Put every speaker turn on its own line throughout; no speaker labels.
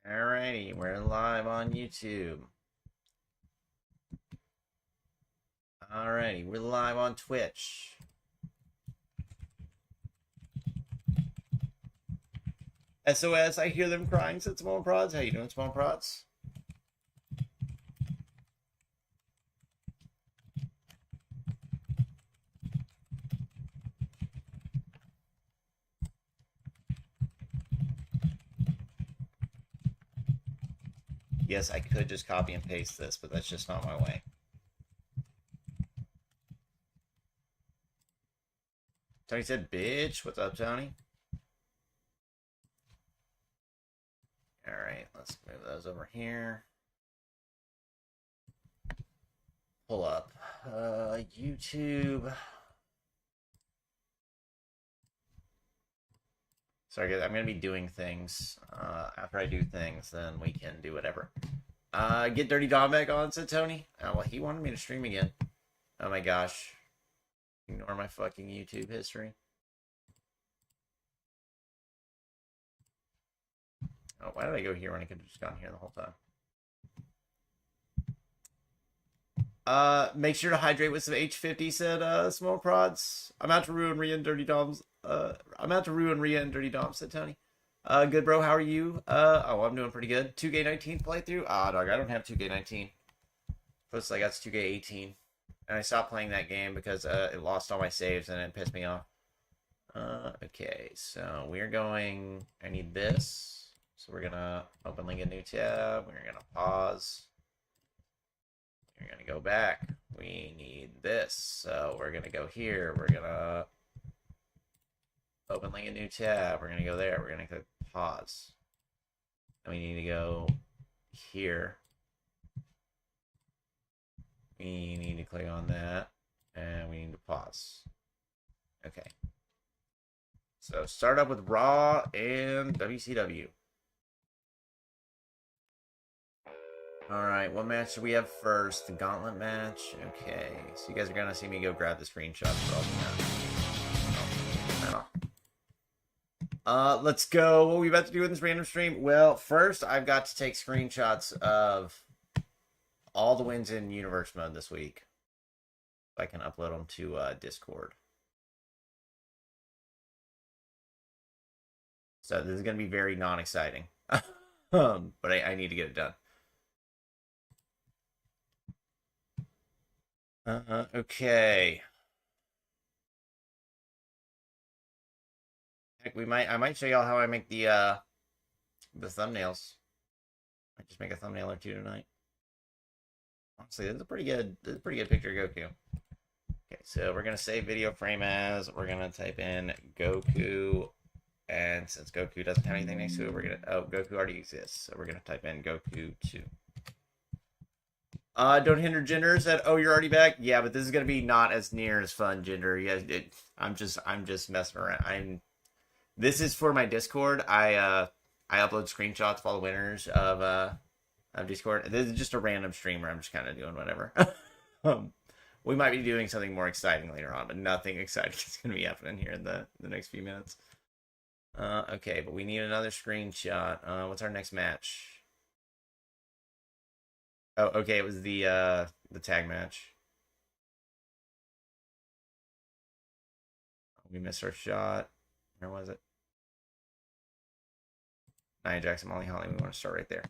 Alrighty, we're live on YouTube. Alrighty, we're live on Twitch. SOS, I hear them crying, said Small Prods. How you doing, Small Prods? Yes, I could just copy and paste this, but that's just not my way. Tony said, bitch. What's up, Tony? Alright, let's move those over here. Pull up. YouTube. Sorry, guys, I'm going to be doing things. After I do things, then we can do whatever. Get Dirty Dom back on, said Tony. Oh, well, he wanted me to stream again. Oh my gosh. Ignore my fucking YouTube history. Oh, why did I go here when I could have just gone here the whole time? Make sure to hydrate with some H50, said Small Prods. I'm out to ruin Rhea and Dirty Doms. I'm out to ruin Rhea and Dirty Doms, said Tony. Good, bro. How are you? Oh, I'm doing pretty good. 2K19 playthrough? Ah, dog, I don't have 2K19. First, I got 2K18. And I stopped playing that game because it lost all my saves and it pissed me off. Okay, so we're going... I need this. So we're going to open link a new tab. We're going to pause. We're going to go back. We need this. So we're going to go here. We're going to open link a new tab. We're going to go there. We're going to click pause. And we need to go here. We need to click on that. And we need to pause. Okay. So start up with Raw and WCW. Alright, what match do we have first? The gauntlet match? Okay, so you guys are gonna see me go grab the screenshot for all the let's go. What are we about to do in this random stream? Well, first, I've got to take screenshots of all the wins in Universe Mode this week. I can upload them to Discord. So this is gonna be very non-exciting. But I need to get it done. Okay. Heck, I might show y'all how I make the thumbnails. I just make a thumbnail or two tonight. Honestly, this is a pretty good picture of Goku. Okay, so we're gonna save video frame as. We're gonna type in Goku, and since Goku doesn't have anything next to it, we're gonna Goku already exists, so we're gonna type in Goku 2. Don't hinder Jinder said, "Oh, you're already back." Yeah, but this is gonna be not as near as fun, Jinder. Yeah, I'm just messing around. This is for my Discord. I upload screenshots of all the winners of Discord. This is just a random streamer. I'm just kind of doing whatever. We might be doing something more exciting later on, but nothing exciting is gonna be happening here in the next few minutes. Okay, but we need another screenshot. What's our next match? Oh, okay, it was the tag match. We missed our shot. Where was it? Nia Jackson, Molly Holly. We want to start right there.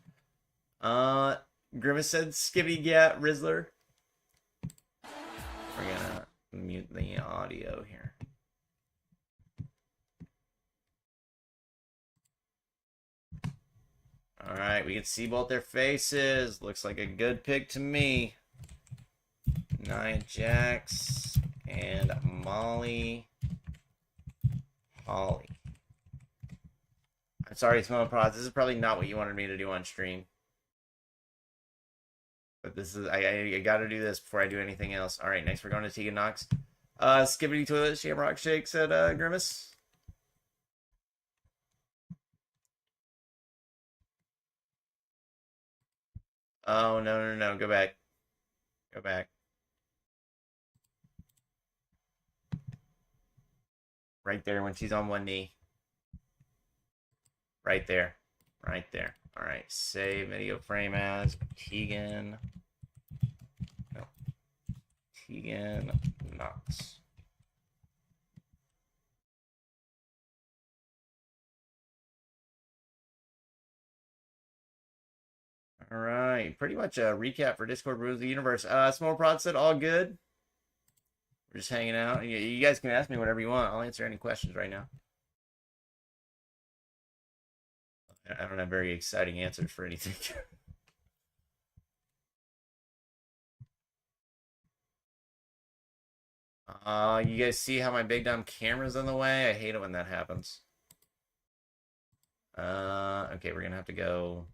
Grimace said, "Skibbity gat, Rizzler." We're gonna mute the audio here. Alright, we can see both their faces. Looks like a good pick to me. Nia Jax and Molly Holly. I'm sorry, Small Prods. This is probably not what you wanted me to do on stream. But this is, I gotta do this before I do anything else. Alright, next we're going to Tegan Knox. Skibbity Toilet Shamrock Shake, said Grimace. Oh, no. Go back. Go back. Right there when she's on one knee. Right there. Right there. All right, save video frame as Tegan. No, Tegan Knox. All right, pretty much a recap for Discord Rules of the Universe. Small Prod said all good. We're just hanging out. You guys can ask me whatever you want. I'll answer any questions right now. I don't have very exciting answers for anything. You guys see how my big dumb camera's in the way? I hate it when that happens. Okay, we're gonna have to go.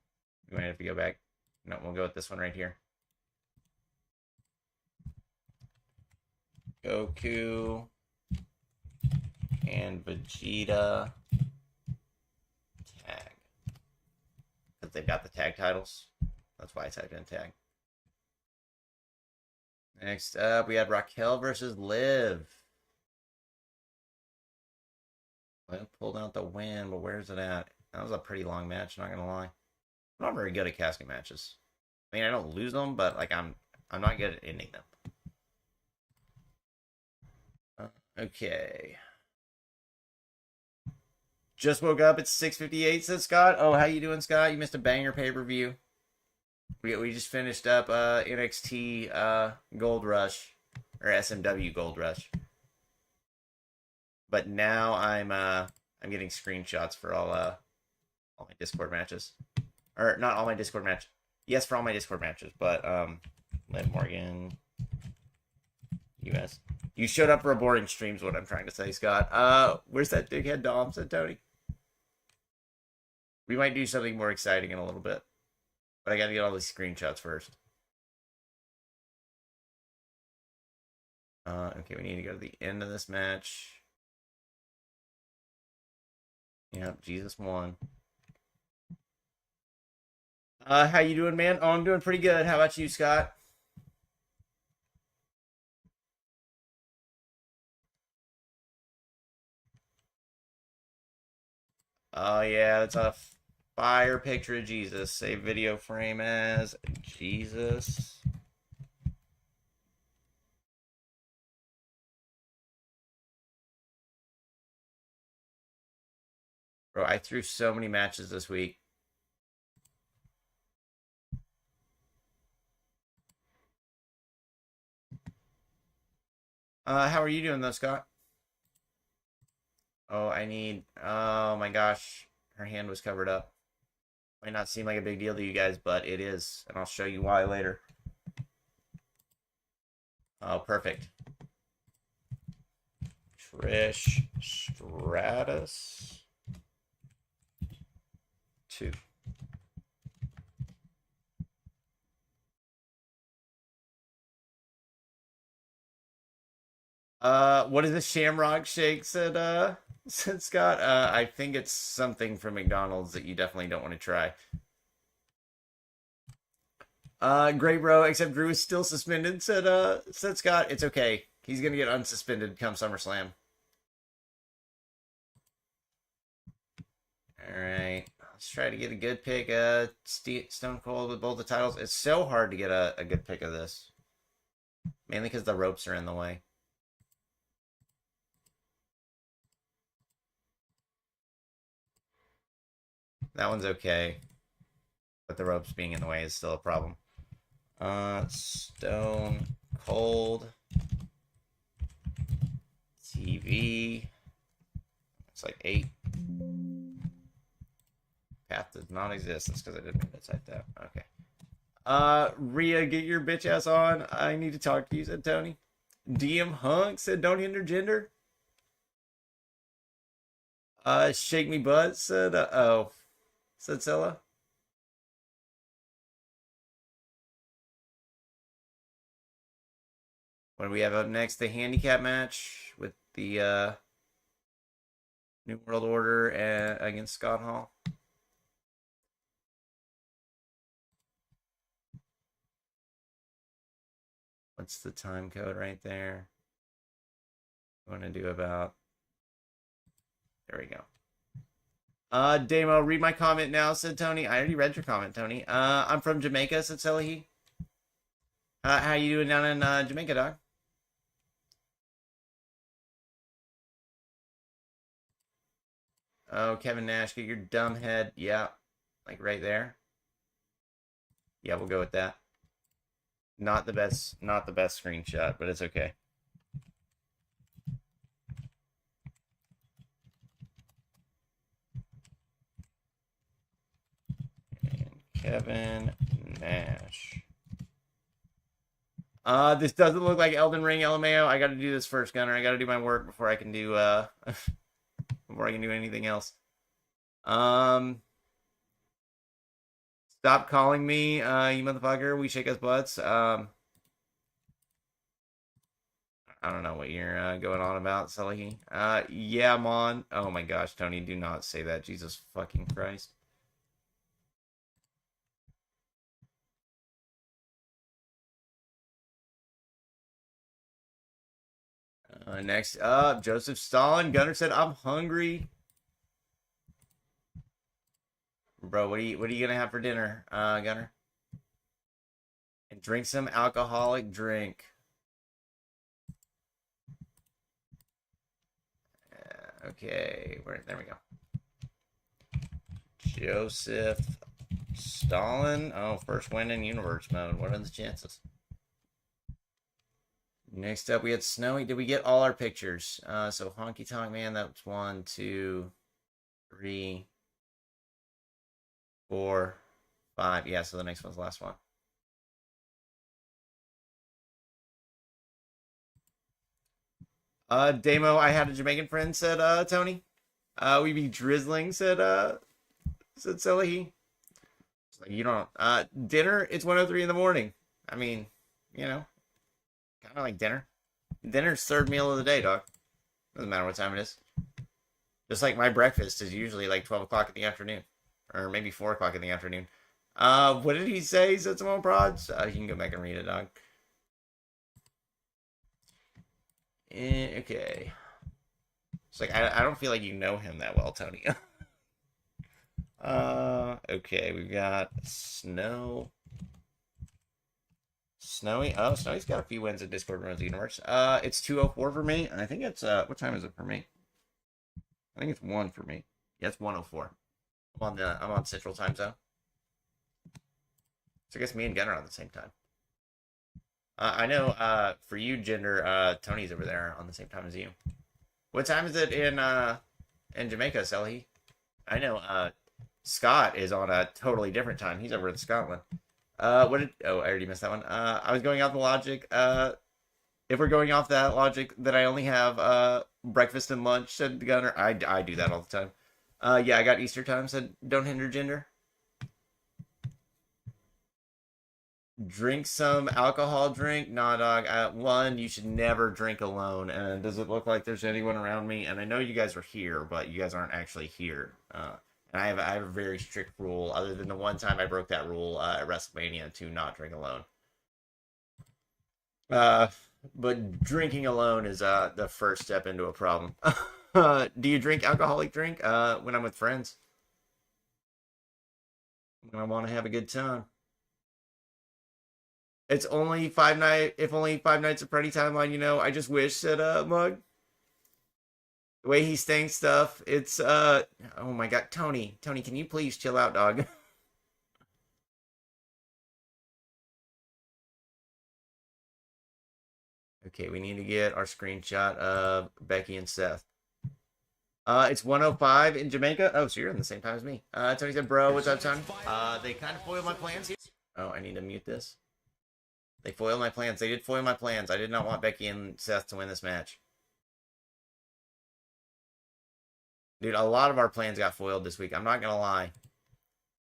We might have to go back. No, we'll go with this one right here. Goku and Vegeta tag. Because they've got the tag titles. That's why I typed in tag. Next up, we had Raquel versus Liv. Well, pulled out the win, but where's it at? That was a pretty long match, not gonna lie. I'm not very good at casket matches. I mean, I don't lose them, but like I'm not good at ending them. Okay. Just woke up. It's 6:58, says Scott. Oh, how you doing, Scott? You missed a banger pay-per-view. We just finished up NXT Gold Rush, or SMW Gold Rush. But now I'm getting screenshots for all my Discord matches. Or not all my Discord matches. Yes, for all my Discord matches, but Liv Morgan US. You showed up for a boring stream is what I'm trying to say, Scott. Where's that big head Dom, said Tony? We might do something more exciting in a little bit. But I gotta get all these screenshots first. Okay, we need to go to the end of this match. Yep, Jesus won. How you doing, man? Oh, I'm doing pretty good. How about you, Scott? Oh, yeah, that's a fire picture of Jesus. Save video frame as Jesus. Bro, I threw so many matches this week. How are you doing though, Scott? Oh, I need... Oh my gosh. Her hand was covered up. Might not seem like a big deal to you guys, but it is. And I'll show you why later. Oh, perfect. Trish Stratus 2. What is the Shamrock Shake? Said Scott. I think it's something from McDonald's that you definitely don't want to try. Great, bro. Except Drew is still suspended. Said Scott. It's okay. He's gonna get unsuspended come SummerSlam. All right. Let's try to get a good pick. Stone Cold with both the titles. It's so hard to get a good pick of this, mainly because the ropes are in the way. That one's okay, but the ropes being in the way is still a problem. Stone Cold TV. It's like 8. Path does not exist. That's because I didn't mean to type that. Okay. Rhea, get your bitch ass on. I need to talk to you, said Tony. DM Hunk said don't hinder gender. Shake me butt, said oh. Said Scylla. What do we have up next? The handicap match with the New World Order against Scott Hall. What's the time code right there? I want to do about... There we go. Damo, read my comment now, said Tony. I already read your comment, Tony. I'm from Jamaica, said Selahi. How you doing down in Jamaica, dog? Oh, Kevin Nash, get your dumb head. Yeah, like right there. Yeah, we'll go with that. Not the best screenshot, but it's okay. And Kevin Nash. This doesn't look like Elden Ring LMAO. I gotta do this first, Gunner. I gotta do my work before I can do before I can do anything else. Stop calling me, you motherfucker. We shake us butts. I don't know what you're going on about, Sully. Yeah, Mon. Oh my gosh, Tony, do not say that. Jesus fucking Christ. Next up, Joseph Stalin. Gunner said, "I'm hungry." Bro, what are you gonna have for dinner, Gunner? And drink some alcoholic drink. Okay, there we go. Joseph Stalin. Oh, first win in universe mode. What are the chances? Next up, we had Snowy. Did we get all our pictures? So Honky Tonk Man, that's 1, 2, 3, 4, 5. Yeah, so the next one's the last one. Damo, I had a Jamaican friend, said Tony. We be drizzling, said Selahi. Like, you don't dinner, it's 1:03 in the morning. I mean, you know, kind of like dinner. Dinner's third meal of the day, dog. Doesn't matter what time it is. Just like my breakfast is usually like 12 o'clock in the afternoon. Or maybe 4 o'clock in the afternoon. What did he say? He said some more prods? You can go back and read it, dog. Okay. It's like, I don't feel like you know him that well, Tony. Okay, we've got Snowy. Oh, Snowy's got a few wins at Discord Runs the Universe. It's 2:04 for me, and I think it's, what time is it for me? I think it's 1 for me. Yeah, it's 1:04. I'm on Central Time Zone. So I guess me and Gunner are on the same time. I know, for you, Gender, Tony's over there on the same time as you. What time is it in Jamaica, Selly? I know, Scott is on a totally different time. He's over in Scotland. Oh, I already missed that one. I was going off the logic. If we're going off that logic, that I only have breakfast and lunch, said the Gunner. I do that all the time. Yeah, I got Easter time, said don't hinder gender. Drink some alcohol drink. Nah, dog. One, you should never drink alone. And does it look like there's anyone around me? And I know you guys are here, but you guys aren't actually here. And I have a very strict rule, other than the one time I broke that rule at WrestleMania, to not drink alone. But drinking alone is the first step into a problem. Do you drink alcoholic drink when I'm with friends? When I want to have a good time. It's only 5 nights. If only 5 nights of Freddy timeline, you know. I just wish, said Mug. The way he's saying stuff, it's oh my god, Tony, can you please chill out, dog? Okay, we need to get our screenshot of Becky and Seth. It's 1:05 in Jamaica. Oh, so you're in the same time as me. Tony said, bro, what's up, Tony? They kind of foiled my plans here. Oh, I need to mute this. They foiled my plans. They did foil my plans. I did not want Becky and Seth to win this match. Dude, a lot of our plans got foiled this week. I'm not gonna lie.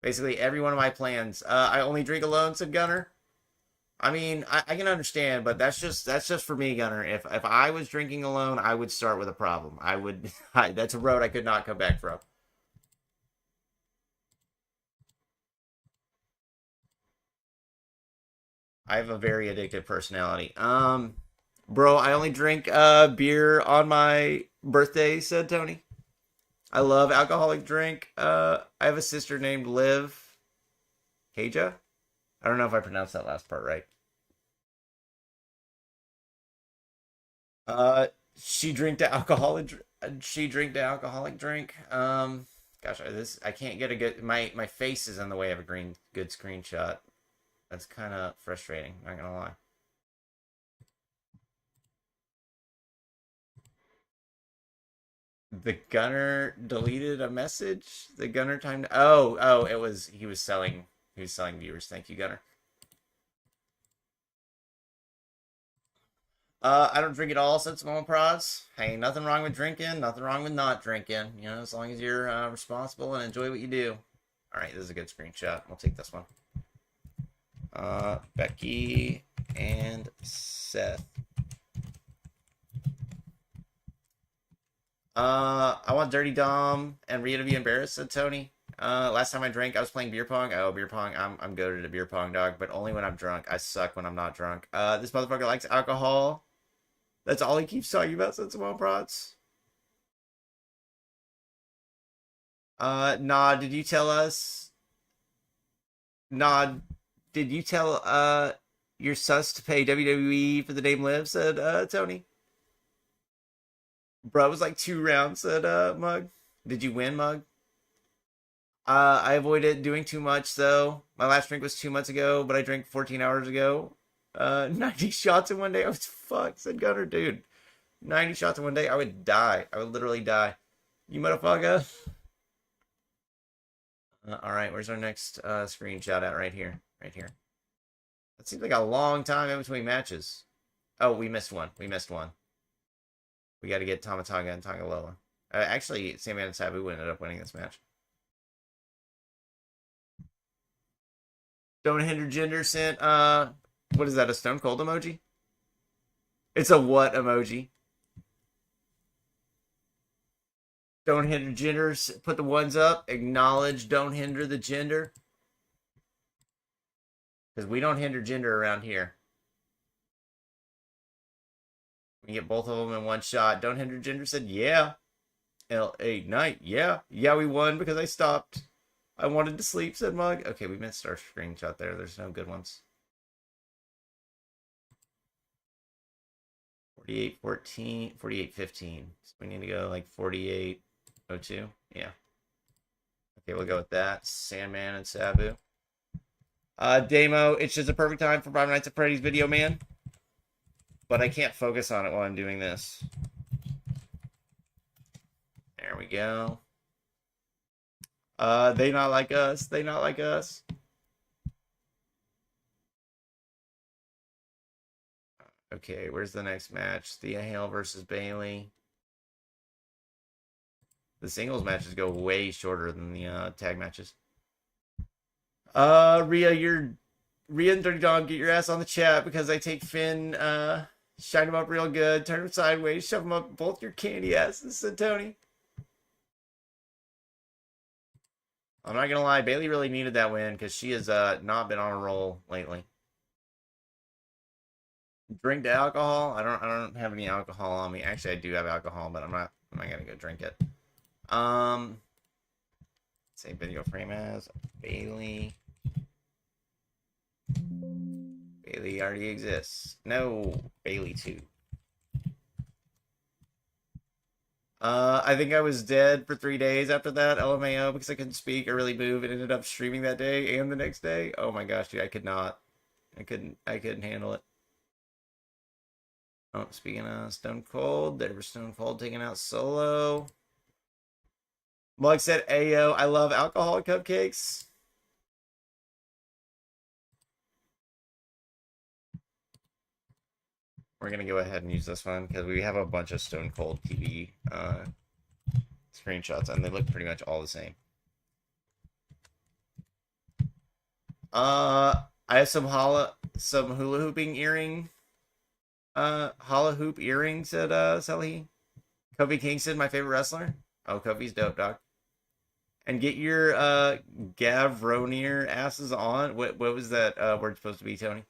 Basically, every one of my plans. I only drink alone, said Gunner. I mean, I can understand, but that's just for me, Gunner. If I was drinking alone, I would start with a problem. I would. That's a road I could not come back from. I have a very addictive personality. Bro, I only drink beer on my birthday, said Tony. I love alcoholic drink. I have a sister named Liv Kaja. I don't know if I pronounced that last part right. Uh, she drink the alcoholic. She drink the alcoholic drink. Gosh, I can't get a good. My face is in the way of a good screenshot. That's kind of frustrating. Not gonna lie. The gunner deleted a message. The gunner timed. Oh, it was he was selling. He was selling viewers. Thank you, gunner. I don't drink at all, said Small Prods. Hey, nothing wrong with drinking, nothing wrong with not drinking. You know, as long as you're responsible and enjoy what you do. All right, this is a good screenshot. We'll take this one. Becky and Seth. I want Dirty Dom and Rhea to be embarrassed, said Tony. Last time I drank, I was playing beer pong. Oh, beer pong. I'm goated at beer pong, dog, but only when I'm drunk. I suck when I'm not drunk. This motherfucker likes alcohol. That's all he keeps talking about, said Small Prods. Nod, did you tell us? Nod, did you tell your sus to pay WWE for the name Liv? Said Tony. Bro, it was like 2 rounds. Said Mug. Did you win, Mug? I avoided doing too much though. My last drink was 2 months ago, but I drank 14 hours ago. 90 shots in one day. I was fucked. Said Gunner, dude. 90 shots in one day. I would die. I would literally die. You motherfucker. All right, where's our next screenshot at? Right here. Right here. That seems like a long time in between matches. Oh, we missed one. We missed one. We got to get Tamatanga and Tangaloa. Actually, Sandman and Sabu ended up winning this match. Don't hinder gender sent. What is that? A Stone Cold emoji? It's a what emoji? Don't hinder gender. Put the ones up. Acknowledge. Don't hinder the gender. Because we don't hinder gender around here. We get both of them in one shot. Don't hinder gender said, yeah. L.A. Knight, yeah. Yeah, we won because I stopped. I wanted to sleep, said Mug. Okay, we missed our screenshot there. There's no good ones. 48-14, 48-15. So we need to go like 48-02. Yeah. Okay, we'll go with that. Sandman and Sabu. Demo, it's just a perfect time for Five Nights at Freddy's video, man. But I can't focus on it while I'm doing this. There we go. They not like us. They not like us. Okay, where's the next match? Thea Hale versus Bailey. The singles matches go way shorter than the tag matches. Rhea and Dirty Dog, get your ass on the chat because I take Finn, shine him up real good, turn him sideways, shove him up both your candy asses, said Tony. I'm not gonna lie, Bailey really needed that win because she has not been on a roll lately. Drink the alcohol. I don't have any alcohol on me. Actually, I do have alcohol, but I'm not gonna go drink it. Same video frame as Bailey. Bailey already exists. No, Bailey 2. I think I was dead for 3 days after that, LMAO, because I couldn't speak or really move and ended up streaming that day and the next day. Oh my gosh, dude, I could not. I couldn't handle it. Oh, speaking of Stone Cold, there was Stone Cold taking out Solo. Mug said, Ayo, I love alcoholic cupcakes. We're going to go ahead and use this one because we have a bunch of Stone Cold TV screenshots, and they look pretty much all the same. I have some hula hooping earring. Hula hoop earrings at Sally. Kofi Kingston, my favorite wrestler. Oh, Kofi's dope, dog. And get your Gavronier asses on. What was that word supposed to be, Tony?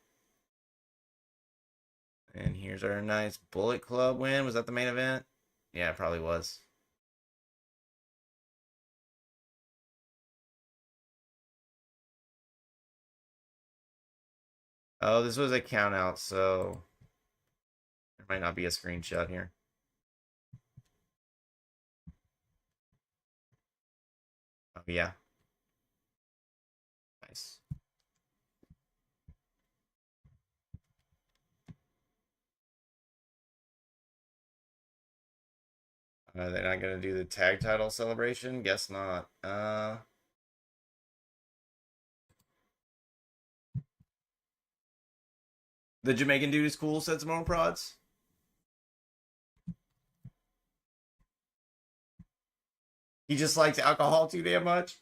And here's our nice Bullet Club win. Was that the main event? Yeah, it probably was. Oh, this was a count out, so there might not be a screenshot here. Oh, yeah. Nice. They're not gonna do the tag title celebration? Guess not. The Jamaican dude is cool, said Simone Prods. He just likes alcohol too damn much.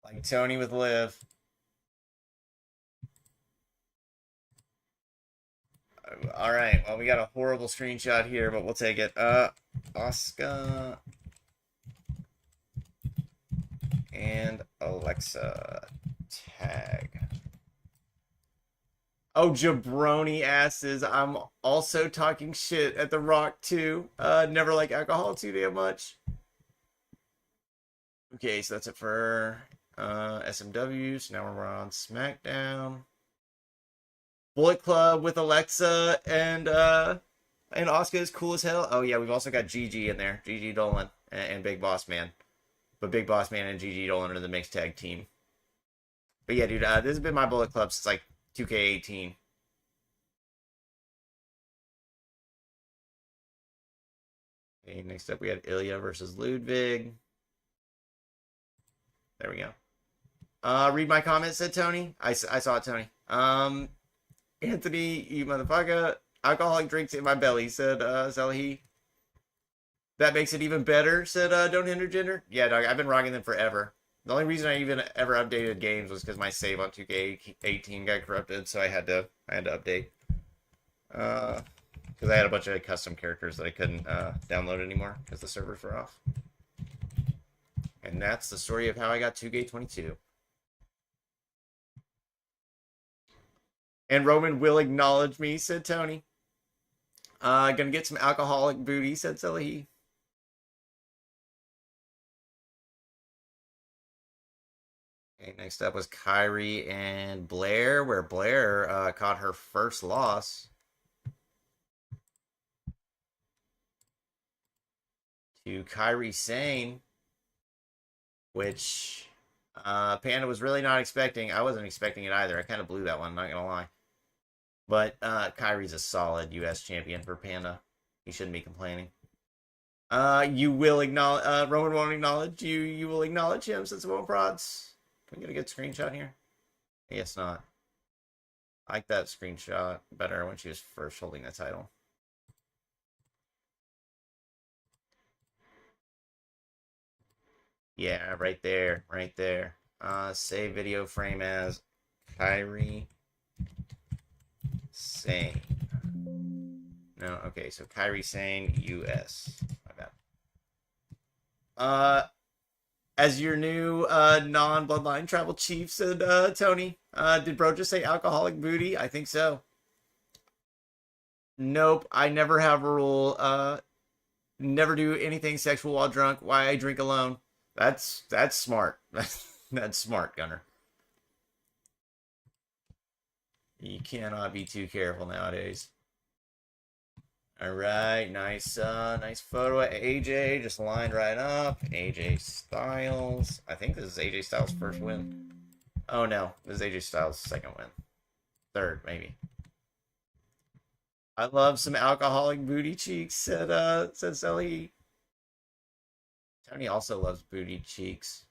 Like Tony with Liv. All right. Well, we got a horrible screenshot here, but we'll take it. Oscar and Alexa tag. Oh, jabroni asses. I'm also talking shit at The Rock too. Never like alcohol too damn much. Okay, so that's it for SMW. So now we're on SmackDown. Bullet Club with Alexa and Oscar is cool as hell. Oh yeah, we've also got Gigi in there. Gigi Dolan and Big Boss Man. But Big Boss Man and Gigi Dolan are the mixed tag team. But yeah, dude, this has been my Bullet Club since like 2K18. Okay, next up we had Ilya versus Ludwig. There we go. Read my comment, said Tony. I saw it, Tony. Anthony, you motherfucker. Alcoholic drinks in my belly, said Zelhi. That makes it even better, said Don't Hinder Gender. Yeah, dog, I've been rocking them forever. The only reason I even ever updated games was because my save on 2K18 got corrupted, so I had to update. Because I had a bunch of custom characters that I couldn't download anymore because the servers were off. And that's the story of how I got 2K22. And Roman will acknowledge me, said Tony. Gonna get some alcoholic booty, said Selahi. Okay, next up was Kyrie and Blair, where Blair caught her first loss to Kyrie Sane, which Panda was really not expecting. I wasn't expecting it either. I kind of blew that one, not gonna lie. But Kyrie's a solid U.S. champion for Panda. He shouldn't be complaining. You will acknowledge. Roman won't acknowledge you. You will acknowledge him since it won't prods. Can we get a good screenshot here? I guess not. I like that screenshot better when she was first holding the title. Yeah, right there, right there. Save video frame as Kyrie Sane. No, okay, so Kyrie Sane, US. My bad. As your new non-bloodline tribal chief, said Tony. Did bro just say alcoholic booty? I think so. Nope, I never have a rule. Never do anything sexual while drunk. Why I drink alone. That's smart. That's smart, Gunner. You cannot be too careful nowadays. All right, nice photo of AJ, just lined right up. AJ Styles. I think this is AJ Styles' first win. Oh no, this is AJ Styles' second win. Third, maybe. I love some alcoholic booty cheeks, said Sally. Tony also loves booty cheeks.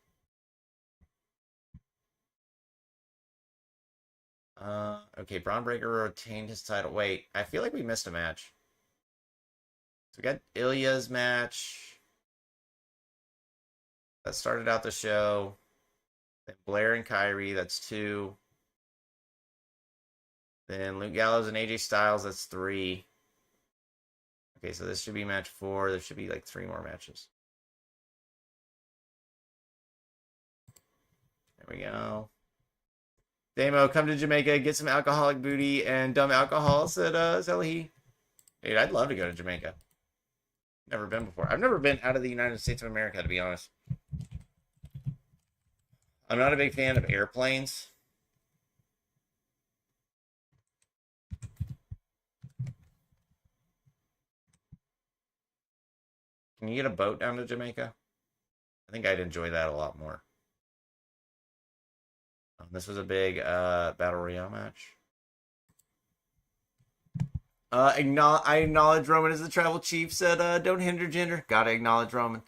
Okay, Braun Breaker retained his title. Wait, I feel like we missed a match. So we got Ilya's match. That started out the show. Then Blair and Kyrie, that's 2. Then Luke Gallows and AJ Styles, that's 3. Okay, so this should be match 4. There should be like 3 more matches. There we go. Damo, come to Jamaica, get some alcoholic booty and dumb alcohol, said Zelahi. Dude, I'd love to go to Jamaica. Never been before. I've never been out of the United States of America, to be honest. I'm not a big fan of airplanes. Can you get a boat down to Jamaica? I think I'd enjoy that a lot more. This was a big battle royale match. I acknowledge Roman as the tribal chief. Said, don't hinder gender. Gotta acknowledge Roman.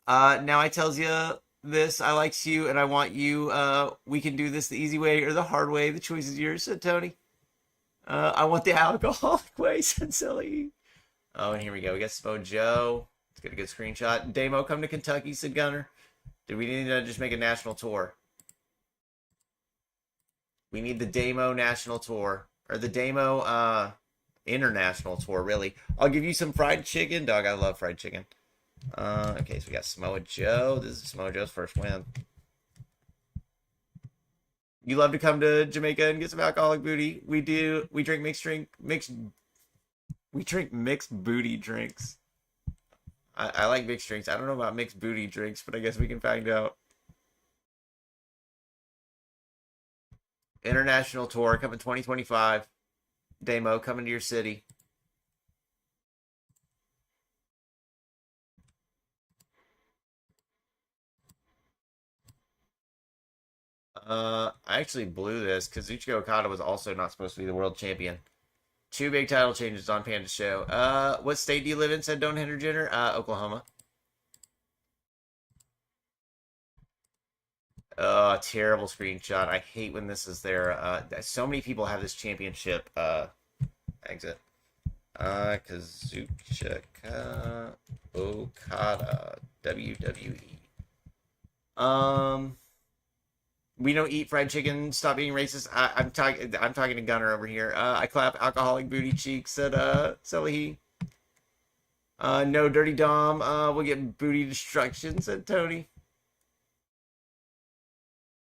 Now I tells you this. I likes you and I want you. We can do this the easy way or the hard way. The choice is yours, said Tony. I want the alcoholic way, said Silly. Oh, and here we go. We got Smo Joe. Let's get a good screenshot. Damo, come to Kentucky, said Gunner. Do we need to just make a national tour? We need the Damo national tour. Or the Damo international tour, really. I'll give you some fried chicken. Dog, I love fried chicken. Okay, so we got Samoa Joe. This is Samoa Joe's first win. You love to come to Jamaica and get some alcoholic booty. We do. We drink we drink mixed booty drinks. I like mixed drinks. I don't know about mixed booty drinks, but I guess we can find out. International tour coming 2025. Damo coming to your city. I actually blew this because Kazuchika Okada was also not supposed to be the world champion. 2 big title changes on Panda Show. What state do you live in? Said don't hinder gender. Oklahoma. Terrible screenshot. I hate when this is there. So many people have this championship exit. Kazuchika Okada WWE. We don't eat fried chicken. Stop being racist. I'm talking to Gunner over here. I clap alcoholic booty cheeks, said Selahi. No dirty Dom. We'll get booty destruction, said Tony.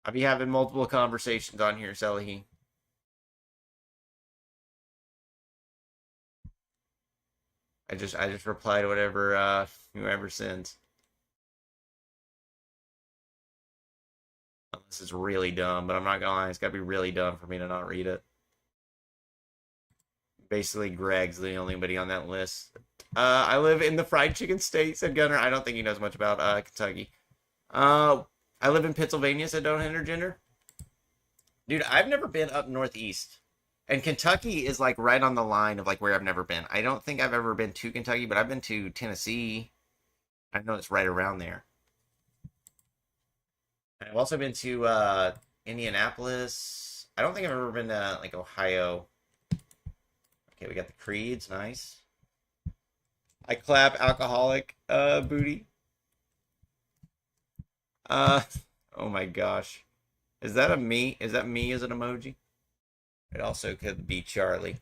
I'll be having multiple conversations on here, Selahi. I just reply to whatever whoever sends. This is really dumb, but I'm not gonna lie, it's gotta be really dumb for me to not read it. Basically, Greg's the only anybody on that list. I live in the fried chicken state, said Gunner. I don't think he knows much about Kentucky. I live in Pennsylvania, said don't hinder gender. Dude, I've never been up northeast. And Kentucky is like right on the line of like where I've never been. I don't think I've ever been to Kentucky, but I've been to Tennessee. I know it's right around there. I've also been to Indianapolis. I don't think I've ever been to like Ohio. Okay, we got the Creeds, nice. I clap alcoholic booty. Oh my gosh. Is that a me? Is that me as an emoji? It also could be Charlie.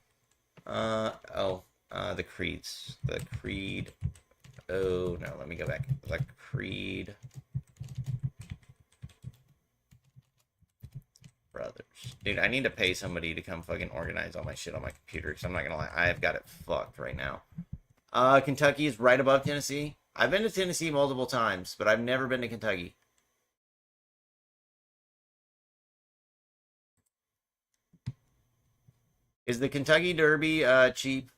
The Creeds. The Creed. Oh no, let me go back. The Creed brothers. Dude, I need to pay somebody to come fucking organize all my shit on my computer, because I'm not gonna lie, I have got it fucked right now. Kentucky is right above Tennessee. I've been to Tennessee multiple times, but I've never been to Kentucky. Is the Kentucky Derby cheap?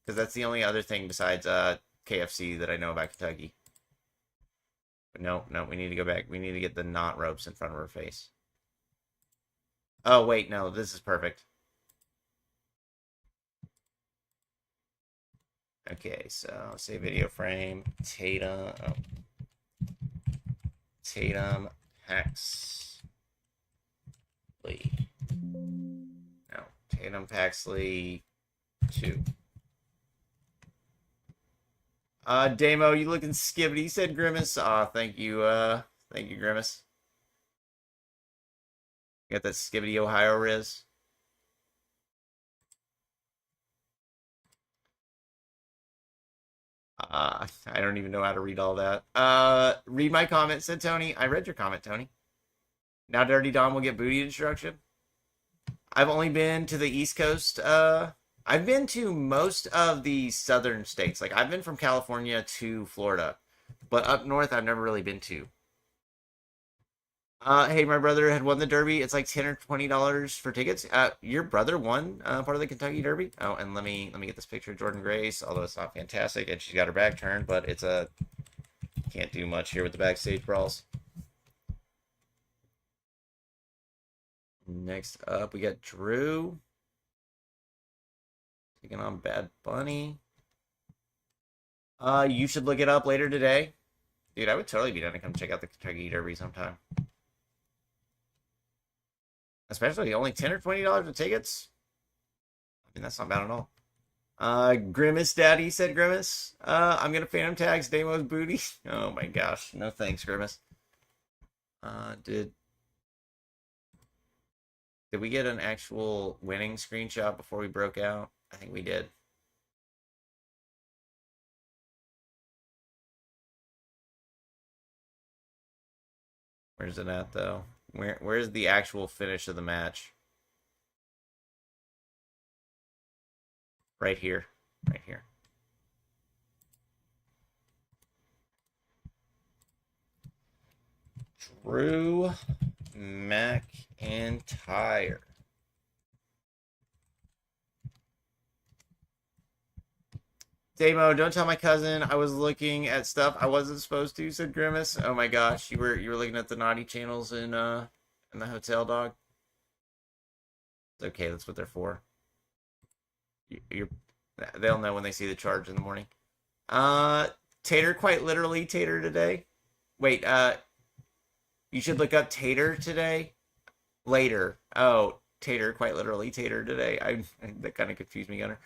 Because that's the only other thing besides KFC that I know about Kentucky. But no, we need to go back. We need to get the knot ropes in front of her face. Oh, wait, no, this is perfect. Okay, so save video frame. Tatum. Oh. Tatum Paxley. No, Tatum Paxley 2. Damo, you looking skibbity, said Grimace. Thank you, Grimace. Got that skibbity Ohio Riz. I don't even know how to read all that. Read my comment, said Tony. I read your comment, Tony. Now Dirty Dom will get booty destruction. I've only been to the East Coast. I've been to most of the southern states. Like, I've been from California to Florida. But up north, I've never really been to. Hey, my brother had won the Derby. It's like $10 or $20 for tickets. Your brother won part of the Kentucky Derby. Oh, and let me get this picture of Jordan Grace. Although it's not fantastic, and she's got her back turned, but it's a can't do much here with the backstage brawls. Next up, we got Drew taking on Bad Bunny. You should look it up later today, dude. I would totally be down to come check out the Kentucky Derby sometime. Especially only $10 or $20 of tickets. I mean, that's not bad at all. Grimace Daddy said Grimace. I'm gonna Phantom Tags Damo's booty. Oh my gosh. No thanks, Grimace. Did we get an actual winning screenshot before we broke out? I think we did. Where's it at though? Where's the actual finish of the match? Right here. Right here. Drew McIntyre. Damo, don't tell my cousin I was looking at stuff I wasn't supposed to, said Grimace. Oh my gosh, you were looking at the naughty channels in the hotel, dog. It's okay, that's what they're for. They'll know when they see the charge in the morning. Tater, quite literally Tater today. Wait, you should look up Tater today. Later. Oh, Tater, quite literally Tater today. That kind of confused me, Gunner.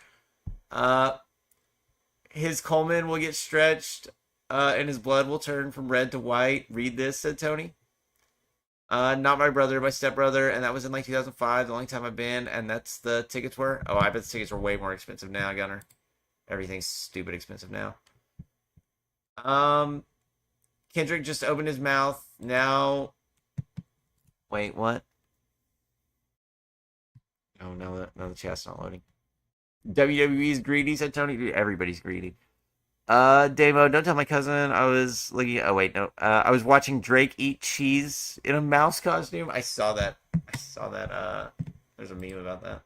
His Coleman will get stretched, and his blood will turn from red to white. Read this, said Tony. Not my brother, my stepbrother, and that was in like 2005, the only time I've been, and that's the tickets were. Oh, I bet the tickets are way more expensive now, Gunner. Everything's stupid expensive now. Kendrick just opened his mouth. Now, wait, what? Oh no, the chat's not loading. WWE's greedy, said Tony. Dude, everybody's greedy. Damo, don't tell my cousin I was looking. Oh wait, no. I was watching Drake eat cheese in a mouse costume. I saw that. There's a meme about that.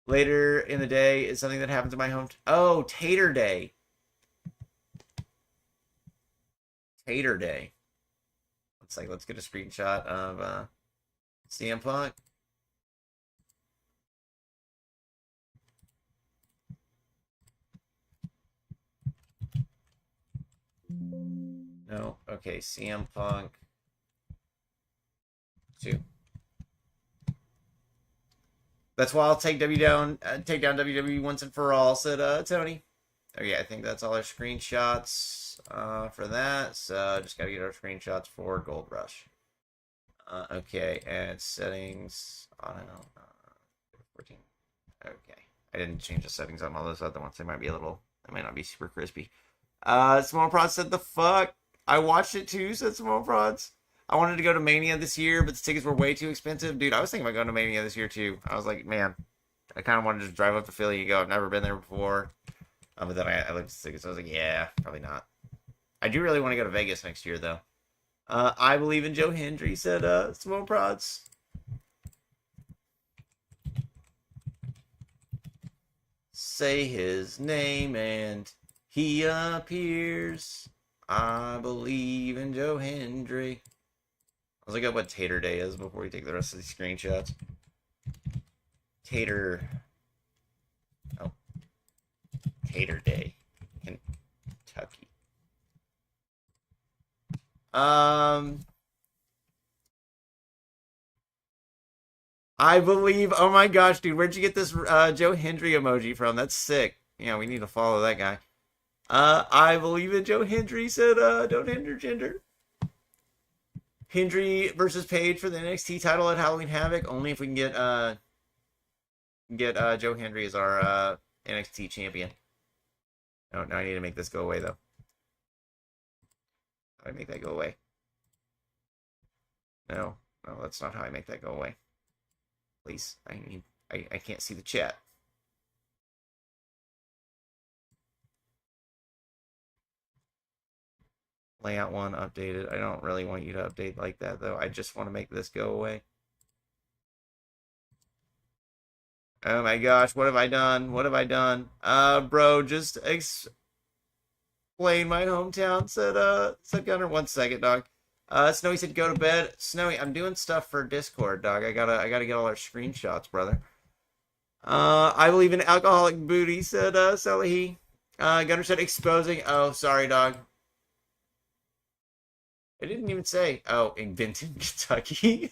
Later in the day is something that happens in my home. Oh, Tater Day. Tater Day. Let's get a screenshot of CM Punk. No. Okay, CM Punk 2. That's why I'll take down WWE once and for all, said Tony. Okay, I think that's all our screenshots for that. So just gotta get our screenshots for Gold Rush. Okay, and settings. I don't know. 14. Okay, I didn't change the settings on all those other ones. They might not be super crispy. Small Prods said the fuck. I watched it too, said Small Prods. I wanted to go to Mania this year, but the tickets were way too expensive. Dude, I was thinking about going to Mania this year too. I was like, man, I kind of wanted to just drive up to Philly and go. I've never been there before. But then I looked at the tickets. I was like, yeah, probably not. I do really want to go to Vegas next year, though. I believe in Joe Hendry, said Small Prods. Say his name and he appears. I believe in Joe Hendry. Let's look up what Tater Day is before we take the rest of these screenshots. Tater Day, Kentucky. I believe. Oh my gosh, dude, where'd you get this Joe Hendry emoji from? That's sick. Yeah, we need to follow that guy. I believe in Joe Hendry, said don't hinder gender. Hendry versus Paige for the NXT title at Halloween Havoc. Only if we can get Joe Hendry as our NXT champion. No, now I need to make this go away though. How do I make that go away? No, that's not how I make that go away. Please, I can't see the chat. Layout 1 updated. I don't really want you to update like that, though. I just want to make this go away. Oh my gosh, what have I done? What have I done? Bro, just explain my hometown, said Gunner. 1 second, dog. Snowy said go to bed. Snowy, I'm doing stuff for Discord, dog. I gotta get all our screenshots, brother. I believe in alcoholic booty, said Salahi. Gunner said exposing. Oh, sorry, dog. I didn't even say. Oh, in Benton, Kentucky.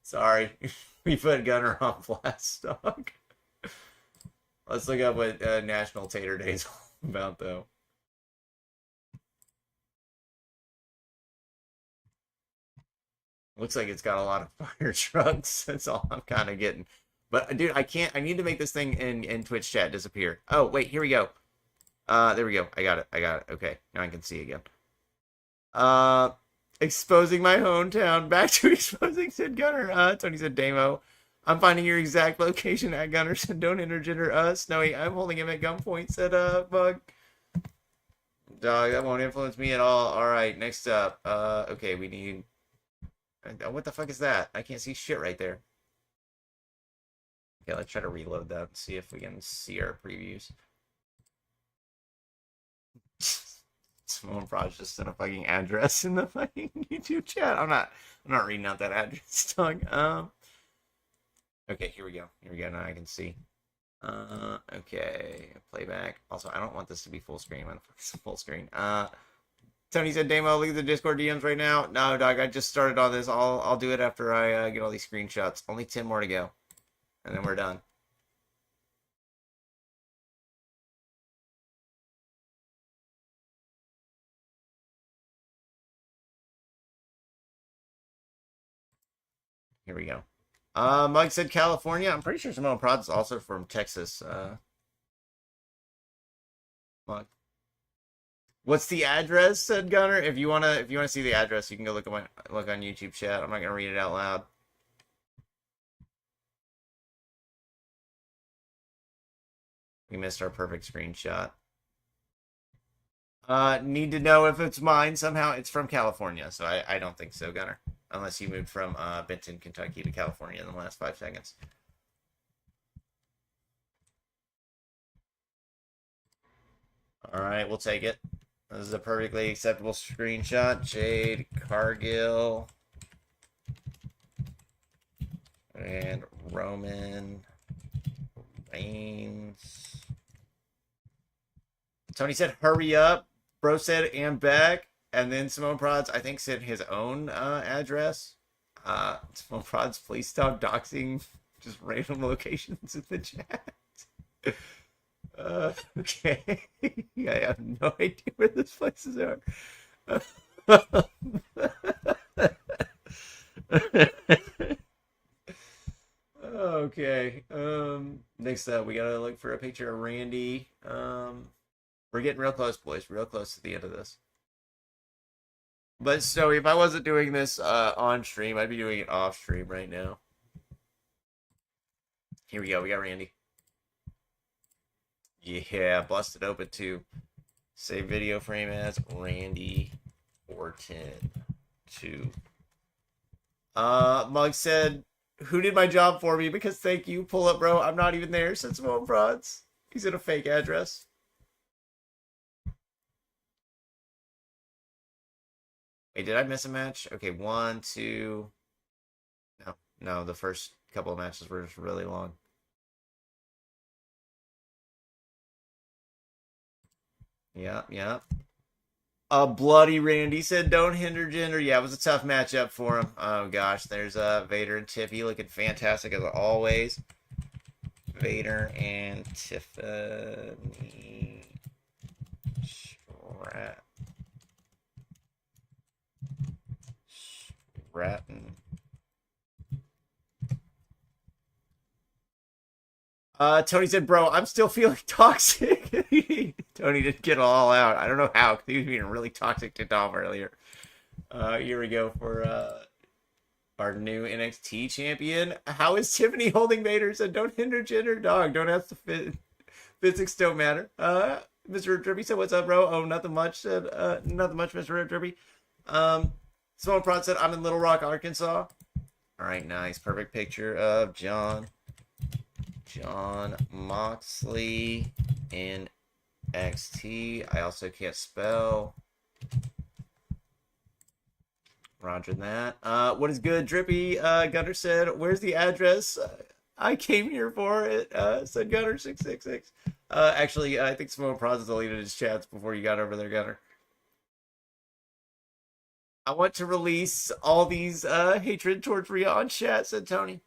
Sorry. We put Gunner on blast, dog. Let's look up what National Tater Day is all about, though. Looks like it's got a lot of fire trucks. That's all I'm kind of getting. But, dude, I can't. I need to make this thing in Twitch chat disappear. Oh, wait. Here we go. There we go. I got it. I got it. Okay. Now I can see again. Exposing my hometown. Back to exposing, said Gunner. Tony said Damo. I'm finding your exact location at Gunner, said don't intergender. Snowy, I'm holding him at gunpoint, said Bug. Dog, that won't influence me at all. Alright, next up. Okay, we need... What the fuck is that? I can't see shit right there. Okay, let's try to reload that and see if we can see our previews. Someone probably just sent a fucking address in the fucking YouTube chat. I'm not reading out that address, dog. Okay, here we go. Here we go. Now I can see. Okay, playback. Also, I don't want this to be full screen. When it's full screen. Tony said, "Damo, look at the Discord DMs right now." No, dog. I just started on this. I'll do it after I get all these screenshots. Only 10 more to go, and then we're done. Here we go. Mike said California. I'm pretty sure Simone Prod's also from Texas. Mike. What's the address? Said Gunner. If you wanna see the address, you can go look on YouTube chat. I'm not gonna read it out loud. We missed our perfect screenshot. Need to know if it's mine somehow. It's from California, so I don't think so, Gunner. Unless you moved from Benton, Kentucky to California in the last 5 seconds. Alright, we'll take it. This is a perfectly acceptable screenshot. Jade, Cargill, and Roman Reigns. Tony said, hurry up. Bro said, am back. And then Simone Prods, I think, said his own address. Simone Prods, please stop doxing just random locations in the chat. Okay. I have no idea where those places are. Okay. Next up, we gotta look for a picture of Randy. We're getting real close, boys. Real close to the end of this. But so if I wasn't doing this on stream, I'd be doing it off stream right now. Here we go. We got Randy. Yeah, busted open too. Save video frame as Randy Orton 2. Mug said, who did my job for me? Because thank you. Pull up, bro. I'm not even there since Simone Prods. He's in a fake address. Wait, did I miss a match? Okay, 1, 2. No, the first couple of matches were just really long. Yeah. Bloody Randy said, don't hinder gender. Yeah, it was a tough matchup for him. Oh, gosh. There's Vader and Tiffy looking fantastic as always. Vader and Tiffany Stratton. Tony said, bro, I'm still feeling toxic. Tony didn't get all out. I don't know how, because he was being really toxic to Dom earlier. Here we go for our new NXT champion. How is Tiffany holding Vader? Said, don't hinder gender, dog. Don't ask the physics don't matter. Mr. Derby said, "What's up, bro?" Oh, nothing much. Said, "Nothing much, Mr. Derby." Small Prod said, "I'm in Little Rock, Arkansas." All right, nice, perfect picture of John Moxley in XT. I also can't spell. Roger that. What is good, Drippy? Gunner said, "Where's the address I came here for it?" Said Gunner 666. Actually, I think Simone Prods deleted his chats before you got over there, Gunner. I want to release all these hatred towards Rhea on chat, said Tony.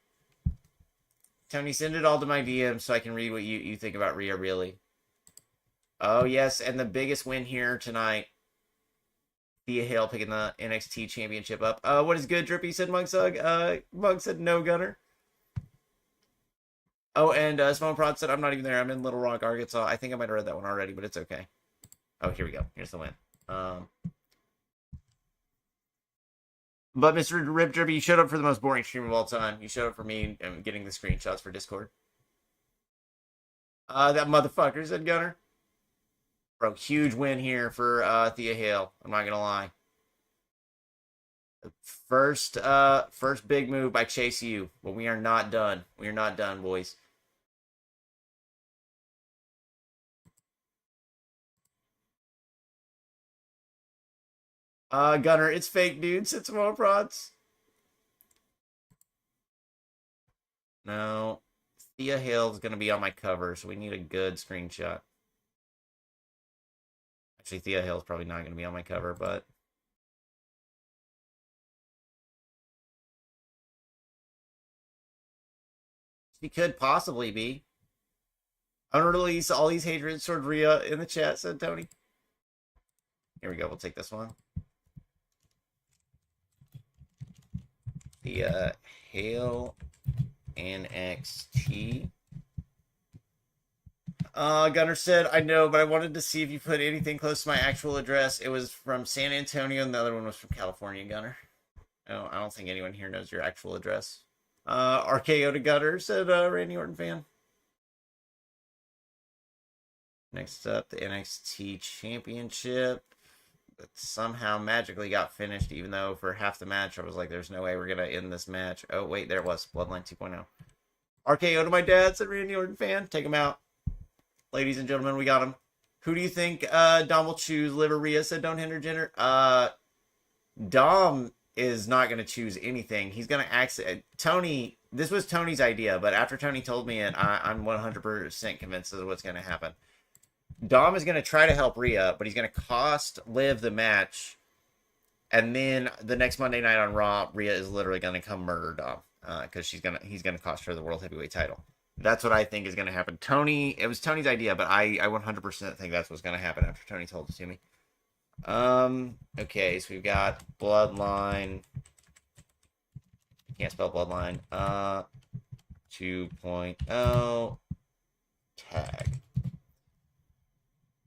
Tony, send it all to my DM so I can read what you think about Rhea, really. Oh, yes, and the biggest win here tonight. Thea Hale picking the NXT Championship up. What is good, Drippy, said Mugsug. Mug said no, Gunner. Oh, and Simone Prod said, "I'm not even there. I'm in Little Rock, Arkansas." I think I might have read that one already, but it's okay. Oh, here we go. Here's the win. But Mr. Rip Derby, you showed up for the most boring stream of all time. You showed up for me and getting the screenshots for Discord. That motherfucker, said Gunner. Bro, huge win here for Thea Hale. I'm not gonna lie. First big move by Chase U, but we are not done. We are not done, boys. Gunner, it's fake, dude. Sit some more prods. No. Thea Hale's gonna be on my cover, so we need a good screenshot. Actually, Thea Hale's probably not gonna be on my cover, but she could possibly be. I'm gonna release all these hatred toward Rhea in the chat, said Tony. Here we go. We'll take this one. The Hale NXT. Gunner said, "I know, but I wanted to see if you put anything close to my actual address. It was from San Antonio, and the other one was from California, Gunner." No, I don't think anyone here knows your actual address. RKO to Gunner, said Randy Orton fan. Next up, the NXT Championship. That somehow magically got finished, even though for half the match I was like, "There's no way we're gonna end this match." Oh wait, there it was. Bloodline 2.0. RKO to my dad, said Randy Orton fan. Take him out. Ladies and gentlemen, we got him. Who do you think Dom will choose? Liv or Rhea, said Don't Hinder Jenner. Dom is not going to choose anything. He's going to accept. Tony, this was Tony's idea, but after Tony told me it, I'm 100% convinced of what's going to happen. Dom is going to try to help Rhea, but he's going to cost Liv the match. And then the next Monday night on Raw, Rhea is literally going to come murder Dom because he's going to cost her the World Heavyweight title. That's what I think is going to happen. Tony, it was Tony's idea, but I 100% think that's what's going to happen after Tony told it to me. Okay, so we've got Bloodline. Can't spell Bloodline. 2.0 tag.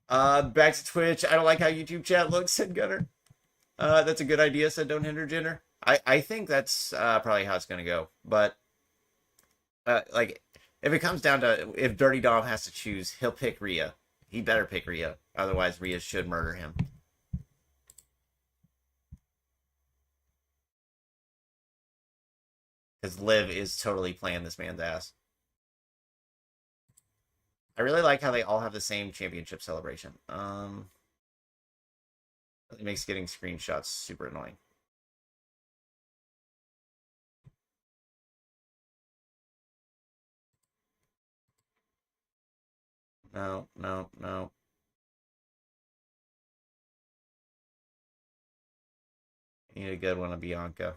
Back to Twitch. I don't like how YouTube chat looks, said Gunner. That's a good idea, said Don't Hinder Jenner. I think that's probably how it's going to go. But, like, if it comes down to if Dirty Dom has to choose, he'll pick Rhea. He better pick Rhea. Otherwise, Rhea should murder him. Because Liv is totally playing this man's ass. I really like how they all have the same championship celebration. It makes getting screenshots super annoying. No. You need a good one of Bianca.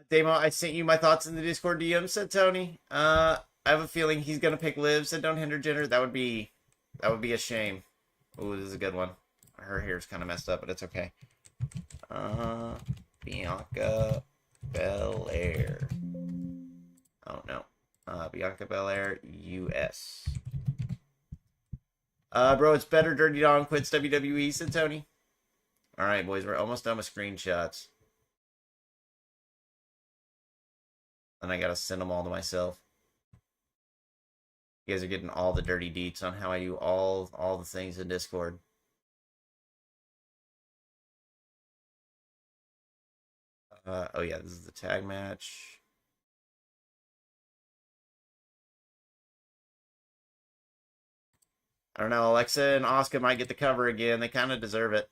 Damo, I sent you my thoughts in the Discord DM, said Tony. I have a feeling he's gonna pick Liv, said Don't Hinder Jenner. That would be a shame. Ooh, this is a good one. Her hair's kind of messed up, but it's okay. Bianca Belair. Oh no. Bianca Belair, US. Bro, it's better Dirty Dom quits WWE, said Tony. Alright, boys, we're almost done with screenshots. And I gotta send them all to myself. You guys are getting all the dirty deets on how I do all the things in Discord. Oh yeah, this is the tag match. I don't know. Alexa and Oscar might get the cover again. They kind of deserve it.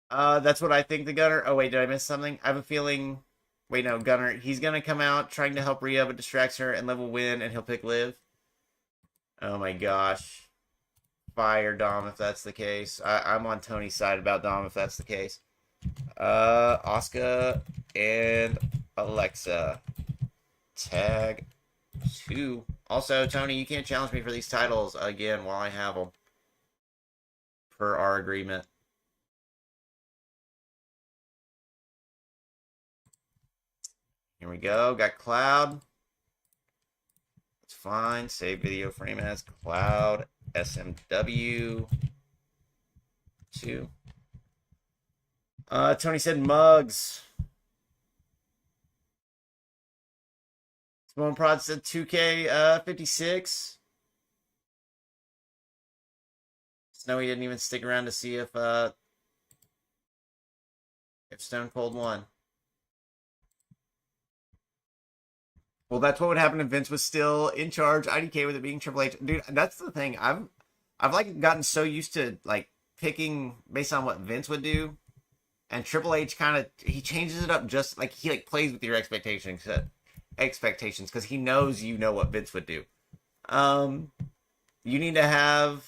That's what I think the Gunner. Oh wait, did I miss something? I have a feeling. Wait, no, Gunner. He's gonna come out trying to help Rhea, but distracts her, and Liv will win, and he'll pick Liv. Oh my gosh. Fire Dom if that's the case. I'm on Tony's side about Dom if that's the case. Oscar and Alexa. Tag 2. Also, Tony, you can't challenge me for these titles again while I have them. Per our agreement. Here we go. Got Cloud. That's fine. Save video frame as Cloud SMW 2. Tony said mugs. Simone Prod said 2K 56. Snowy didn't even stick around to see if Stone Cold won. Well, that's what would happen if Vince was still in charge. IDK with it being Triple H. Dude, that's the thing. I've like gotten so used to like picking based on what Vince would do. And Triple H kind of he changes it up just like he like plays with your expectations because he knows you know what Vince would do. You need to have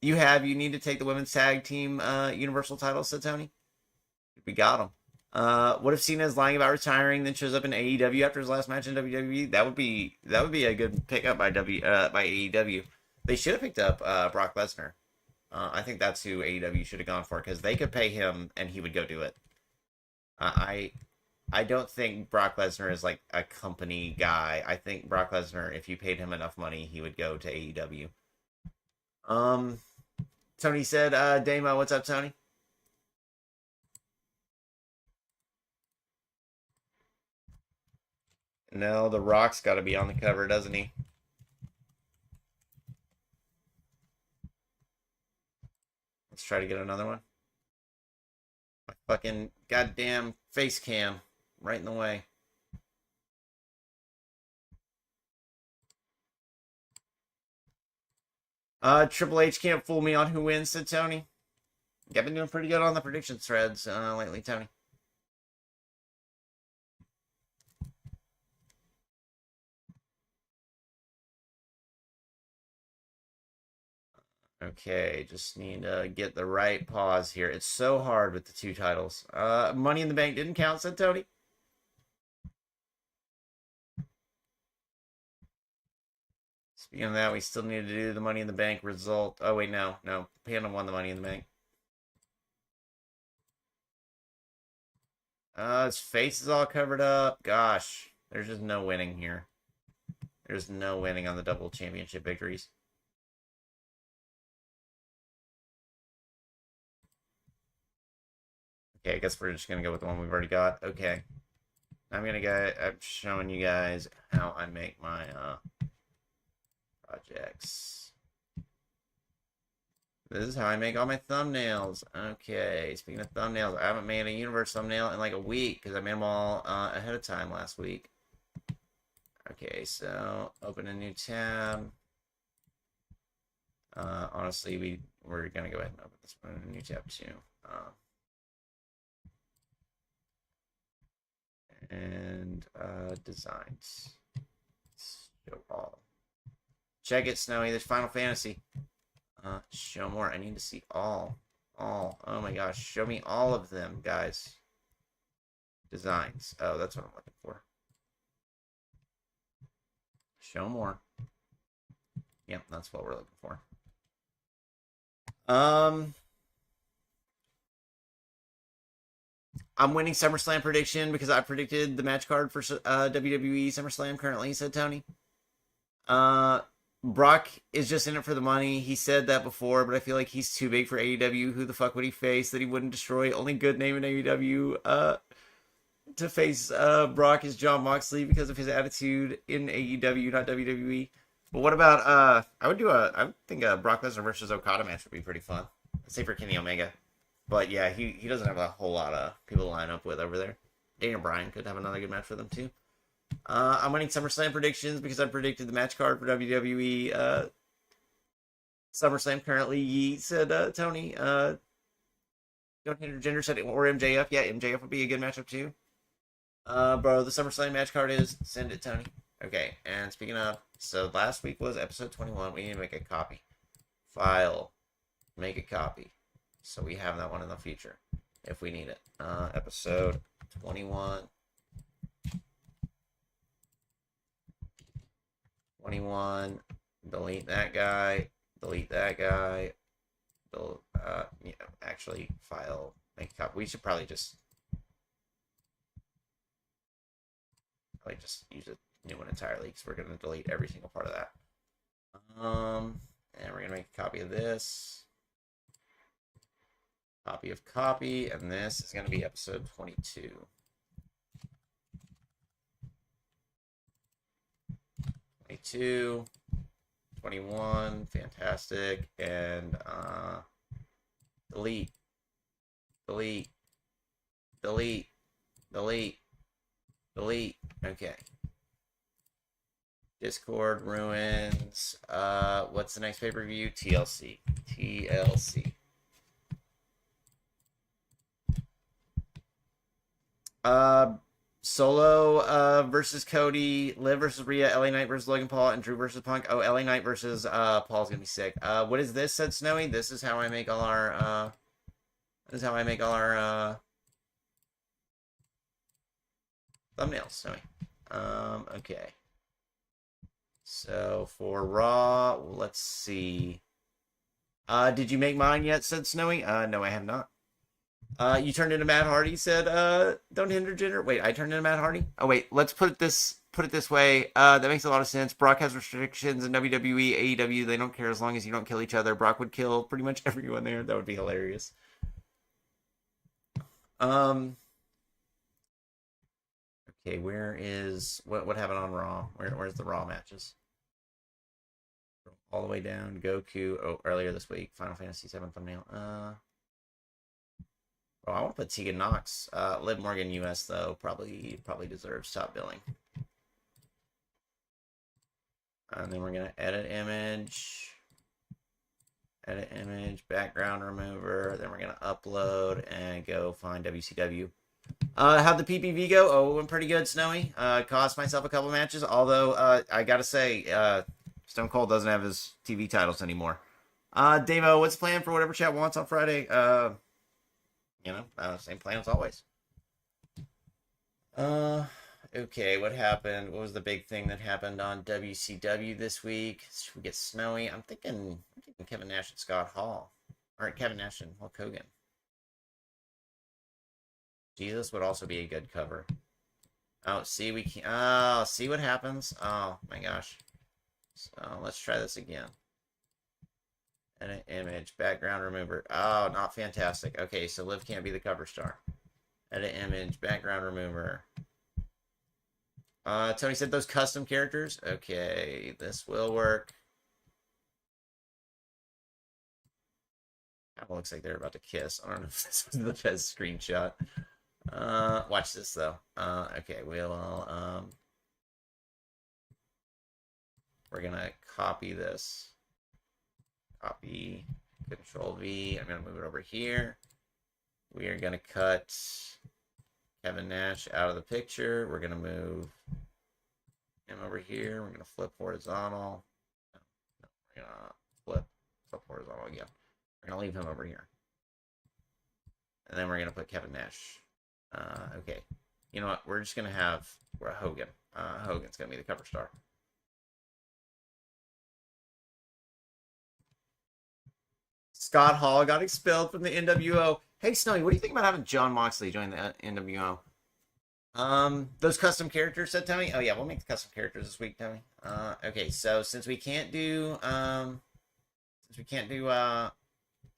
you need to take the women's tag team universal title, said Tony. We got him. What if Cena is lying about retiring, then shows up in AEW after his last match in WWE? That would be a good pickup by AEW. They should have picked up Brock Lesnar. I think that's who AEW should have gone for because they could pay him and he would go do it. I don't think Brock Lesnar is like a company guy. I think Brock Lesnar, if you paid him enough money, he would go to AEW. Tony said, Damo, what's up, Tony? No, The Rock's got to be on the cover, doesn't he? Let's try to get another one. My fucking goddamn face cam right in the way. Triple H can't fool me on who wins, said Tony. I've been doing pretty good on the prediction threads lately, Tony. Okay, just need to get the right pause here. It's so hard with the two titles. Money in the Bank didn't count, said Tony. Speaking of that, we still need to do the Money in the Bank result. Oh, wait, no. Panda won the Money in the Bank. His face is all covered up. Gosh, there's just no winning here. There's no winning on the double championship victories. Okay, I guess we're just gonna go with the one we've already got. Okay. I'm showing you guys how I make my projects. This is how I make all my thumbnails. Okay, speaking of thumbnails, I haven't made a universe thumbnail in like a week because I made them all ahead of time last week. Okay, so open a new tab. Honestly, we're gonna go ahead and open this one in a new tab too. And designs. Show all. Check it, Snowy. There's Final Fantasy. Show more. I need to see all. Oh my gosh. Show me all of them, guys. Designs. Oh, that's what I'm looking for. Show more. Yep, that's what we're looking for. I'm winning SummerSlam prediction because I predicted the match card for WWE SummerSlam currently, said Tony. Brock is just in it for the money. He said that before, but I feel like he's too big for AEW. Who the fuck would he face that he wouldn't destroy? Only good name in AEW. to face Brock is John Moxley because of his attitude in AEW, not WWE. But what about I would think a Brock Lesnar versus Okada match would be pretty fun. Say for Kenny Omega. But yeah, he doesn't have a whole lot of people to line up with over there. Daniel Bryan could have another good match for them too. I'm winning SummerSlam predictions because I predicted the match card for WWE SummerSlam currently. Yee said Tony. Don't hinder gender said or MJF. Yeah, MJF would be a good matchup too. Bro, the SummerSlam match card is send it, Tony. Okay, and speaking of, so last week was episode 21. We need to make a copy. File. Make a copy. So we have that one in the future if we need it. Episode 21. 21. Delete that guy. Delete that guy. Yeah, actually, file. Make a copy. We should probably just use a new one entirely because we're going to delete every single part of that. And we're going to make a copy of this. Copy of copy, and this is going to be episode 22. 22, 21, fantastic, and delete, delete, delete, delete, delete. Okay. Discord ruins. What's the next pay-per-view? TLC. TLC. Solo versus Cody, Liv versus Rhea, LA Knight versus Logan Paul, and Drew versus Punk. Oh, LA Knight versus Paul's gonna be sick. What is this? Said Snowy. This is how I make all our thumbnails, Snowy. Okay. So for Raw, let's see. Did you make mine yet? Said Snowy. No, I have not. You turned into Matt Hardy, said, don't hinder gender. Wait, I turned into Matt Hardy? Oh, wait, let's put it this way. That makes a lot of sense. Brock has restrictions in WWE, AEW. They don't care as long as you don't kill each other. Brock would kill pretty much everyone there. That would be hilarious. Okay, where is, what happened on Raw? Where's the Raw matches? All the way down, Goku, earlier this week, Final Fantasy VII thumbnail. Oh, I want to put Tegan Knox. Liv Morgan US though probably deserves top billing. And then we're gonna edit image, background remover. Then we're gonna upload and go find WCW. How'd the PPV go? Oh, it went pretty good, Snowy. Cost myself a couple matches. Although I gotta say, Stone Cold doesn't have his TV titles anymore. Davo, what's the plan for whatever chat wants on Friday? Same plan as always. Okay, what happened? What was the big thing that happened on WCW this week? Should we get Snowy? I'm thinking Kevin Nash and Scott Hall. Or Kevin Nash and Hulk Hogan. Jesus would also be a good cover. Oh, see, we can't. Oh, see what happens? Oh, my gosh. So, let's try this again. Edit image, background remover. Oh, not fantastic. Okay, so Liv can't be the cover star. Edit image, background remover. Tony said those custom characters. Okay, this will work. Kind of looks like they're about to kiss. I don't know if this was the best screenshot. Watch this though. Okay, we're gonna copy this. Copy, Control V. I'm going to move it over here. We are going to cut Kevin Nash out of the picture. We're going to move him over here. We're going to flip horizontal. No, we're going to flip horizontal again. We're going to leave him over here. And then we're going to put Kevin Nash. Okay. You know what? We're just going to have Hogan. Hogan's going to be the cover star. Scott Hall got expelled from the NWO. Hey, Snowy, what do you think about having John Moxley join the NWO? Those custom characters, said Tony. Oh yeah, we'll make the custom characters this week, Tony. Okay, so since we can't do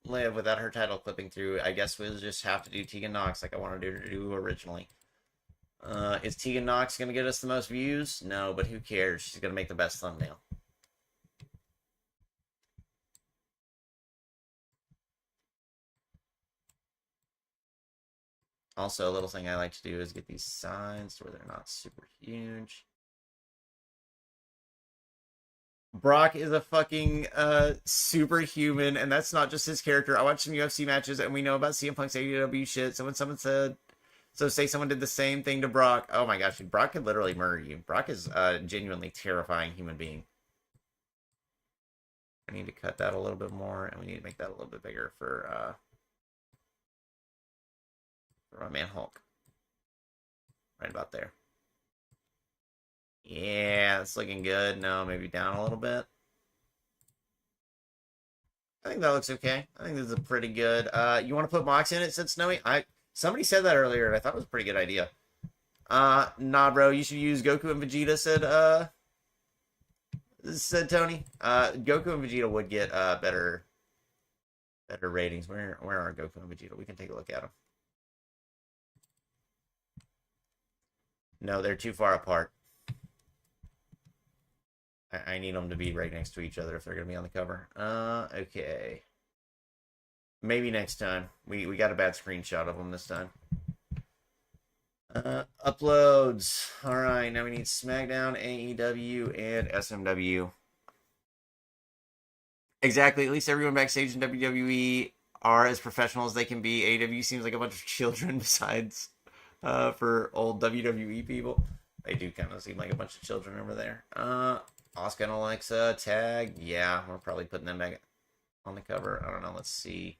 Liv without her title clipping through, I guess we'll just have to do Tegan Knox like I wanted her to do originally. Is Tegan Knox going to get us the most views? No, but who cares? She's going to make the best thumbnail. Also, a little thing I like to do is get these signs where they're not super huge. Brock is a fucking superhuman, and that's not just his character. I watched some UFC matches, and we know about CM Punk's AEW shit. So when someone said, say someone did the same thing to Brock, oh my gosh, Brock could literally murder you. Brock is a genuinely terrifying human being. I need to cut that a little bit more, and we need to make that a little bit bigger for my man Hulk. Right about there. Yeah, it's looking good. No, maybe down a little bit. I think that looks okay. I think this is pretty good. You want to put Mox in it, said Snowy? Somebody said that earlier, and I thought it was a pretty good idea. Nah, bro, you should use Goku and Vegeta, said Tony. Goku and Vegeta would get better ratings. Where are Goku and Vegeta? We can take a look at them. No, they're too far apart. I need them to be right next to each other if they're going to be on the cover. Okay. Maybe next time. We got a bad screenshot of them this time. Uploads. All right, now we need SmackDown, AEW, and SMW. Exactly. At least everyone backstage in WWE are as professional as they can be. AEW seems like a bunch of children besides for old WWE people. They do kind of seem like a bunch of children over there. Asuka and Alexa tag. Yeah, we're probably putting them back on the cover. I don't know. Let's see.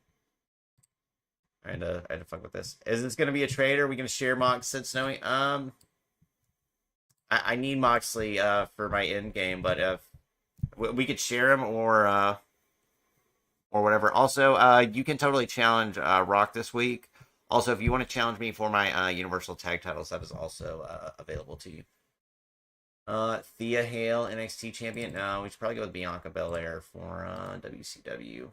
I had to fuck with this. Is this going to be a trade, or are we going to share Mox, said Snowy? I need Moxley for my end game, but if we could share him or whatever. Also, you can totally challenge Rock this week. Also, if you want to challenge me for my Universal Tag titles, that is also available to you. Thea Hale, NXT champion. No, we should probably go with Bianca Belair for WCW.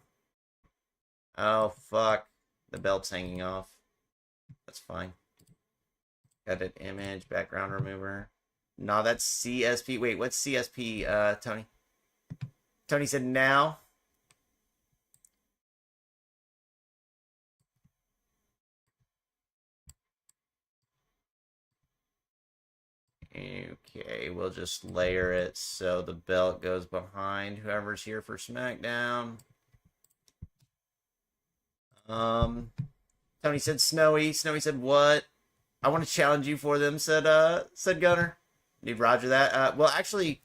Oh, fuck. The belt's hanging off. That's fine. Got an image, background remover. No, that's CSP. Wait, what's CSP, Tony? Tony said now. Okay, we'll just layer it so the belt goes behind whoever's here for SmackDown. Tony said Snowy. Snowy said what? I want to challenge you for them, said Gunner. Need Roger that. Well, actually,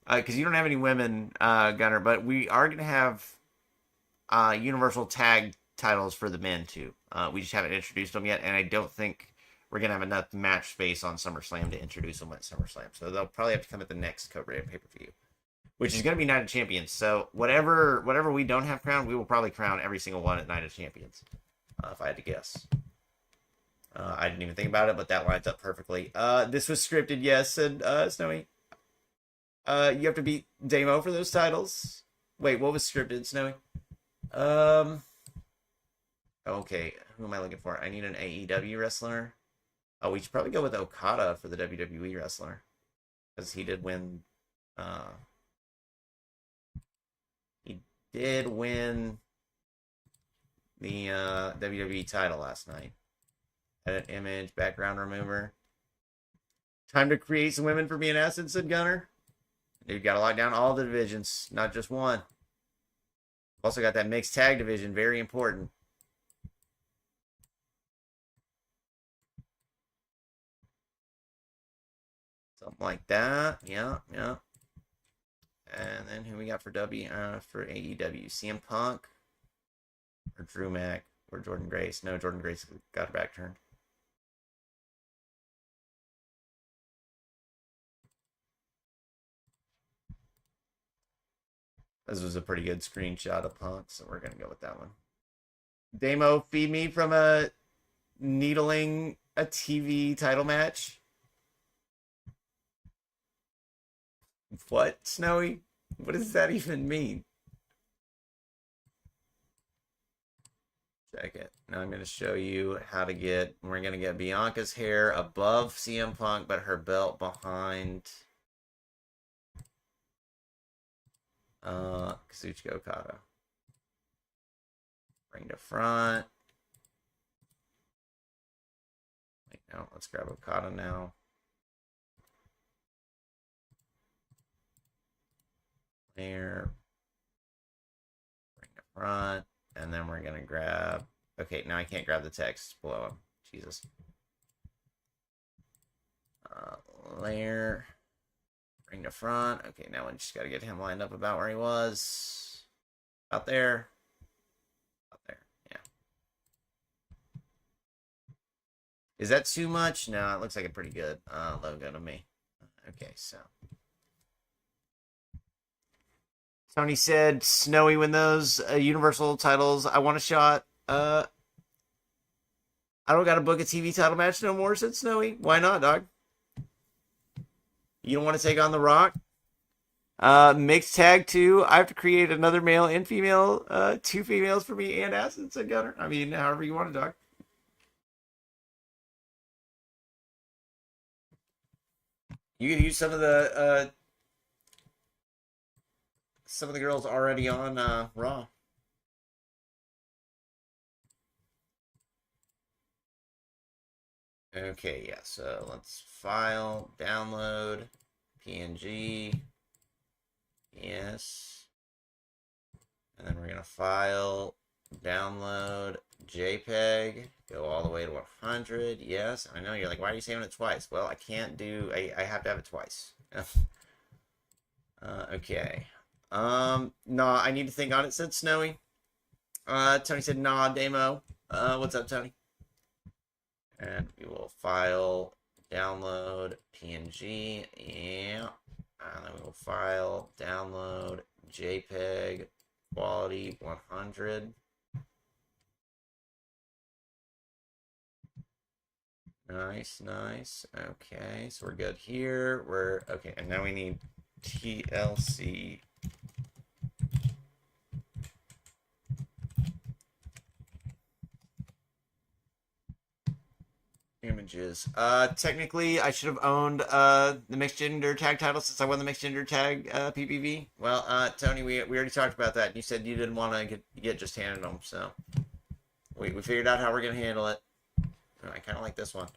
because you don't have any women, Gunner, but we are gonna have Universal Tag titles for the men too. We just haven't introduced them yet, and I don't think we're gonna have enough match space on SummerSlam to introduce them at SummerSlam. So they'll probably have to come at the next co-brand pay-per-view, which is gonna be Night of Champions. So whatever we don't have crowned, we will probably crown every single one at Night of Champions. If I had to guess. I didn't even think about it, but that lines up perfectly. This was scripted, yes, and Snowy. You have to beat Damo for those titles. Wait, what was scripted, Snowy? Okay, who am I looking for? I need an AEW wrestler. Oh, we should probably go with Okada for the WWE wrestler. Because he did win... he did win the WWE title last night. Edit image, background remover. Time to create some women for being acid, said Gunner. Dude, got to lock down all the divisions, not just one. Also got that mixed tag division, very important. Something like that. Yeah. And then who we got for for AEW? CM Punk or Drew Mack or Jordan Grace? No, Jordan Grace got her back turned. This was a pretty good screenshot of Punk, so we're gonna go with that one. Damo, feed me from a needling a TV title match. What, Snowy? What does that even mean? Check it. Now I'm going to show you how to get, we're going to get Bianca's hair above CM Punk, but her belt behind Kazuchika Okada. Bring to front. Wait, no, let's grab Okada now. There. Bring to front. And then we're going to grab... Okay, now I can't grab the text below him. Jesus. Layer. Bring to front. Okay, now we just got to get him lined up about where he was. Out there. Out there, yeah. Is that too much? No, it looks like a pretty good logo to me. Okay, so... Tony said, Snowy, win those Universal titles. I want a shot. I don't got to book a TV title match no more, said Snowy. Why not, dog? You don't want to take on The Rock? Mixed tag 2. I have to create another male and female. 2 females for me and ASUS, said Gunner. I mean, however you want it, dog. You can use some of the girls already on Raw. Okay, yeah, so let's file, download, PNG, yes. And then we're going to file, download, JPEG, go all the way to 100, yes. I know, you're like, why are you saving it twice? Well, I can't do, I have to have it twice. Okay. No, I need to think on it, said Snowy. Tony said, nah, demo. What's up, Tony? And we will file, download, PNG, yeah. And then we will file, download, JPEG, quality 100. Nice, nice. Okay, so we're good here. We're, okay, and now we need TLC. Images. Technically, I should have owned the mixed gender tag title since I won the mixed gender tag PPV. Well, Tony, we already talked about that. You said you didn't want to get just handed them, so we figured out how we're gonna handle it. I kind of like this one.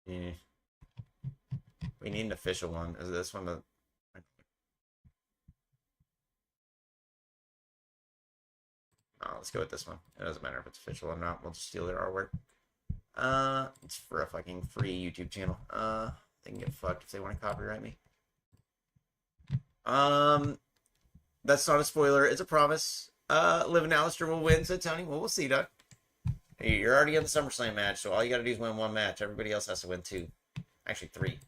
Yeah. We need an official one. Is this one the... Oh, let's go with this one. It doesn't matter if it's official or not. We'll just steal their artwork. It's for a fucking free YouTube channel. They can get fucked if they want to copyright me. That's not a spoiler. It's a promise. Liv and Alistair will win, said Tony. Well, we'll see, Doug. Hey, you're already in the SummerSlam match, so all you gotta do is win 1 match. Everybody else has to win 2. Actually, 3.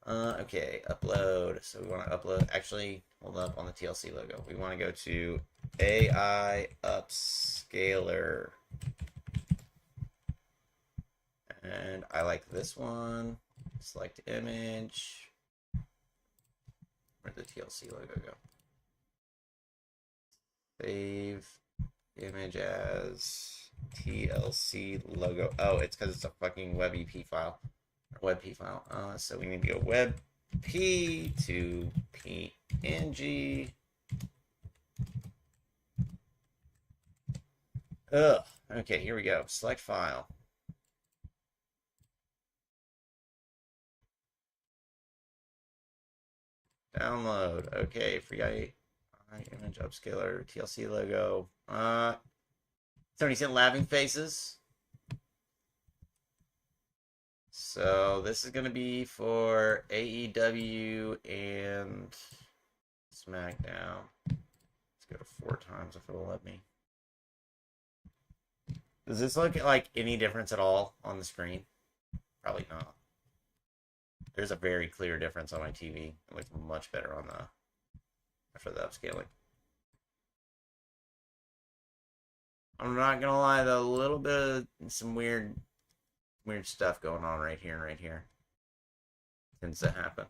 Okay, upload. So we want to upload. Actually, hold up on the TLC logo. We want to go to AI Upscaler. And I like this one. Select image. Where'd the TLC logo go? Save image as TLC logo. Oh, it's because it's a fucking WebP file. WebP file. So we need to go WebP to PNG. Ugh. Okay, here we go. Select file. Download. Okay, free image upscaler, TLC logo. Tony sent laughing faces. So this is gonna be for AEW and SmackDown. Let's go to 4 times if it'll let me. Does this look like any difference at all on the screen? Probably not. There's a very clear difference on my TV. It looks much better on the after the upscaling. I'm not gonna lie though, a little bit of some weird stuff going on right here and right here. tends to happen.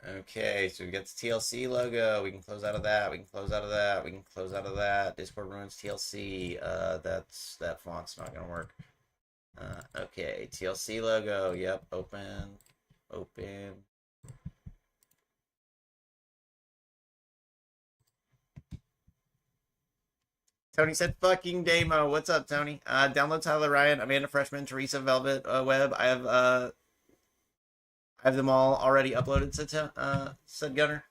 Okay, so we got the TLC logo. We can close out of that. We can close out of that. We can close out of that. Discord ruins TLC. That font's not gonna work. Okay, TLC logo. Yep, open. Tony said fucking demo. What's up, Tony? Download Tyler Ryan, Amanda Freshman, Teresa Velvet, Webb. I have them all already uploaded, said Gunner.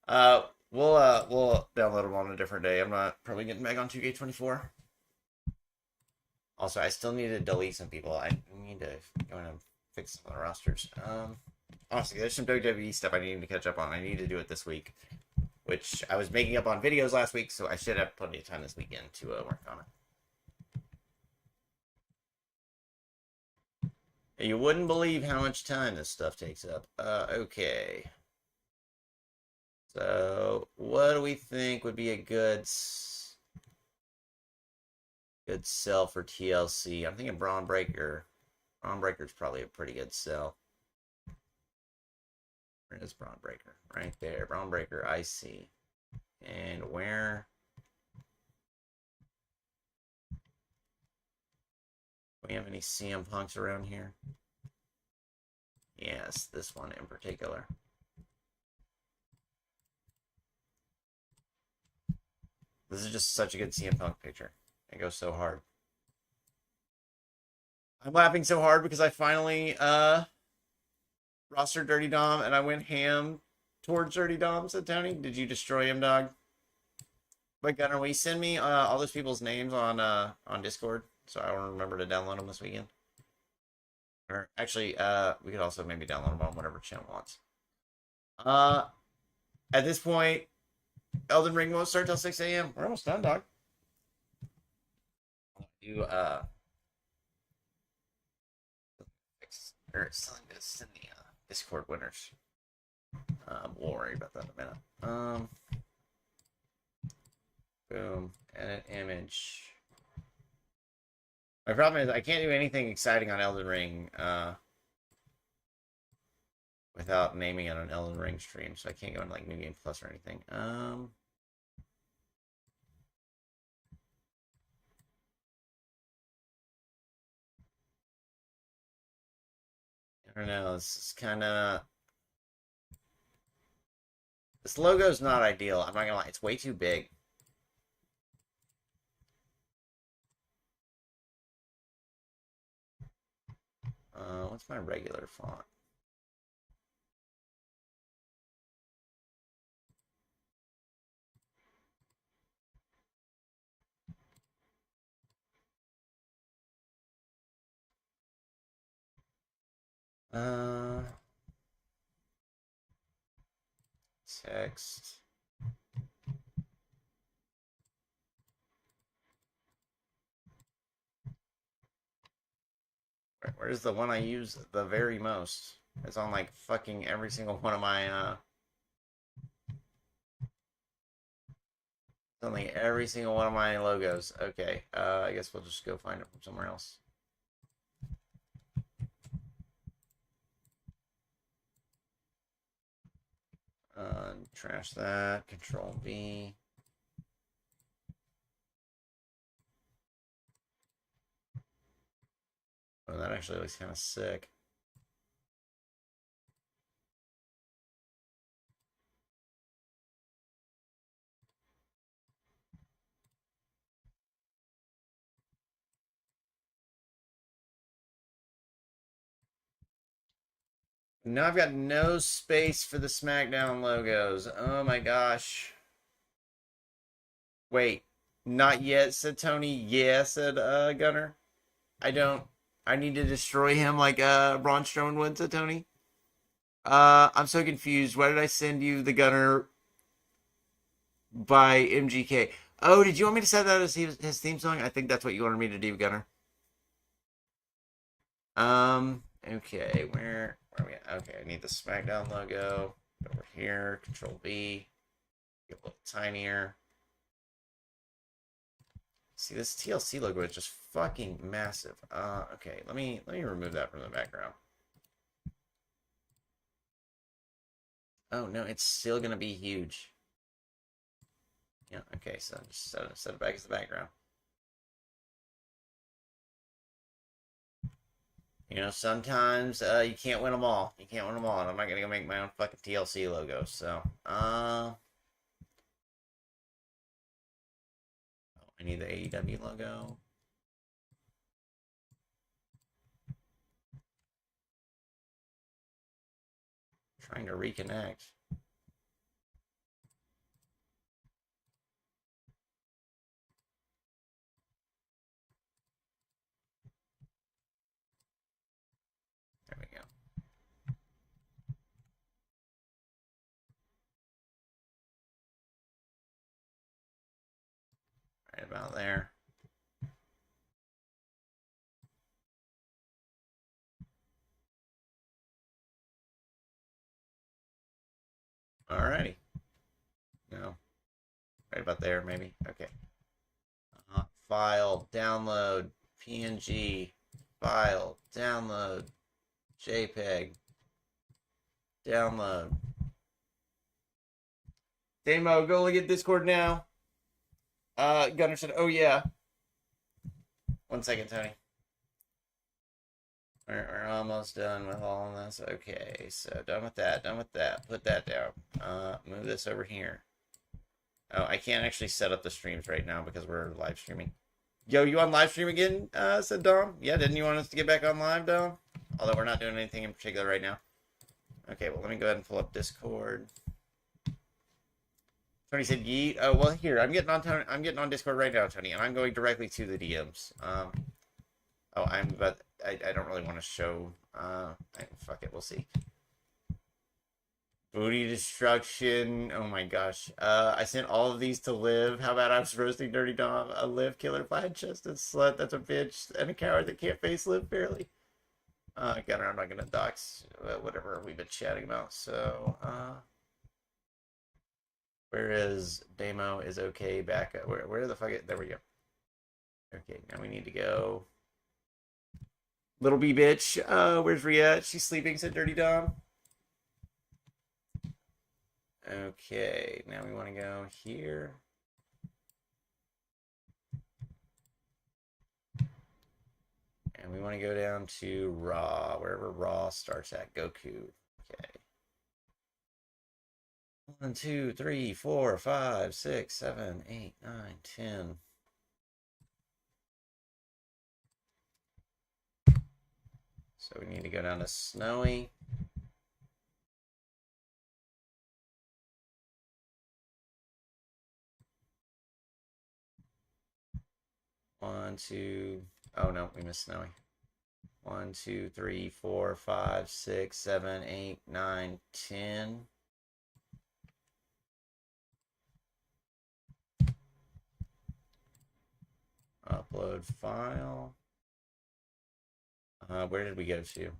We'll download them on a different day. I'm not probably getting back on 2K24. Also, I still need to delete some people. I need to go in and fix some of the rosters. Honestly, there's some WWE stuff I need to catch up on. I need to do it this week, which I was making up on videos last week, so I should have plenty of time this weekend to work on it. You wouldn't believe how much time this stuff takes up. Okay. So, what do we think would be a good sell for TLC? I'm thinking Braun Breaker. Braun Breaker's probably a pretty good sell. Where is Braun Breaker? Right there. Braun Breaker, I see. And where? Do we have any CM Punks around here? Yes, this one in particular. This is just such a good CM Punk picture. It goes so hard. I'm laughing so hard because I finally rostered Dirty Dom and I went ham towards Dirty Dom, said Tony. Did you destroy him, dog? But Gunner, will you send me all those people's names on Discord so I will remember to download them this weekend? Or actually, we could also maybe download them on whatever channel wants. At this point, Elden Ring won't start till 6 a.m. We're almost done, dog. You send the Discord winners. We'll worry about that in a minute. Boom. Edit image. My problem is I can't do anything exciting on Elden Ring without naming it on Elden Ring stream, so I can't go into like New Game Plus or anything. I don't know. This is kind of. This logo is not ideal. I'm not gonna lie. It's way too big. What's my regular font? Text. Where's the one I use the very most? It's on like fucking every single one of my it's on like every single one of my logos. Okay. I guess we'll just go find it from somewhere else. Trash that. Control V. Oh, that actually looks kind of sick. Now I've got no space for the SmackDown logos. Oh my gosh. Wait, not yet, said Tony. Yeah, said Gunner. I need to destroy him like Braun Strowman would, said Tony. I'm so confused. Why did I send you the Gunner by MGK? Oh, did you want me to set that as his theme song? I think that's what you wanted me to do, Gunner. Okay, where are we at? Okay, I need the SmackDown logo. Over here, Control V. Get a little tinier. See, this TLC logo is just fucking massive. Okay, let me remove that from the background. Oh no, it's still gonna be huge. Yeah, okay, so just set it back as the background. You know, sometimes you can't win them all. You can't win them all, and I'm not gonna go make my own fucking TLC logo. So, I need the AEW logo. Trying to reconnect. There we go. Right about there. Alrighty. No. Right about there, maybe. Okay. File, download, PNG, file, download, JPEG, download. Damo, go look at Discord now. Gunner said, oh yeah. 1 second, Tony. We're almost done with all of this. Okay, so done with that, done with that. Put that down. Move this over here. Oh, I can't actually set up the streams right now because we're live streaming. Yo, you on live stream again? Said Dom. Yeah, didn't you want us to get back on live, Dom? Although we're not doing anything in particular right now. Okay, well, let me go ahead and pull up Discord. Tony said yeet. Oh, well, here, I'm getting on Discord right now, Tony, and I'm going directly to the DMs. But I don't really want to show. Fuck it, we'll see. Booty destruction. Oh my gosh. I sent all of these to Liv. How about I was roasting Dirty Dom? A Liv killer plaid chested slut. That's a bitch and a coward that can't face Liv fairly. Gunner, I'm not gonna dox whatever we've been chatting about. So, where is Damo is okay back? Where the fuck it? There we go. Okay, now we need to go. Little B bitch. Where's Rhea? She's sleeping, said Dirty Dom. Okay, now we want to go here. And we want to go down to Raw, wherever Raw starts at. Goku. Okay. 1, 2, 3, 4, 5, 6, 7, 8, 9, 10. So we need to go down to Snowy. One, two. Oh no, we missed Snowy. 1, 2, 3, 4, 5, 6, 7, 8, 9, 10. Upload file. Where did we go to?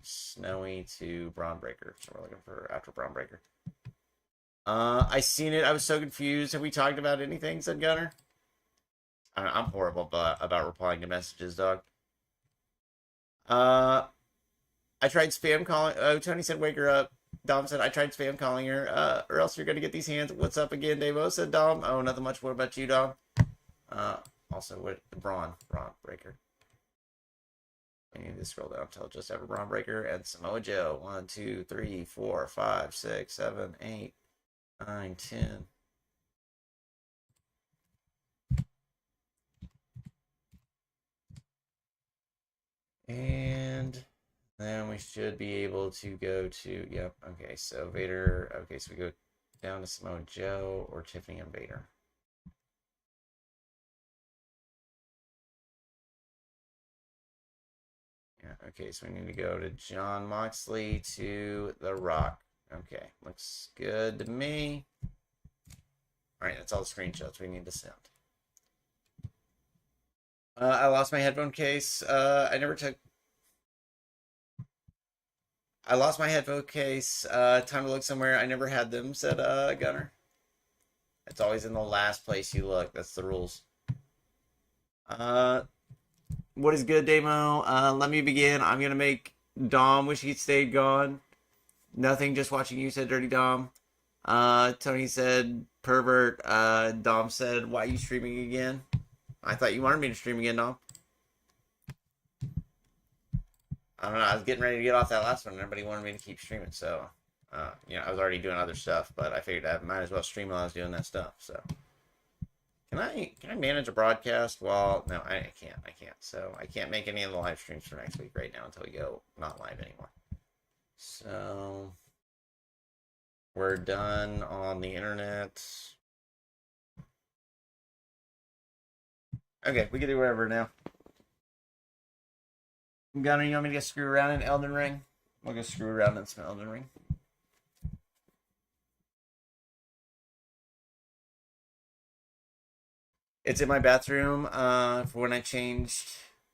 Snowy to Braunbreaker. So we're looking for after Braunbreaker. I seen it. I was so confused. Have we talked about anything? Said Gunner. I'm horrible about replying to messages, dog. I tried spam calling. Oh, Tony said, wake her up. Dom said, I tried spam calling her, or else you're going to get these hands. What's up again, Davo? Said Dom. Oh, nothing much more about you, Dom. Also, what the Braun Breaker. I need to scroll down until just have a Braun Breaker and Samoa Joe. 1, 2, 3, 4, 5, 6, 7, 8, 9, 10. And then we should be able to go to, yep, okay, so Vader, okay, so we go down to Samoa Joe or Tiffany and Vader. Yeah, okay, so we need to go to John Moxley to The Rock. Okay, looks good to me. All right, that's all the screenshots we need to send. I lost my headphone case. I lost my headphone case. Time to look somewhere. I never had them, said Gunner. It's always in the last place you look. That's the rules. Uh, what is good, Damo? Let me begin. I'm gonna make Dom wish he stayed gone. Nothing, just watching you, said Dirty Dom. Tony said pervert. Dom said, why are you streaming again? I thought you wanted me to stream again, Dom. I don't know. I was getting ready to get off that last one, and everybody wanted me to keep streaming, so I was already doing other stuff, but I figured I might as well stream while I was doing that stuff. So, can I manage a broadcast while? No, I can't. So I can't make any of the live streams for next week right now until we go not live anymore. So we're done on the internet. Okay, we can do whatever now. Gunner, you want me to go screw around in Elden Ring? We'll go screw around in some Elden Ring. It's in my bathroom for when I changed,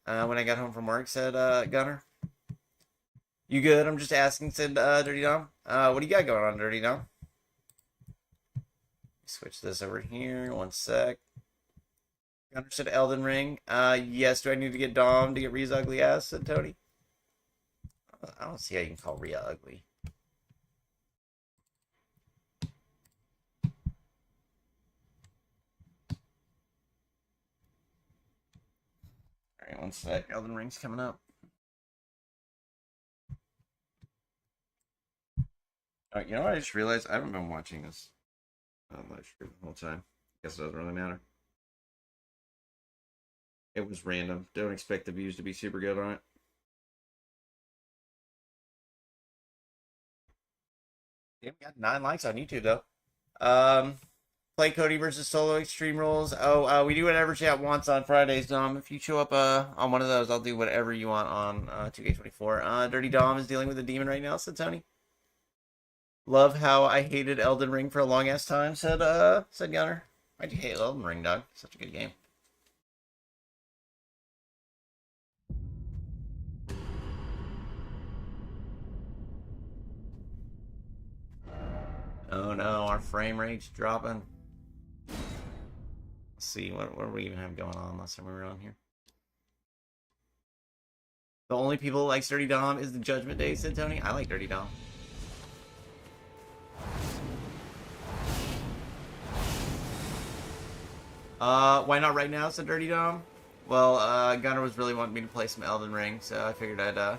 when I got home from work, said Gunner. You good? I'm just asking, said Dirty Dom. What do you got going on, Dirty Dom? Switch this over here. One sec. Gunner said Elden Ring. Yes, do I need to get Dom to get Rhea's ugly ass, said Tony. I don't see how you can call Rhea ugly. Alright, one sec. Elden Ring's coming up. Alright, you know what I just realized? I haven't been watching this live stream the whole time. Guess it doesn't really matter. It was random. Don't expect the views to be super good on it. Yeah, we got 9 likes on YouTube though. Play Cody versus Solo Extreme Rules. Oh, we do whatever chat wants on Fridays, Dom. If you show up on one of those, I'll do whatever you want on 2K24. Dirty Dom is dealing with a demon right now, said Tony. Love how I hated Elden Ring for a long ass time, said Gunner. Why'd you hate Elden Ring, dog? Such a good game. Oh no, our frame rate's dropping. Let's see, what do we even have going on last time we were on here? The only people that like Dirty Dom is the Judgment Day, said Tony. I like Dirty Dom. Why not right now, said Dirty Dom? Well, Gunner was really wanting me to play some Elden Ring, so I figured I'd, and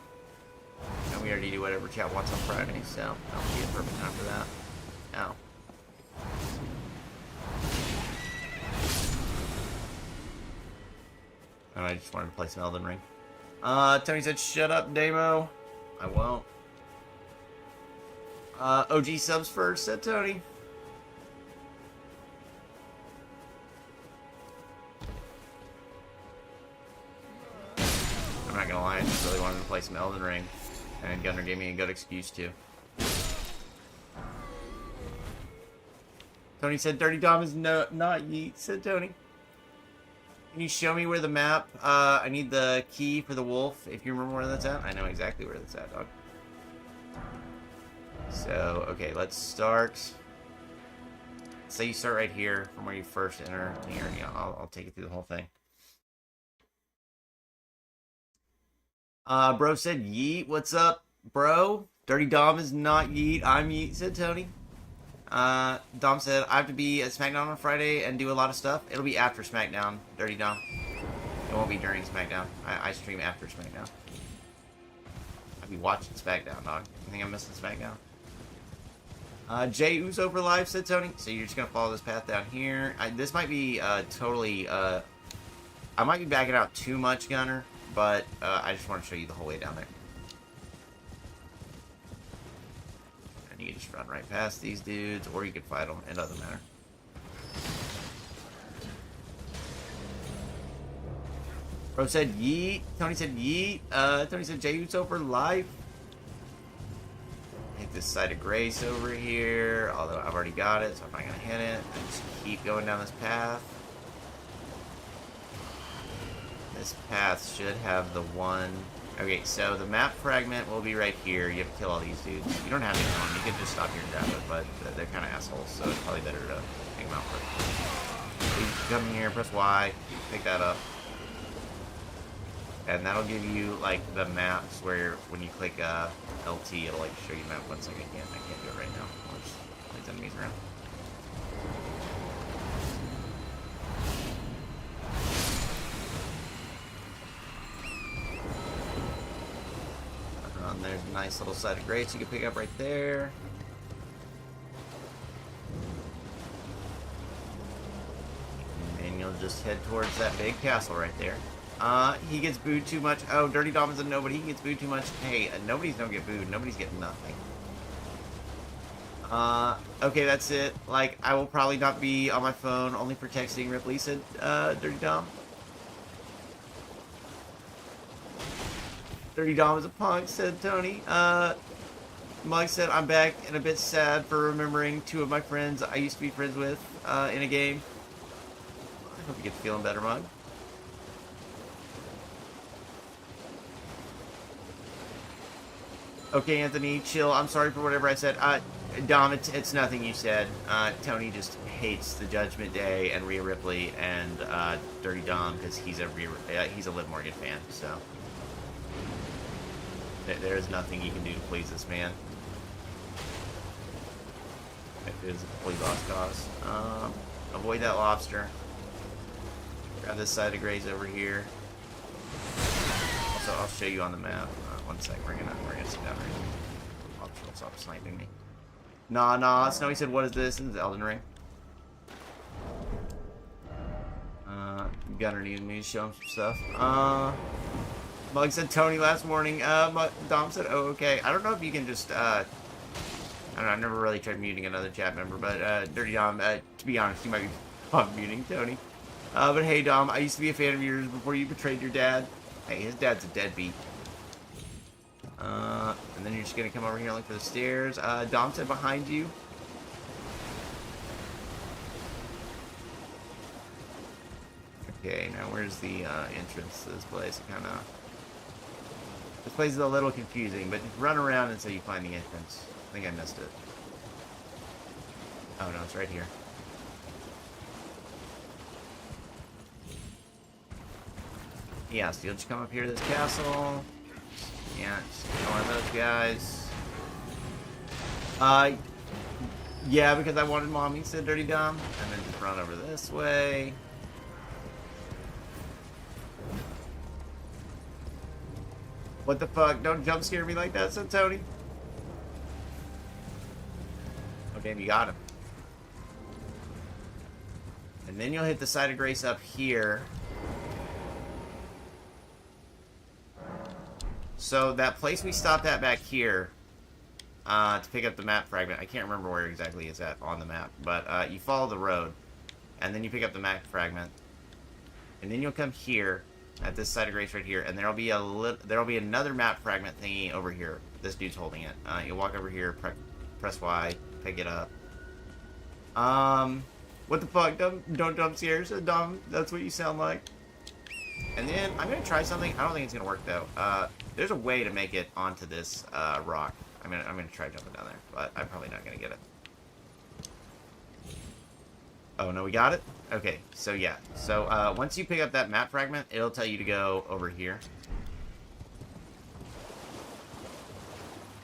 we already do whatever chat wants on Friday, so that'll be a perfect time for that. Ow. Oh, I just wanted to play some Elden Ring. Tony said, shut up, Damo. I won't. OG subs first, said Tony. I'm not gonna lie, I just really wanted to play some Elden Ring. And Gunner gave me a good excuse to. Tony said, Dirty Dom is not yeet, said Tony. Can you show me where the map, I need the key for the wolf, if you remember where that's at? I know exactly where that's at, dog. So, okay, let's start. Say you start right here, from where you first enter here. Yeah, I'll take you through the whole thing. Bro said yeet, what's up, bro? Dirty Dom is not yeet, I'm yeet, said Tony. Dom said, I have to be at SmackDown on Friday and do a lot of stuff. It'll be after SmackDown, Dirty Dom. It won't be during SmackDown. I stream after SmackDown. I'll be watching SmackDown, dog. You think I'm missing SmackDown? Jay Uso for live, said Tony. So you're just gonna follow this path down here. This might be, totally, I might be backing out too much, Gunner, but, I just want to show you the whole way down there. You can just run right past these dudes, or you can fight them. It doesn't matter. Bro said yeet. Tony said yeet. Tony said Jey Uso for life. Hit this side of Grace over here, although I've already got it, so I'm not going to hit it. I just keep going down this path. This path should have the one... Okay, so the map fragment will be right here. You have to kill all these dudes. You don't have to kill them. You can just stop here and grab it, but they're kind of assholes, so it's probably better to take them out first. So you come here, press Y, pick that up. and that'll give you like the maps where when you click LT, it'll like show you map. 1 second, I can't do it right now. I'll just place enemies around. There's a nice little side of grates you can pick up right there. And you'll just head towards that big castle right there. He gets booed too much. Oh, Dirty Dom is a nobody. He gets booed too much. Hey, nobody's don't get booed. Nobody's getting nothing. Okay, that's it. Like, I will probably not be on my phone, only for texting. Ripley said, Dirty Dom. Dirty Dom is a punk, said Tony. Mug said, I'm back and a bit sad for remembering 2 of my friends I used to be friends with in a game. I hope you get feeling better, Mug. Okay, Anthony, chill. I'm sorry for whatever I said. Dom, it's nothing you said. Tony just hates the Judgment Day and Rhea Ripley and Dirty Dom because he's a Liv Morgan fan, so... There is nothing you can do to please this man. It is a complete lost cause. Avoid that lobster. Grab this side of graze over here. Also, I'll show you on the map. 1 sec, we're gonna sit down right here. Lobster will stop sniping me. Nah. Snowy said, what is this? This is Elden Ring. Gunner needed me to show him some stuff. Mug said Tony last morning. Dom said, oh, okay. I don't know if you can just, I don't know, I've never really tried muting another chat member, but, Dirty Dom, to be honest, you might be muting Tony. But hey, Dom, I used to be a fan of yours before you betrayed your dad. Hey, his dad's a deadbeat. And then you're just gonna come over here and look for the stairs. Dom said behind you. Okay, now where's the, entrance to this place? This place is a little confusing, but just run around until you find the entrance. I think I missed it. Oh no, it's right here. Yeah, so you'll just come up here to this castle. Yeah, just ignore those guys. Yeah, because I wanted mommy, said Dirty Dom. And then just run over this way. What the fuck? Don't jump scare me like that, said Tony. Okay, you got him. And then you'll hit the side of grace up here. So that place we stopped at back here to pick up the map fragment, I can't remember where exactly it's at on the map, but you follow the road, and then you pick up the map fragment, and then you'll come here at this side of grace right here, and there'll be another map fragment thingy over here. This dude's holding it. You'll walk over here, press Y, pick it up. What the fuck? Don't jump scares, Dom. That's what you sound like. And then I'm gonna try something. I don't think it's gonna work though. There's a way to make it onto this rock. I'm gonna try jumping down there, but I'm probably not gonna get it. Oh no, we got it? Okay, so yeah. So once you pick up that map fragment, it'll tell you to go over here.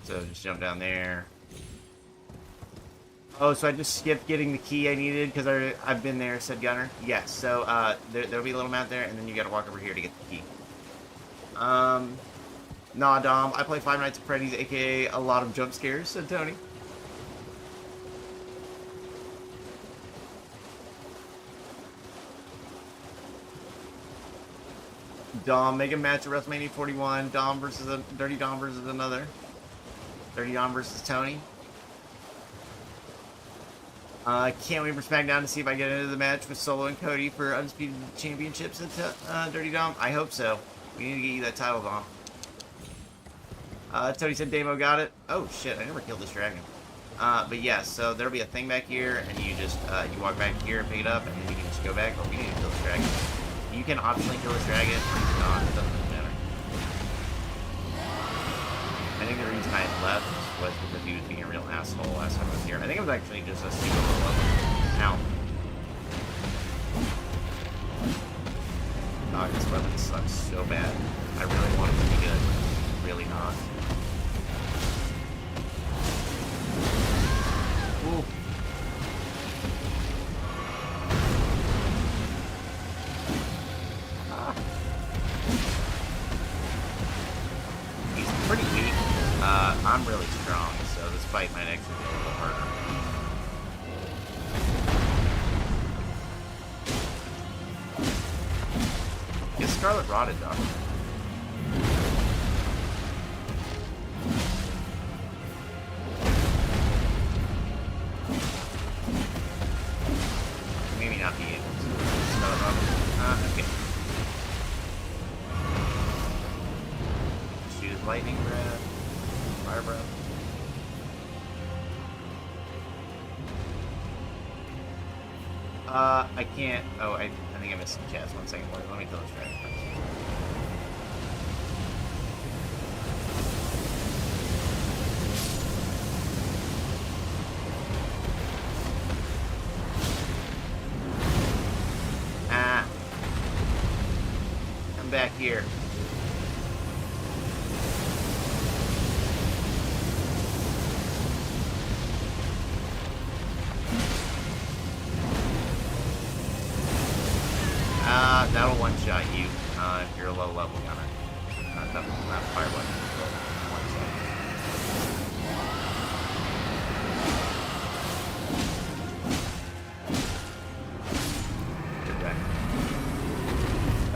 So just jump down there. Oh, so I just skipped getting the key I needed because I've been there, said Gunner. Yes, so there'll be a little map there, and then you gotta walk over here to get the key. Nah, Dom, I play Five Nights at Freddy's, aka a lot of jump scares, said Tony. Dom, make a match at WrestleMania 41. Dom versus Dirty Dom versus another. Dirty Dom versus Tony. Can't wait for SmackDown to see if I get into the match with Solo and Cody for Undisputed Championships at Dirty Dom. I hope so. We need to get you that title, Dom. Tony said Damo got it. Oh shit, I never killed this dragon. But yeah, so there'll be a thing back here, and you just you walk back here and pick it up, and then you can just go back. Oh, we need to kill this dragon. You can optionally kill this dragon or not. It doesn't really matter. I think the reason I left was because he was being a real asshole last time I was here. I think it was actually just a super low level. Ow. Oh, this weapon sucks so bad. fight might actually be a little harder. Get Scarlet Rotted, dog. Maybe not be able to. Scarlet Rotted. Okay. Shoot his lightning breath. Fire breath. I can't. Oh, I think I missed some chats. 1 second. Let me kill this dragon first. Ah. Come back here. That'll one-shot you if you're a low-level gunner. Not fire weapon. Good guy.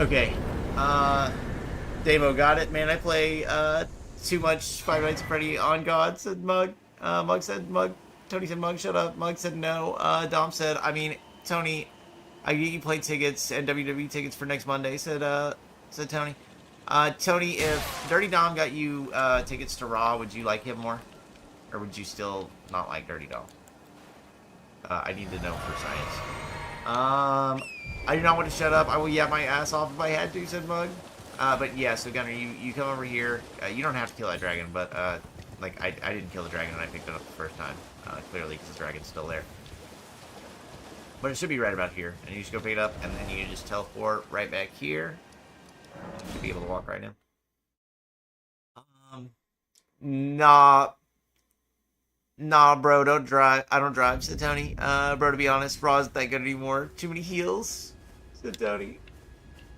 Okay. Davo got it. Man, I play too much Five Nights at Freddy on God, said Mug. Mug said Mug. Tony said Mug, shut up. Mug said no. Dom said, I mean, Tony... I get you play tickets and WWE tickets for next Monday, said Tony. Tony, if Dirty Dom got you tickets to Raw, would you like him more? Or would you still not like Dirty Dom? I need to know for science. I do not want to shut up. I will yap my ass off if I had to, said Mug. But yeah, so Gunner, you come over here. You don't have to kill that dragon, but like I didn't kill the dragon and I picked it up the first time. Clearly, because the dragon's still there. But it should be right about here. And you just go pick it up, and then you just teleport right back here. You should be able to walk right in. Nah, bro, don't drive. I don't drive, said Tony. Bro, to be honest, Raw isn't that good anymore. Too many heals, said Tony.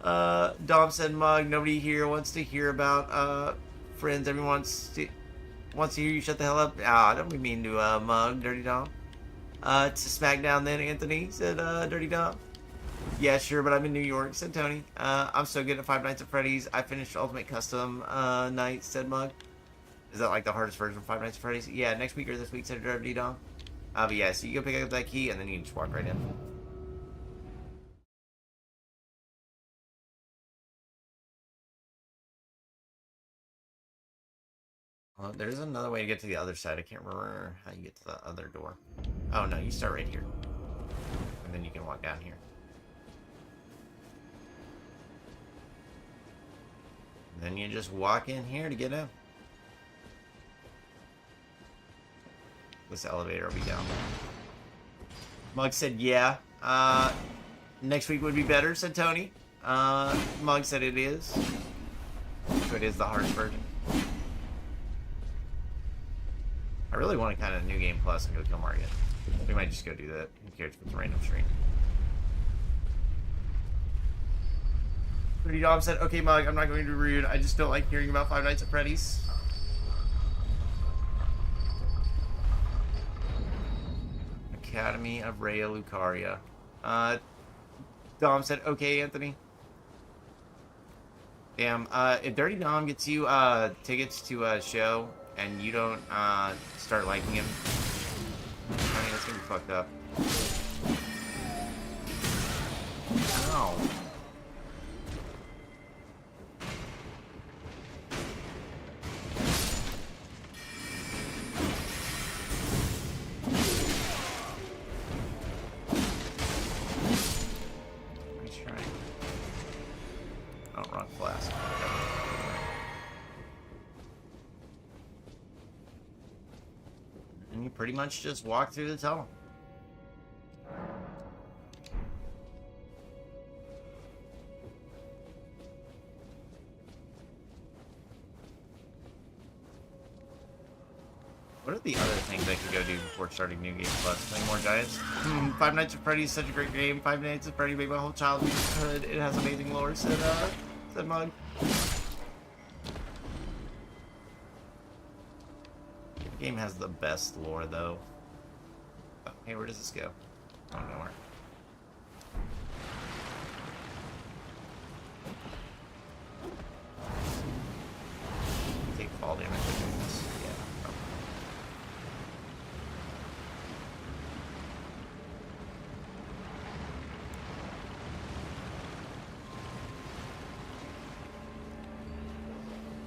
Dom said, Mug, nobody here wants to hear about friends. Everyone wants to hear you shut the hell up. Ah, don't be mean to Mug, Dirty Dom. To SmackDown then, Anthony, said Dirty Dom. Yeah, sure, but I'm in New York, said Tony. I'm so good at Five Nights at Freddy's. I finished Ultimate Custom night, said Mug. Is that like the hardest version of Five Nights at Freddy's? Yeah, next week or this week, said Dirty Dom. But yeah, so you go pick up that key and then you can just walk right in. There's another way to get to the other side. I can't remember how you get to the other door. Oh, no, you start right here. And then you can walk down here. And then you just walk in here to get in. This elevator will be down there. Mug said, yeah. Next week would be better, said Tony. Mug said it is. So it is the hardest version. I really want to kind of New Game Plus and go kill Margit. We might just go do that. Who cares if it's a random stream? Dirty Dom said, okay, Mug, I'm not going to be rude. I just don't like hearing about Five Nights at Freddy's. Academy of Rhea Lucaria. Dom said, okay, Anthony. Damn, if Dirty Dom gets you tickets to a show and you don't start liking him, I mean, that's gonna be fucked up. Ow. Nice try. Oh, wrong flask. And you pretty much just walk through the tunnel. What are the other things I could go do before starting New Game Plus? Playing more Giants? Five Nights at Freddy's is such a great game. Five Nights at Freddy made my whole childhood. It has amazing lore, said Mug. game has the best lore, though. Oh, hey, where does this go? Oh, nowhere. Take fall damage doing this. Yeah. Oh.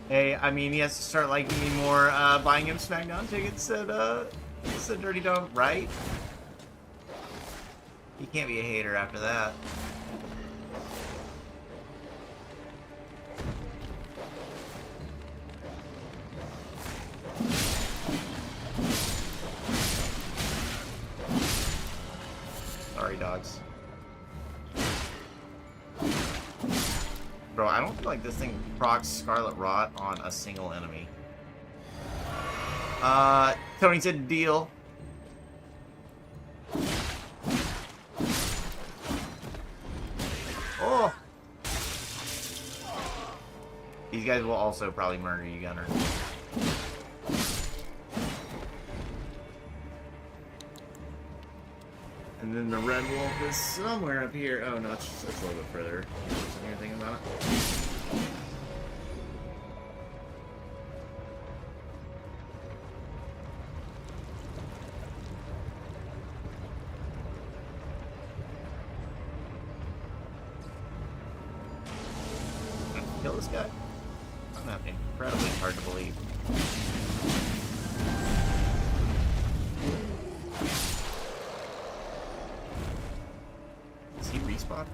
Hey, I mean, he has to start liking me more, buying him SmackDown tickets at Dirty Dome, right? He can't be a hater after that. Sorry, dogs. Bro, I don't feel like this thing procs Scarlet Rot on a single enemy. Tony said deal. Oh! These guys will also probably murder you, Gunner. And then the red wolf is somewhere up here. Oh no, it's a little bit further. You're thinking about it. Kill this guy? I'm having incredibly hard to believe. Is he respawned?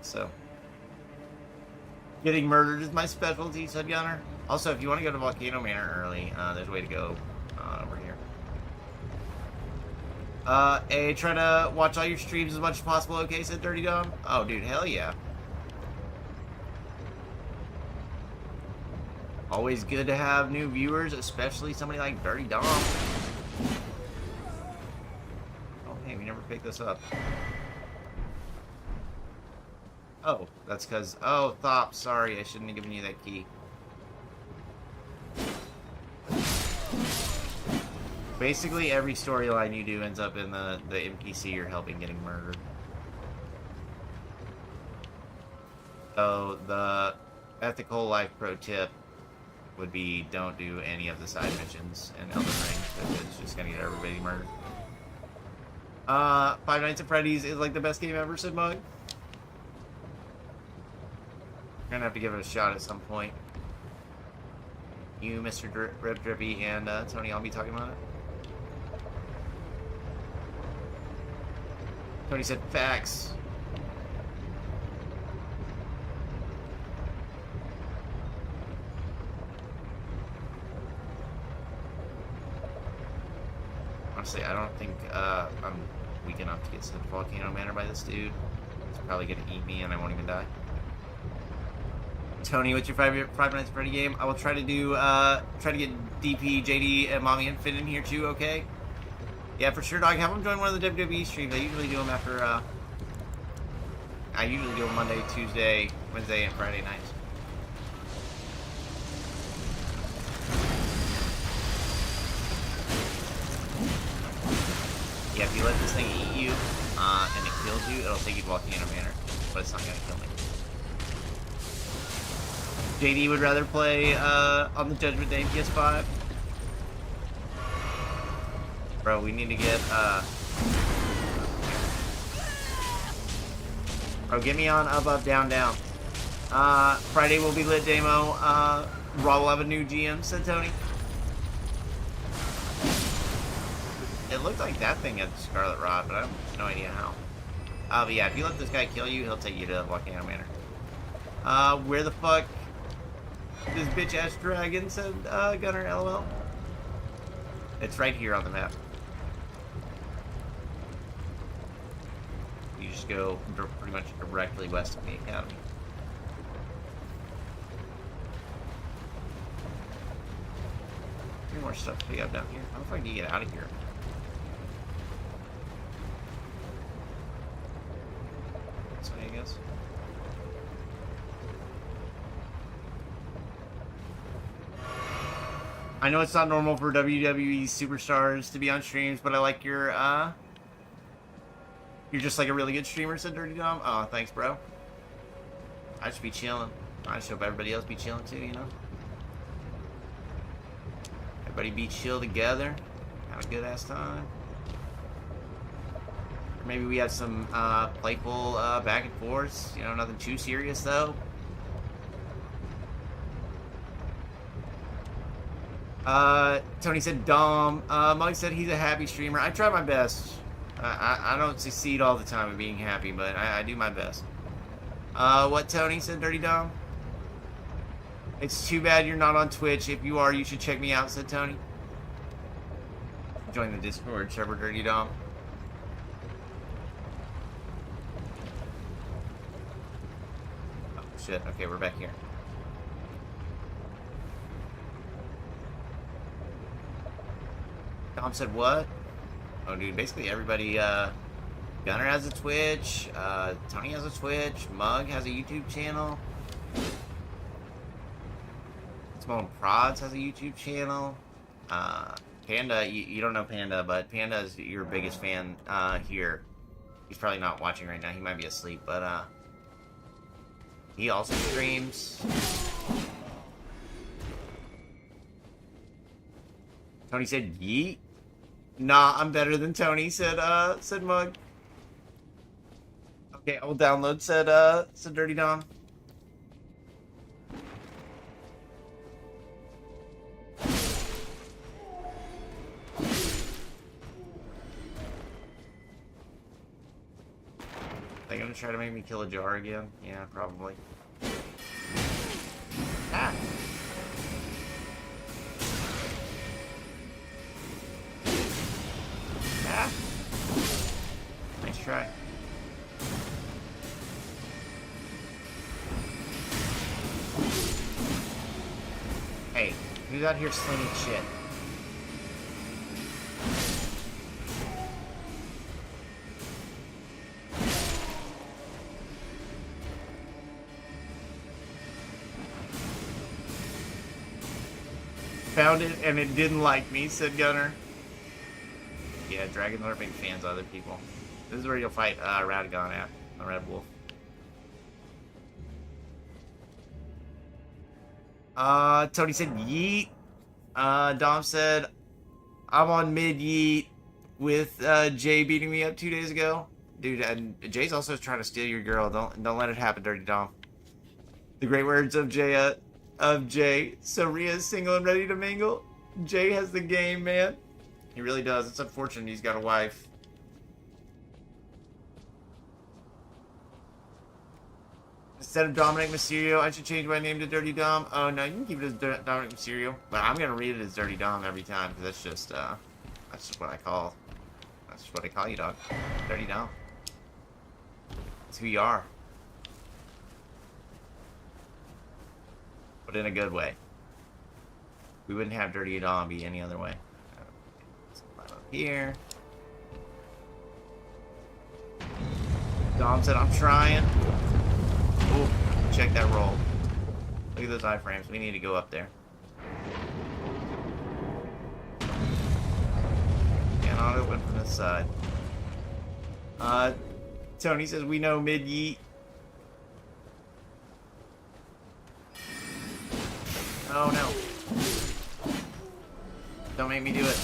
So. Getting murdered is my specialty, said Gunner. Also, if you want to go to Volcano Manor early, there's a way to go over here. Hey, try to watch all your streams as much as possible, okay, said Dirty Dome? Oh, dude, hell yeah. Always good to have new viewers, especially somebody like Dirty Dom. Oh, hey, we never picked this up. Oh, that's because... Oh, Thop, sorry, I shouldn't have given you that key. Basically, every storyline you do ends up in the NPC you're helping getting murdered. So, the ethical life pro tip would be don't do any of the side missions in Elden Ring, because it's just gonna get everybody murdered. Five Nights at Freddy's is like the best game ever, said Mug. We're gonna have to give it a shot at some point. You, Mr. Rip Drippy, and Tony, I'll be talking about it. Tony said facts. Honestly, I don't think I'm weak enough to get sent to Volcano Manor by this dude. He's probably gonna eat me and I won't even die. Tony, what's your Five Nights at Freddy game? I will try to do, try to get DP, JD, and Mommy and Finn in here too, okay? Yeah, for sure, dog. Have them join one of the WWE streams. I usually do them after, I usually do them Monday, Tuesday, Wednesday, and Friday nights. Yeah, if you let this thing eat you, and it kills you, it'll take you to Volcano Manor. But it's not gonna kill me. JD would rather play on the Judgment Day PS5. Bro, we need to get bro, get me on up, down, down. Friday will be lit demo. Raw will have a new GM, said Tony. It looked like that thing had Scarlet Rot, but I have no idea how. But yeah, if you let this guy kill you, he'll take you to Volcano Manor. Where the fuck this bitch-ass dragon, said Gunner, LOL. It's right here on the map. You just go pretty much directly west of the academy. Three more stuff to pick up down here. How the fuck do you get out of here? This way, I guess. I know it's not normal for WWE superstars to be on streams, but I like your, you're just like a really good streamer, said Dirty Dom. Oh, thanks, bro. I just be chilling. I just hope everybody else be chilling too, you know? Everybody be chill together. Have a good ass time. Or maybe we have some playful back and forths. You know, nothing too serious though. Tony said Dom. Mike said he's a happy streamer. I try my best. I don't succeed all the time at being happy, but I do my best. What Tony said, Dirty Dom? It's too bad you're not on Twitch. If you are, you should check me out, said Tony. Join the Discord server, Dirty Dom. Oh, shit. Okay, we're back here. Dom said what? Oh, dude, basically everybody, Gunner has a Twitch, Tony has a Twitch, Mug has a YouTube channel. Simone Prods has a YouTube channel. Panda, you don't know Panda, but Panda is your biggest fan here. He's probably not watching right now. He might be asleep, but he also streams. Tony said yeet. Nah, I'm better than Tony, said Mug. Okay, I will download, said Dirty Dom. They gonna try to make me kill a jar again? Yeah, probably. Ah! Ah! Nice try. Hey, who's out here slinging shit? Found it and it didn't like me, said Gunner. Yeah, dragons are big fans of other people. This is where you'll fight Radagon at, the Red Wolf. Tony said yeet. Dom said I'm on mid yeet with Jay beating me up 2 days ago. Dude, and Jay's also trying to steal your girl. Don't let it happen, Dirty Dom. The great words of Jay. So Rhea's single and ready to mingle. Jay has the game, man. He really does. It's unfortunate he's got a wife. Instead of Dominic Mysterio, I should change my name to Dirty Dom. Oh no, you can keep it as Dominic Mysterio, but I'm gonna read it as Dirty Dom every time because that's just what I call. That's just what I call you, dog. Dirty Dom. That's who you are. But in a good way. We wouldn't have Dirty Dom be any other way. Up here. Dom said, I'm trying. Ooh, check that roll. Look at those iframes. We need to go up there. Cannot open from this side. Tony says, we know mid yeet. Oh no. Don't make me do it.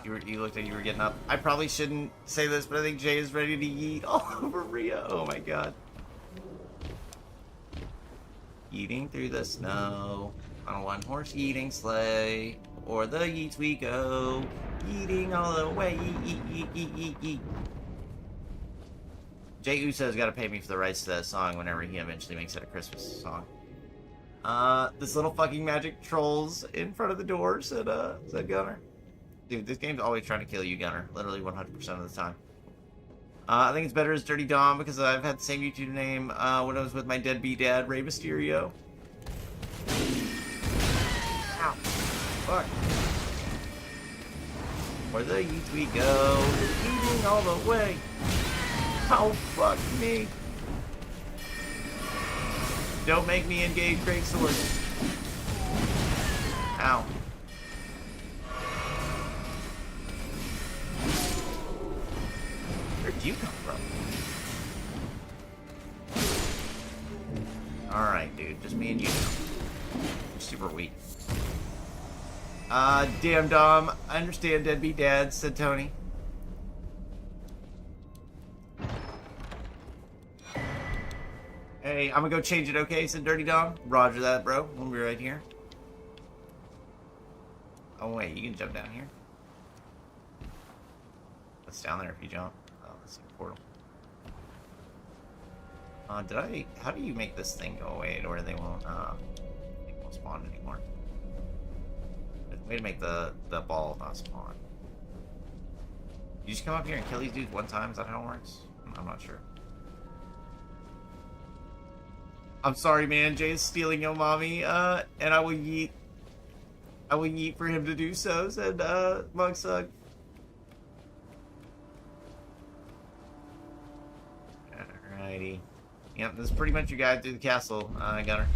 You looked like you were getting up. I probably shouldn't say this, but I think Jay is ready to yeet all over Rhea. Oh my god. Eating through the snow on a one-horse eating sleigh. Or the yeets we go. Eating all the way. Eat. Jay Uso's got to pay me for the rights to that song whenever he eventually makes it a Christmas song. This little fucking magic trolls in front of the door, said Gunner. Dude, this game's always trying to kill you, Gunner. Literally 100% of the time. I think it's better as Dirty Dom because I've had the same YouTube name when I was with my deadbeat dad, Rey Mysterio. Ow. Fuck. Where the yeets we go, eating all the way. Oh, fuck me. Don't make me engage great swords. Ow. you come from? Alright, dude. Just me and you now. You're super weak. Damn, Dom. I understand deadbeat dad, said Tony. Hey, I'm gonna go change it, okay? Said Dirty Dom. Roger that, bro. We'll be right here. Oh, wait. You can jump down here. What's down there if you jump? Oh, that's a portal. How do you make this thing go away or they won't, spawn anymore? Way to make the ball not spawn. You just come up here and kill these dudes one time? Is that how it works? I'm not sure. I'm sorry, man. Jay is stealing your mommy, and I will yeet for him to do so, said, Mugsug. Alrighty. Yep, this is pretty much your guide through the castle, Gunner.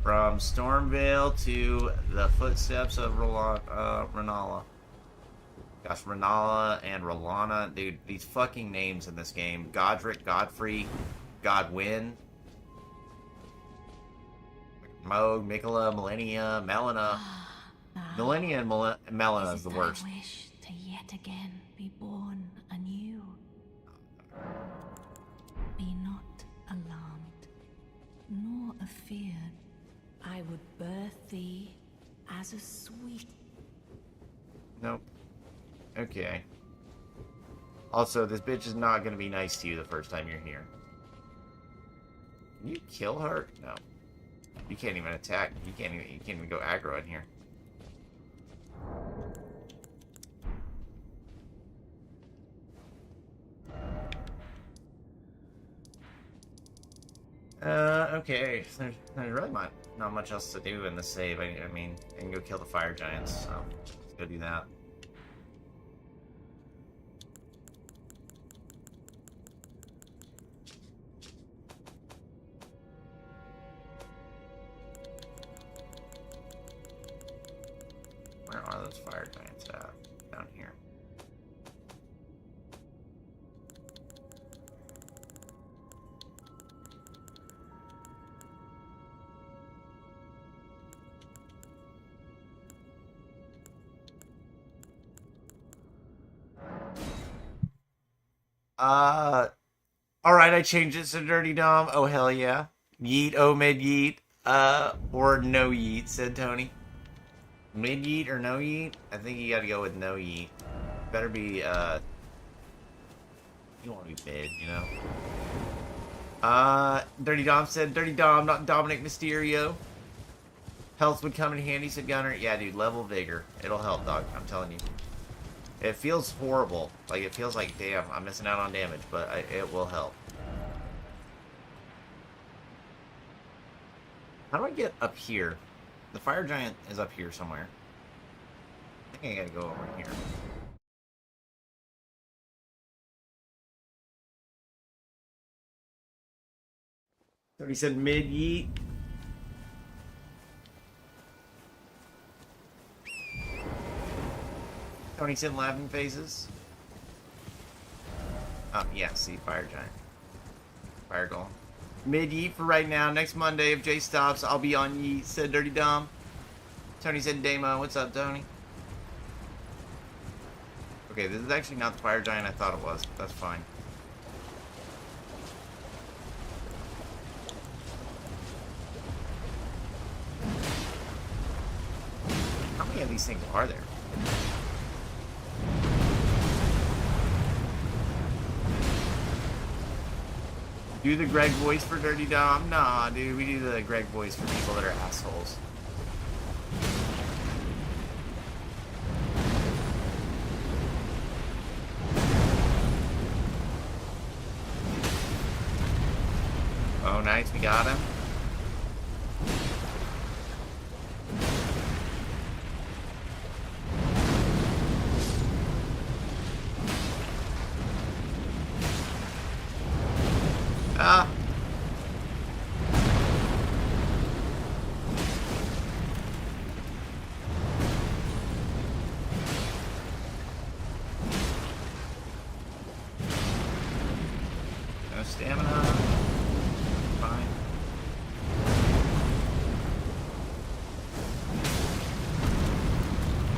From Stormvale to the footsteps of Renala. Gosh, Renala and Rolana. Dude, these fucking names in this game. Godric, Godfrey, Godwin. Moog, Mikola, Millennia, Melina. Millennia and Melina is the worst.
I wish to yet again be born anew. Be not alarmed, nor afeared. I would birth thee as a sweet...
Nope. Okay. Also, this bitch is not gonna be nice to you the first time you're here. Can you kill her? No. You can't even attack. You can't even go aggro in here. Okay. There's really not much else to do in the save. I mean, I can go kill the fire giants, so let's go do that. Where are those fire giants at? Down here. Alright, I changed it to Dirty Dom. Oh, hell yeah. Yeet, oh, mid yeet. Or no yeet, said Tony. Mid yeet or no yeet? I think you gotta go with no yeet. Better be, you want to be mid, you know? Dirty Dom said, Dirty Dom, not Dominic Mysterio. Health would come in handy, said Gunner. Yeah, dude, level vigor. It'll help, dog. I'm telling you. It feels horrible. Like, it feels like, damn, I'm missing out on damage, but it will help. How do I get up here? The fire giant is up here somewhere. I think I gotta go over here. So he said mid yeet. Tony said laughing faces. Oh, yeah, see, fire giant. Fire golem. Mid yeet for right now. Next Monday, if Jay stops, I'll be on yeet, said Dirty Dom. Tony said Damo. What's up, Tony? Okay, this is actually not the fire giant I thought it was, but that's fine. How many of these things are there? Do the Greg voice for Dirty Dom? Nah, dude, we do the Greg voice for people that are assholes. Oh, nice, we got him. Ah. stamina. Fine.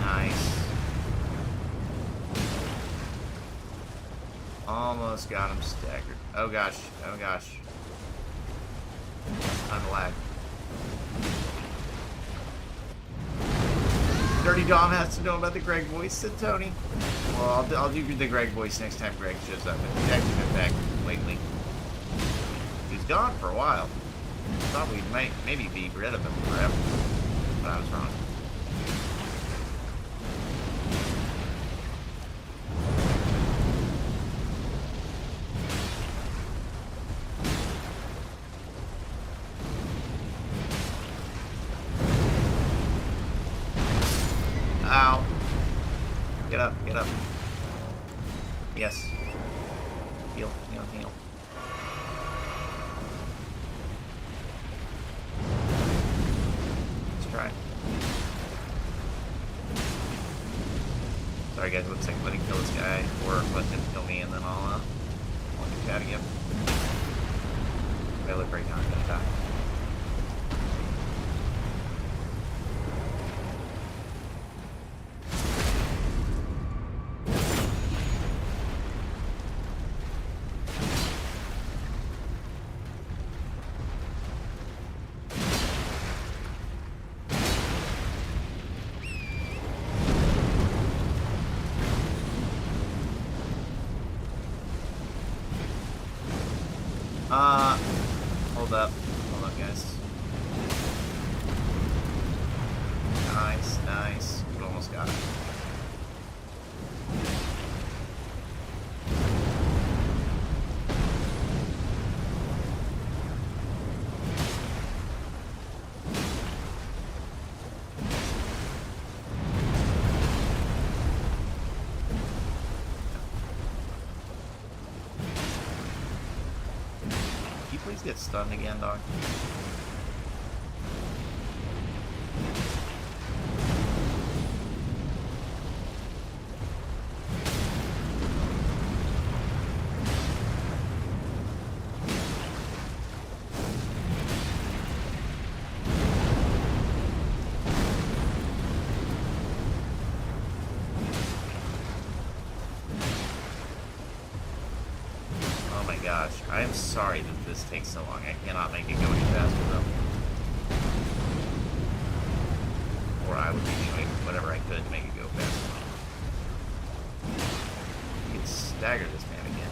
Nice. Almost got him staggered. Oh gosh. Oh gosh. I'm lag. Dirty Dom has to know about the Greg voice, said Tony. Well, I'll do the Greg voice next time Greg shows up. He's actually been back lately. He's gone for a while. Thought we might maybe be rid of him forever, but I was wrong. Ow. Get up, get up. Yes. Heal, heal, heal. Let's try. Sorry guys, looks like letting kill this guy, or let him kill me, and then I'll do that again. If I live right now, I'm gonna die. Hold up, guys. Nice, nice. We almost got it. Please get stunned again, dog. Oh my gosh, I am sorry that this takes so long. I cannot make it go any faster though. Or I would be doing whatever I could to make it go faster. You can stagger this man again.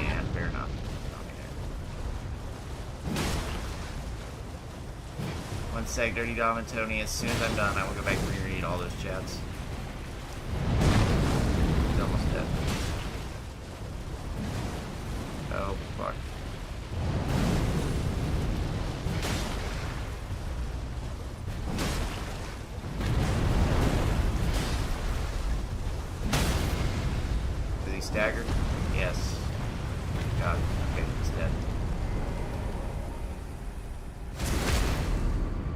And fair enough. Okay. One sec, Dirty Dom and Tony. As soon as I'm done, I will go back and reread all those chats. He's almost dead. Oh, fuck. Did he stagger? Yes. God, okay, he's dead.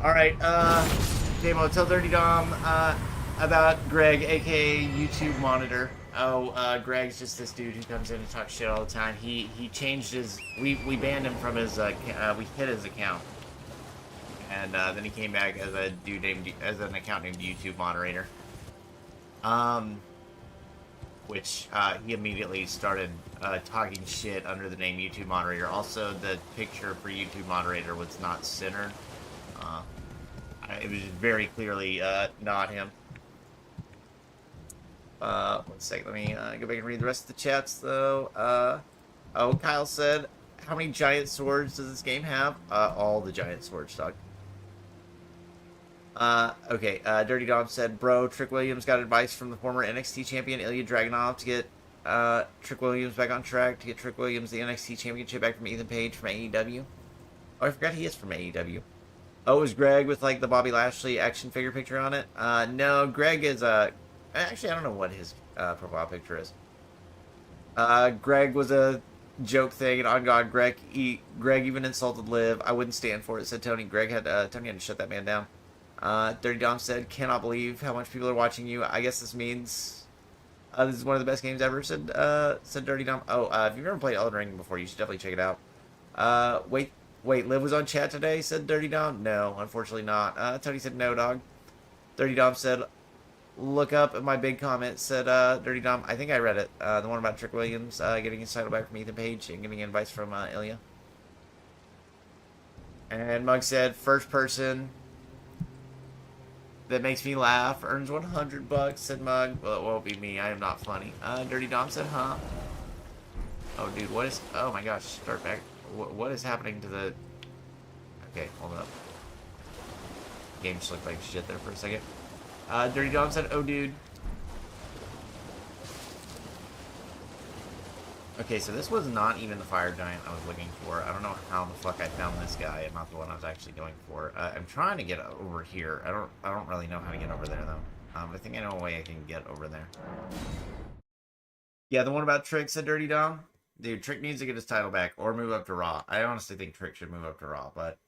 Alright, Damo, tell Dirty Dom, about Greg, aka YouTube Monitor. Oh, Greg's just this dude who comes in and talks shit all the time. He changed his... We banned him from his... we hid his account. And then he came back as a dude named... as an account named YouTube Moderator. Which, he immediately started talking shit under the name YouTube Moderator. Also, the picture for YouTube Moderator was not centered. It was very clearly not him. One second, let me go back and read the rest of the chats, though. Oh, Kyle said, how many giant swords does this game have? All the giant swords, dog. Okay, Dirty Dom said, bro, Trick Williams got advice from the former NXT champion Ilya Dragunov to get Trick Williams back on track, to get Trick Williams the NXT championship back from Ethan Page from AEW. Oh, I forgot he is from AEW. Oh, it was Greg with, like, the Bobby Lashley action figure picture on it? No, Greg is, actually, I don't know what his profile picture is. Greg was a joke thing, and on God, Greg even insulted Liv. I wouldn't stand for it, said Tony. Tony had to shut that man down. Dirty Dom said, cannot believe how much people are watching you. I guess this means This is one of the best games ever, said Dirty Dom. Oh, if you've never played Elden Ring before, you should definitely check it out. Wait, Liv was on chat today, said Dirty Dom. No, unfortunately not. Tony said no, dog. Dirty Dom said, look up at my big comment, said Dirty Dom. I think I read it. The one about Trick Williams getting his title back from Ethan Page and getting advice from Ilya. And Mug said, first person that makes me laugh earns $100, said Mug. Well, it won't be me. I am not funny. Dirty Dom said, huh? Oh, dude, what is... Oh, my gosh. Start back. What is happening to the... Okay, hold up. Game just looked like shit there for a second. Dirty Dom said, oh, dude. Okay, so this was not even the fire giant I was looking for. I don't know how the fuck I found this guy and not the one I was actually going for. I'm trying to get over here. I don't really know how to get over there, though. I think I know a way I can get over there. Yeah, the one about Trick, said Dirty Dom. Dude, Trick needs to get his title back or move up to Raw. I honestly think Trick should move up to Raw, but...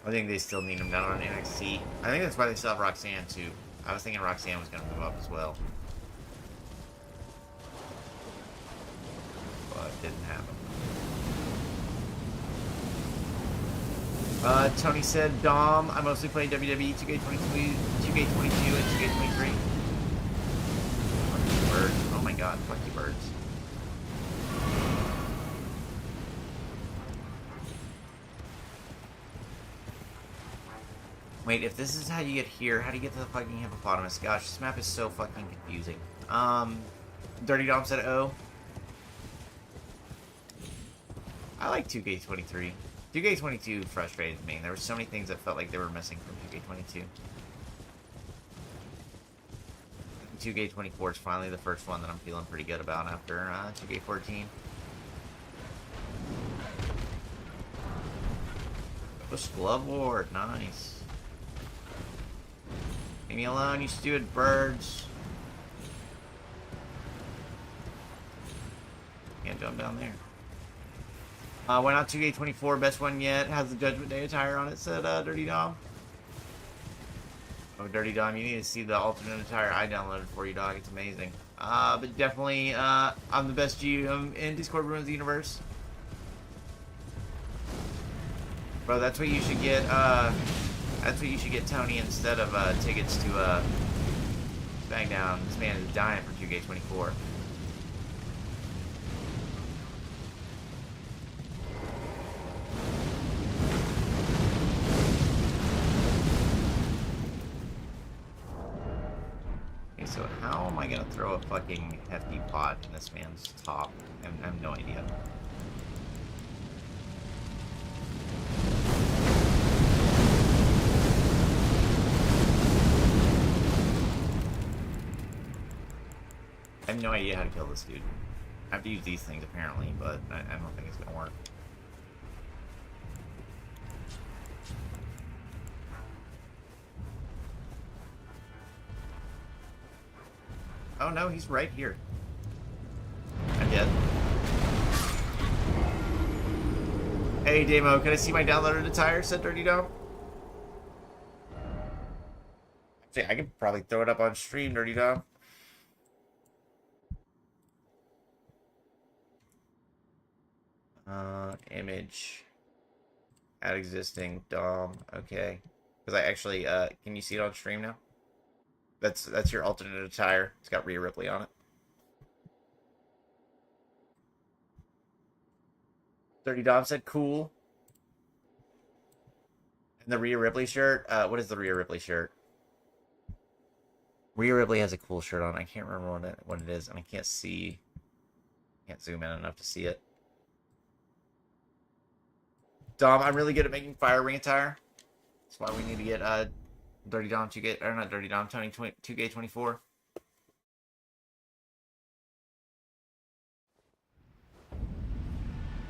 I think they still need him down on NXT. I think that's why they still have Roxanne, too. I was thinking Roxanne was going to move up as well. But it didn't happen. Tony said, Dom, I mostly play WWE 2K22, 2K22, and 2K23. Fuck you, birds. Oh my god, fuck you, birds. Wait, if this is how you get here, how do you get to the fucking hippopotamus? Gosh, this map is so fucking confusing. Dirty Dom said, oh. I like 2K23. 2K22 frustrated me. There were so many things that felt like they were missing from 2K22. 2K24 is finally the first one that I'm feeling pretty good about after 2K14. Ghost Glove Ward, nice. Leave me alone, you stupid birds. Can't jump down there. Why not 2K24? Best one yet. Has the Judgment Day attire on it, said Dirty Dom. Oh, Dirty Dom, you need to see the alternate attire I downloaded for you, dog. It's amazing. But definitely, I'm the best GM in Discord Ruins the Universe. Bro, that's what you should get, that's what you should get, Tony, instead of, tickets to, SmackDown. This man is dying for 2K24. So how am I gonna throw a fucking hefty pot in this man's top? I have no idea. I have no idea how to kill this dude. I have to use these things apparently, but I don't think it's gonna work. Oh no, he's right here. I'm dead. Hey Damo, can I see my downloaded attire? Said Dirty Dome. Actually, I could probably throw it up on stream, Dirty Dome. Image. Add existing Dom. Okay. Because I actually, can you see it on stream now? That's your alternate attire. It's got Rhea Ripley on it. Dirty Dom said cool. And the Rhea Ripley shirt. What is the Rhea Ripley shirt? Rhea Ripley has a cool shirt on. I can't remember what it is, and I can't see. Can't zoom in enough to see it. Dom, I'm really good at making fire ring attire. That's why we need to get Dirty Dom 2K, or not Dirty Dom, Tony 2K24.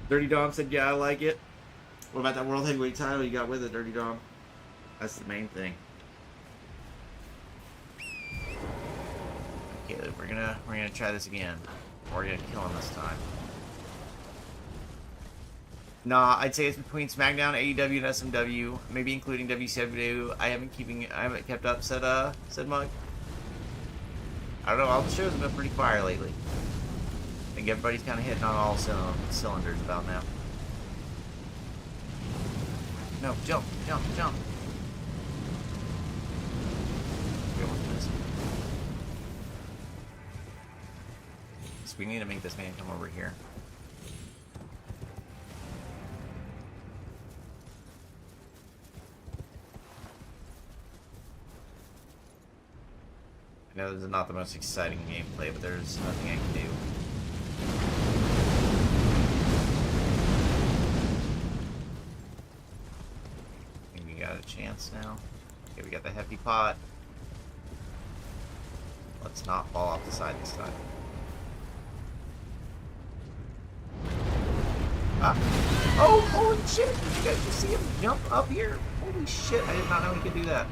Dirty Dom said, yeah, I like it. What about that World Heavyweight title you got with it, Dirty Dom? That's the main thing. Okay, we're gonna try this again. We're gonna kill him this time. Nah, I'd say it's between SmackDown, AEW, and SMW, maybe including WCW. I haven't kept up, said Mug. I don't know, all the shows have been pretty fire lately. I think everybody's kind of hitting on all cylinders about now. No, jump, jump, jump. So we need to make this man come over here. I know this is not the most exciting gameplay, but there's nothing I can do. I think we got a chance now. Okay, we got the hefty pot. Let's not fall off the side this time. Ah. Oh, holy shit! Did you guys just see him jump up here? Holy shit, I did not know he could do that.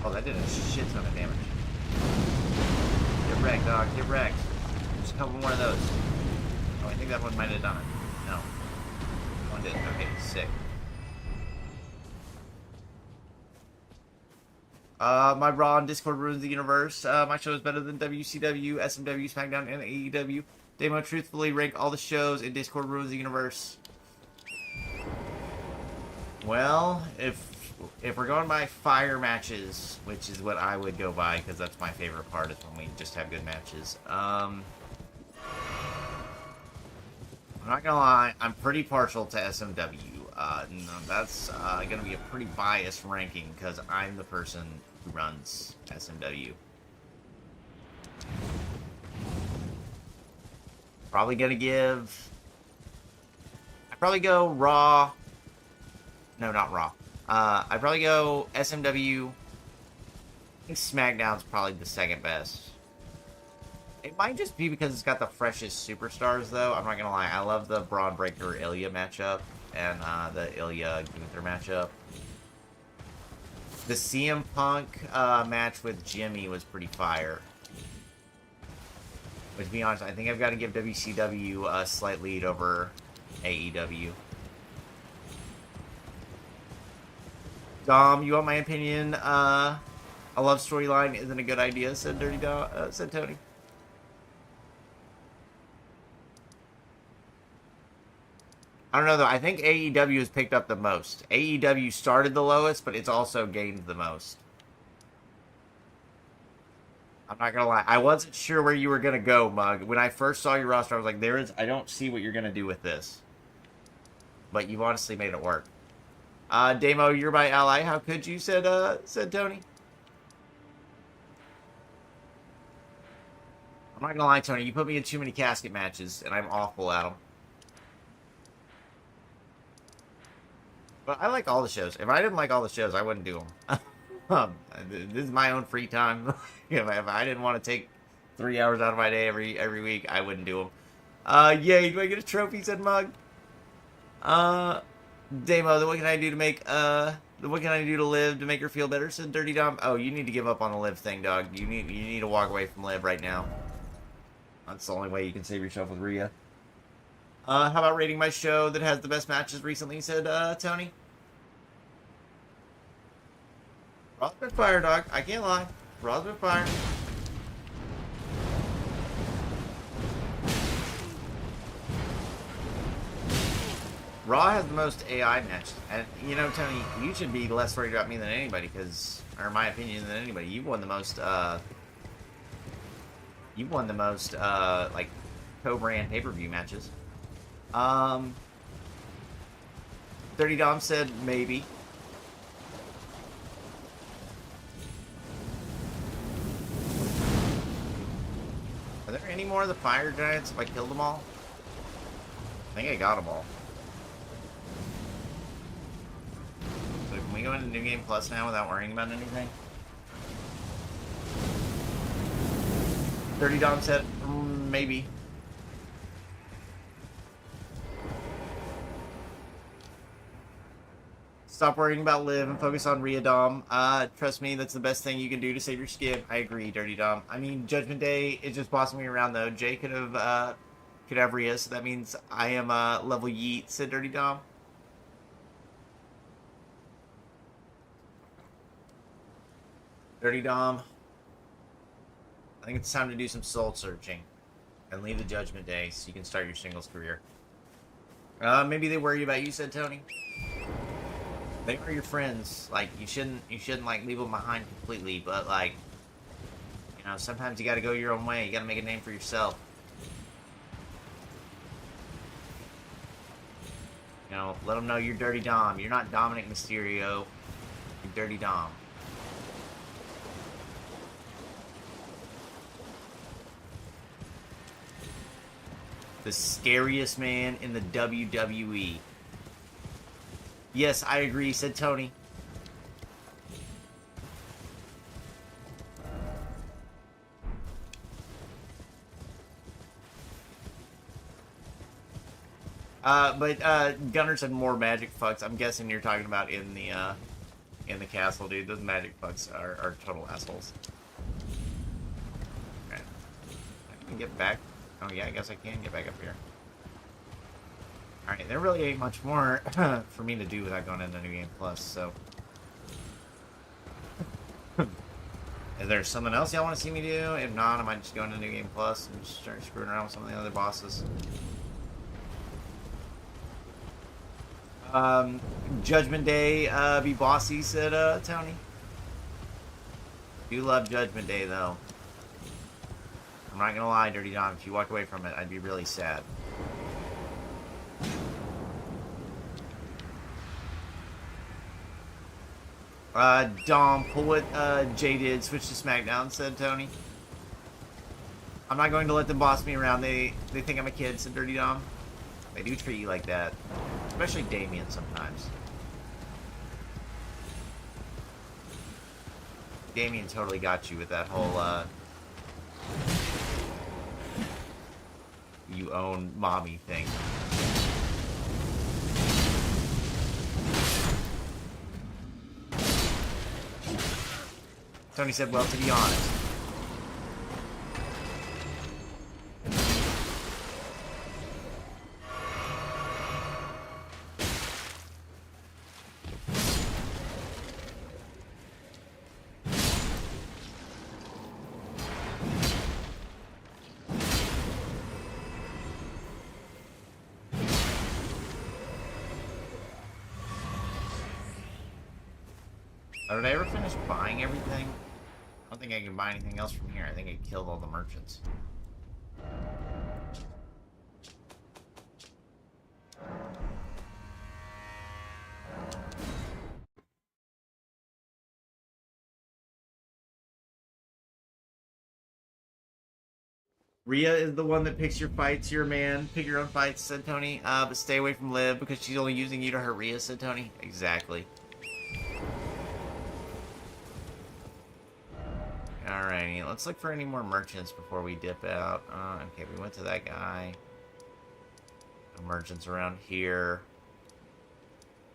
Oh, that did a shit ton of damage. Get wrecked, dog. Get wrecked. Just a couple more of those. Oh, I think that one might have done it. No. One did. Okay, sick. My Raw and Discord ruins the universe. My show is better than WCW, SMW, SmackDown, and AEW. Demo truthfully rank all the shows, and Discord ruins the universe. Well, if we're going by fire matches, which is what I would go by, because that's my favorite part, is when we just have good matches. I'm not gonna lie, I'm pretty partial to SMW. No, that's gonna be a pretty biased ranking, because I'm the person who runs SMW. Probably gonna give... I'd probably go Raw... No, not Raw. I'd probably go SMW. I think SmackDown's probably the second best. It might just be because it's got the freshest superstars, though. I'm not gonna lie. I love the Braun Breaker Ilya matchup and the Ilya Gunther matchup. The CM Punk match with Jimmy was pretty fire. But to be honest, I think I've got to give WCW a slight lead over AEW. Dom, you want my opinion? A love storyline isn't a good idea, said said Tony. I don't know though. I think AEW has picked up the most. AEW started the lowest, but it's also gained the most. I'm not gonna lie. I wasn't sure where you were gonna go, Mug. When I first saw your roster, I was like, I don't see what you're gonna do with this. But you've honestly made it work. Damo, you're my ally. How could you? Said Tony. I'm not gonna lie, Tony. You put me in too many casket matches, and I'm awful at them. But I like all the shows. If I didn't like all the shows, I wouldn't do them. This is my own free time. If I didn't want to take 3 hours out of my day every week, I wouldn't do them. Yay! Do I get a trophy? Said Mug. Damo, then what can I do to make, what can I do to live to make her feel better? Said Dirty Dom. Oh, you need to give up on the live thing, dog. You need to walk away from live right now. That's the only way you can save yourself with Rhea. How about rating my show that has the best matches recently? Said, Tony. Raw's been fire, dog. I can't lie. Raw's been fire. Raw has the most AI matches, and you know, Tony, you should be less worried about me than anybody, because, or my opinion than anybody. You've won the most, like, co-brand pay-per-view matches. Dirty Dom said maybe. Are there any more of the fire giants if I killed them all? I think I got them all. So can we go into New Game Plus now without worrying about anything? Dirty Dom said maybe. Stop worrying about Liv and focus on Rhea Dom. Trust me, that's the best thing you can do to save your skin. I agree, Dirty Dom. I mean, Judgment Day is just bossing me around though. Jay could have Rhea, so that means I am level yeet, said Dirty Dom. Dirty Dom. I think it's time to do some soul searching and leave the Judgment Day so you can start your singles career. Maybe they worried about you, said Tony. They are your friends. Like, you shouldn't like leave them behind completely, but like, you know, sometimes you gotta go your own way. You gotta make a name for yourself. You know, let them know you're Dirty Dom. You're not Dominic Mysterio. You're Dirty Dom. The scariest man in the WWE. Yes, I agree, said Tony. But Gunner said more magic fucks. I'm guessing you're talking about in the castle, dude. Those magic fucks are total assholes. Okay. I can get back. Oh yeah, I guess I can get back up here. Alright, there really ain't much more for me to do without going into New Game Plus, so... Is there something else y'all want to see me do? If not, I might just go into New Game Plus and just start screwing around with some of the other bosses. Judgment Day, be bossy, said Tony. Do love Judgment Day, though. I'm not gonna lie, Dirty Dom, if you walked away from it, I'd be really sad. Dom, pull what Jay did, switch to SmackDown, said Tony. I'm not going to let them boss me around. They think I'm a kid, said Dirty Dom. They do treat you like that. Especially Damien sometimes. Damien totally got you with that whole, you own mommy thing. Tony said, well, to be honest. Oh, did I ever finish buying everything? I don't think I can buy anything else from here. I think I killed all the merchants. Rhea is the one that picks your fights. You're a man. Pick your own fights, said Tony. But stay away from Liv because she's only using you to hurt Rhea, said Tony. Exactly. Alrighty, let's look for any more merchants before we dip out. Okay, we went to that guy. No merchants around here.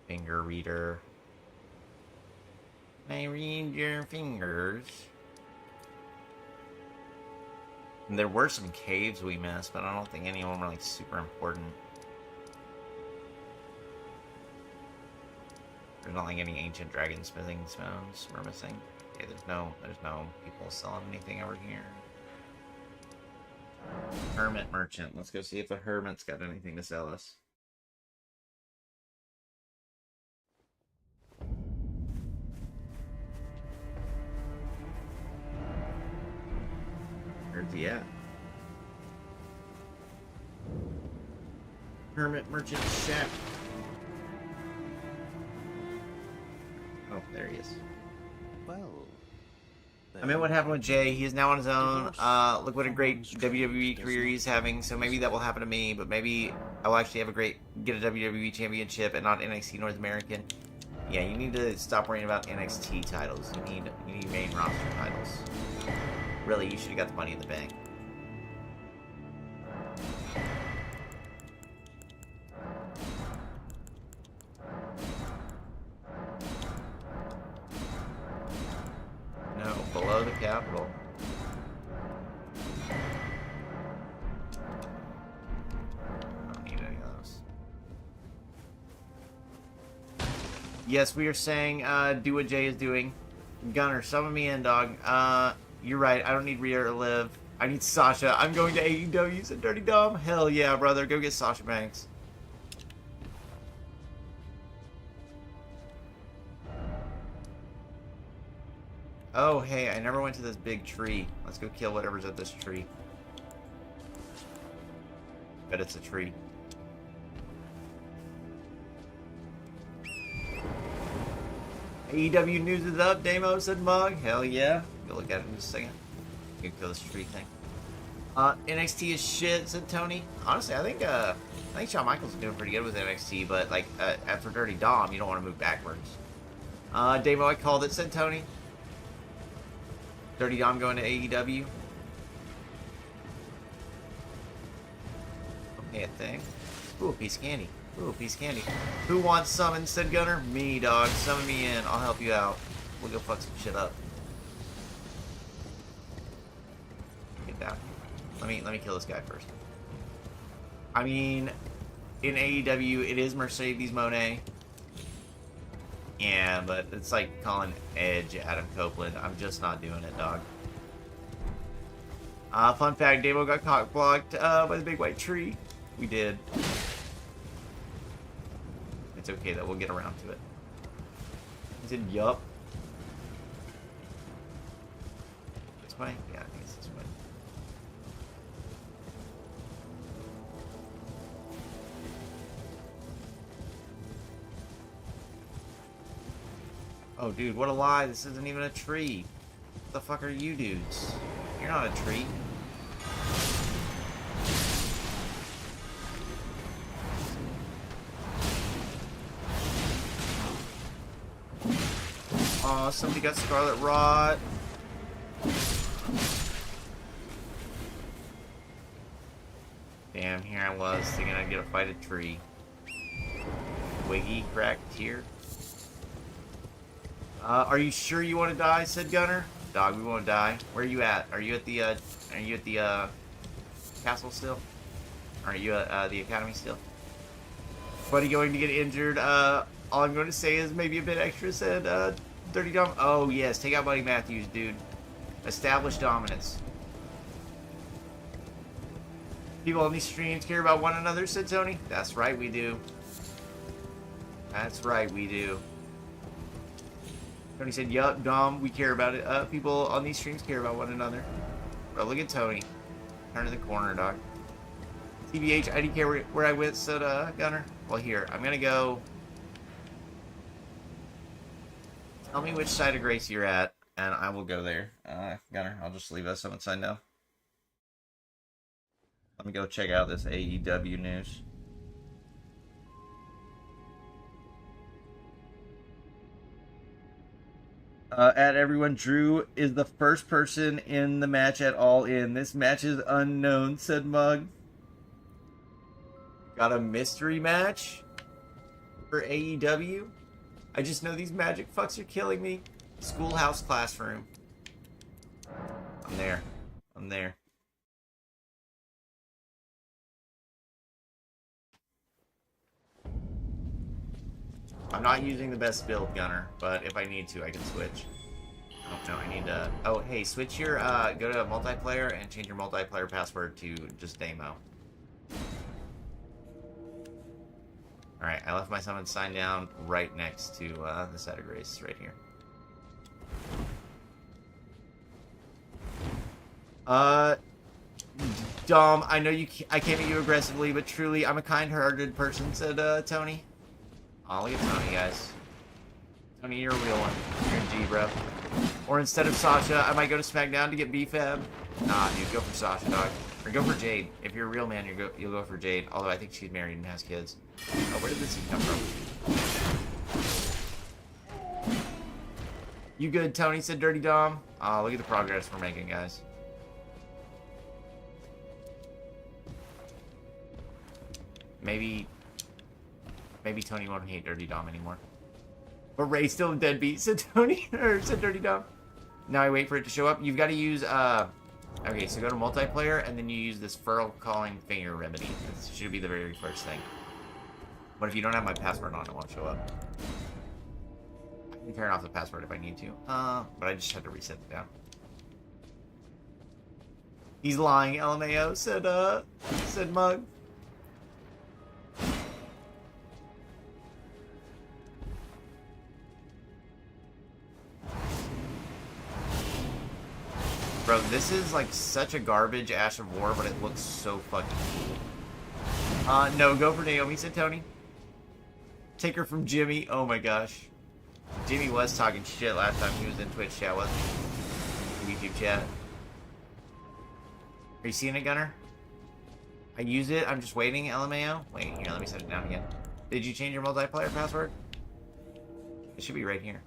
Finger reader. May I read your fingers? And there were some caves we missed, but I don't think any of them were like super important. There's not like any ancient dragon smithing stones we're missing. Okay, there's no people selling anything over here. Hermit merchant. Let's go see if the hermit's got anything to sell us. Where's he at? Hermit merchant shack. Oh, there he is.
Well,
I mean, what happened with Jay? He is now on his own. Look what a great WWE career he's having. So maybe that will happen to me, but maybe I will actually have get a WWE championship and not NXT North American. Yeah, you need to stop worrying about NXT titles. You need main roster titles. Really, you should have got the Money in the Bank. below the capital. I don't need any of those. Yes, we are saying, do what Jay is doing. Gunner, summon me in, dog. You're right. I don't need Rhea or Liv. I need Sasha. I'm going to AEW, said Dirty Dom. Hell yeah, brother. Go get Sasha Banks. Oh, hey, I never went to this big tree. Let's go kill whatever's at this tree. Bet it's a tree. AEW news is up, Damo, said Mug. Hell yeah. Go look at it in just a second. You can kill this tree thing. NXT is shit, said Tony. Honestly, I think Shawn Michaels is doing pretty good with NXT, but like after Dirty Dom, you don't want to move backwards. Damo, I called it, said Tony. Dirty Dom going to AEW. Okay, a thing. Ooh, a piece of candy. Ooh, a piece of candy. Who wants summon, said Gunner? Me, dog. Summon me in. I'll help you out. We'll go fuck some shit up. Get down. Let me kill this guy first. I mean, in AEW, it is Mercedes Moné. Yeah, but it's like calling Edge Adam Copeland. I'm just not doing it, dog. Fun fact, Davo got cock blocked by the big white tree. We did. It's okay, though. We'll get around to it. He said, yup. This way? Yeah, I think it's this way. Oh, dude, what a lie. This isn't even a tree. What the fuck are you dudes? You're not a tree. Aw, somebody got Scarlet Rot. Damn, here I was thinking I'd get a fight a tree. Wiggy cracked here. Are you sure you want to die? Said Gunner. Dog, we won't die. Where are you at? Are you at the castle still? Are you at the academy still? Buddy going to get injured. All I'm going to say is maybe a bit extra, said Dirty Dom. Oh yes, take out Buddy Matthews, dude. Establish dominance. People on these streams care about one another, said Tony. That's right, we do. That's right, we do. Tony said, yup, Dom, we care about it. People on these streams care about one another. Bro, look at Tony. Turn to the corner, dog. TBH, I didn't care where I went, said Gunner. Well, here, I'm gonna go. Tell me which side of Grace you're at, and I will go there. Gunner, I'll just leave us on side now. Let me go check out this AEW news. At everyone, Drew is the first person in the match at All In. This match is unknown, said Mug. Got a mystery match for AEW? I just know these magic fucks are killing me. Schoolhouse Classroom. I'm there. I'm there. I'm not using the best build, Gunner, but if I need to, I can switch. Oh, no, I need to... Oh, hey, switch your... go to multiplayer and change your multiplayer password to just Damo. Alright, I left my summon sign down right next to the set of grace right here. Dom, I know I came at you aggressively, but truly, I'm a kind-hearted person, said Tony. Oh, look at Tony, guys. Tony, you're a real one. You're a G, bro. Or instead of Sasha, I might go to SmackDown to get B-Fab. Nah, dude, go for Sasha, dog. Or go for Jade. If you're a real man, you'll go for Jade. Although I think she's married and has kids. Oh, where did this thing come from? You good, Tony, said Dirty Dom. Oh, look at the progress we're making, guys. Maybe Tony won't hate Dirty Dom anymore. But Ray's still a deadbeat, said Tony, or said Dirty Dom. Now I wait for it to show up. You've got to use, okay, so go to multiplayer, and then you use this furl calling finger remedy. This should be the very first thing. But if you don't have my password on, it won't show up. I can turn off the password if I need to. But I just had to reset it down. He's lying, LMAO, said Mug. Bro, this is like such a garbage Ash of War, but it looks so fucking cool. No, go for Naomi, said Tony. Take her from Jimmy. Oh my gosh. Jimmy was talking shit last time he was in Twitch chat, wasn't he? YouTube chat. Are you seeing it, Gunner? I use it. I'm just waiting, LMAO. Wait, here, let me set it down again. Did you change your multiplayer password? It should be right here.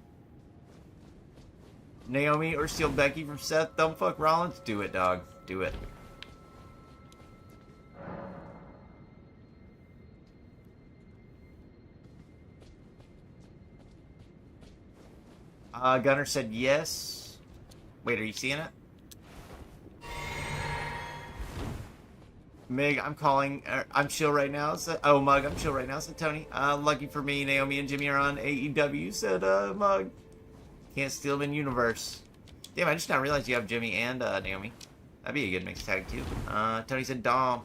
Naomi or steal Becky from Seth? Thumbfuck Rollins? Do it, dog. Do it. Gunner said yes. Wait, are you seeing it? Mig, I'm calling. I'm chill right now. Oh, Mug, I'm chill right now, said Tony. Lucky for me, Naomi and Jimmy are on AEW, said Mug. Can't steal them in universe. Damn, I just now realized you have Jimmy and Naomi. That'd be a good mixed tag, too. Tony said Dom.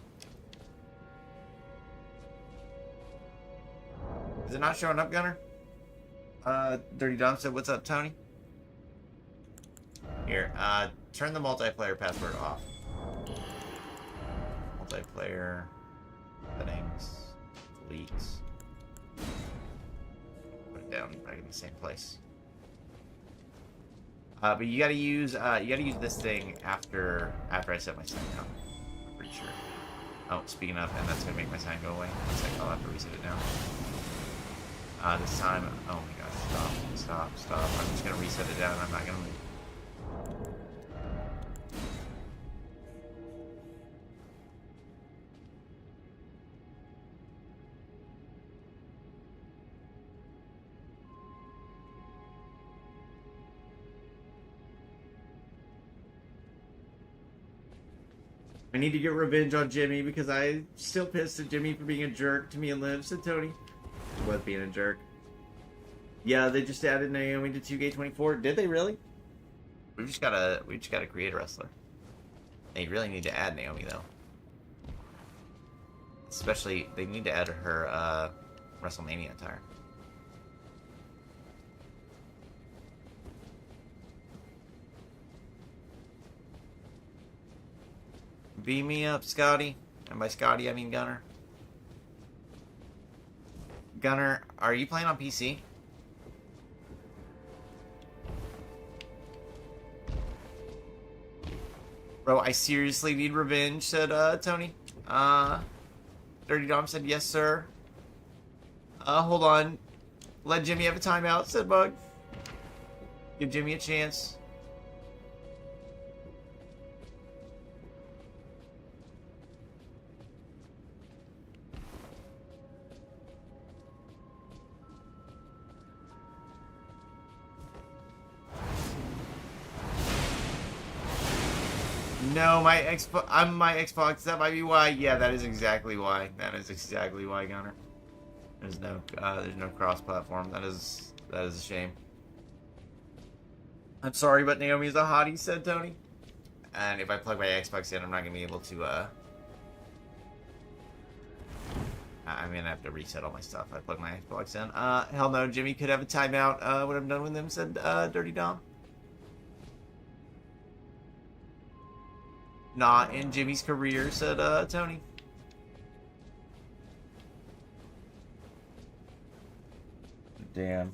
Is it not showing up, Gunner? Dirty Dom said, what's up, Tony? Here, turn the multiplayer password off. Multiplayer settings, delete. Put it down back in the same place. But you gotta use this thing after I set my sign down. I'm pretty sure. Oh, speaking of, and that's gonna make my sign go away. One sec, I'll have to reset it now. This time, oh my gosh, stop. I'm just gonna reset it down. I'm not gonna move. I need to get revenge on Jimmy because I'm still pissed at Jimmy for being a jerk to me and Liv, said Tony. He was being a jerk. Yeah, they just added Naomi to 2K24. Did they really? We just gotta create a wrestler. They really need to add Naomi though. Especially, they need to add her WrestleMania attire. Beam me up, Scotty. And by Scotty, I mean Gunner. Gunner, are you playing on PC? Bro, I seriously need revenge, said Tony. Dirty Dom said, yes, sir. Hold on. Let Jimmy have a timeout, said Bug. Give Jimmy a chance. No, my Xbox. That might be why. Yeah, that is exactly why. That is exactly why, Gunner. There's no cross-platform. That is a shame. I'm sorry, but Naomi's a hottie, said Tony. And if I plug my Xbox in, I'm not gonna be able to. I'm gonna have to reset all my stuff. I plug my Xbox in. Hell no, Jimmy could have a timeout when I'm done with him, said Dirty Dom. Not in Jimmy's career, said Tony. Damn.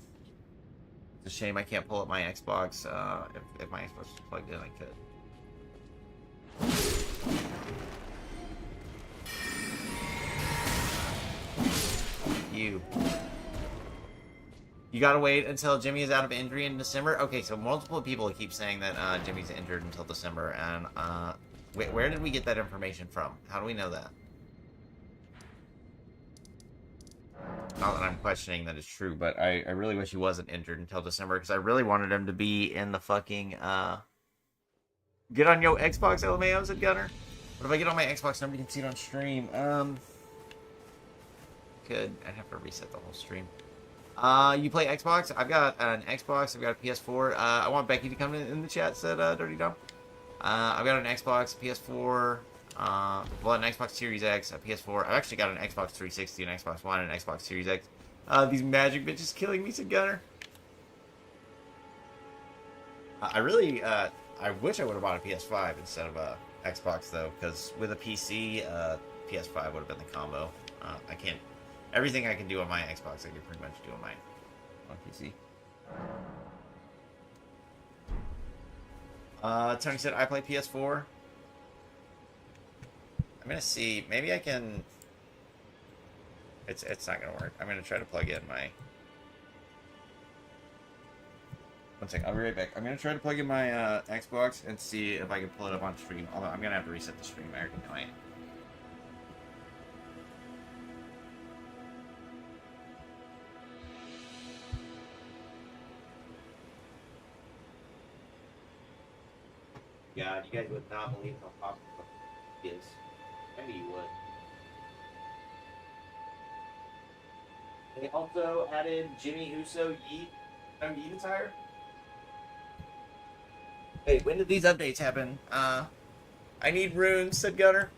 It's a shame I can't pull up my Xbox. If my Xbox was plugged in, I could. You gotta wait until Jimmy is out of injury in December? Okay, so multiple people keep saying that Jimmy's injured until December, and where did we get that information from? How do we know that? Not that I'm questioning that it's true, but I really wish he wasn't injured until December because I really wanted him to be in the fucking get on your Xbox LMAO, said Gunner. But if I get on my Xbox, nobody can see it on stream. I'd have to reset the whole stream. You play Xbox? I've got an Xbox. I've got a PS4. I want Becky to come in the chat, said Dirty Dom. I've got an Xbox, a PS4, well, an Xbox Series X, a PS4. I've actually got an Xbox 360, an Xbox One, and an Xbox Series X. These magic bitches killing me, said Gunner. I really, I wish I would have bought a PS5 instead of a Xbox, though, because with a PC, PS5 would have been the combo. I can't, everything I can do on my Xbox, I can pretty much do on my PC. Tony said, I play PS4. I'm gonna see, maybe I can, it's not gonna work. I'm gonna try to plug in my, one second, I'll be right back. I'm gonna try to plug in my Xbox and see if I can pull it up on stream, although I'm gonna have to reset the stream, I already know I am. God, you guys would not believe how popular it is. Maybe you would. They also added Jimmy Uso Yeet attire. Wait, when did these updates happen? I need runes, said Gunner.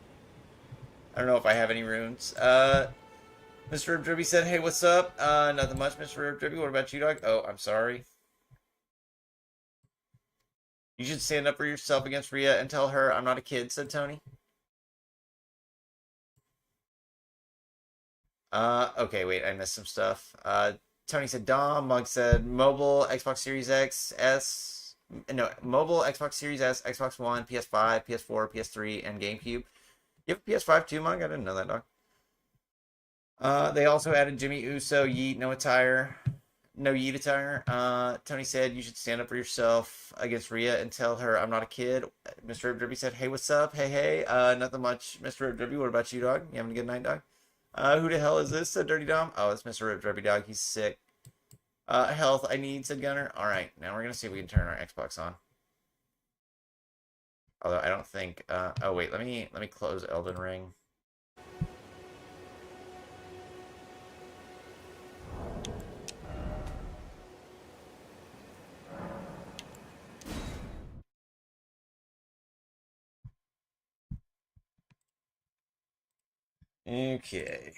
I don't know if I have any runes. Mr. Rib Dribby said, hey, what's up? Nothing much, Mr. Rib Dribby. What about you, dog? Oh, I'm sorry. You should stand up for yourself against Rhea and tell her I'm not a kid, said Tony. Okay, wait, I missed some stuff. Tony said Dom. Mug said mobile, Xbox Series X, S. No, mobile, Xbox Series S, Xbox One, PS5, PS4, PS3, and GameCube. You have a PS5 too, Mug? I didn't know that, dog. They also added Jimmy Uso, Yeet, no attire. No Yeet attire. Tony said you should stand up for yourself against Rhea and tell her I'm not a kid. Mr. Rib Dribby said, hey, what's up? Hey, hey. Nothing much, Mr. Rib Dribby. What about you, dog? You having a good night, dog? Who the hell is this? Said Dirty Dom. Oh, it's Mr. Rib Dribby, dog. He's sick. Health, I need, said Gunner. Alright, now we're gonna see if we can turn our Xbox on. Although I don't think oh wait, let me close Elden Ring. Okay.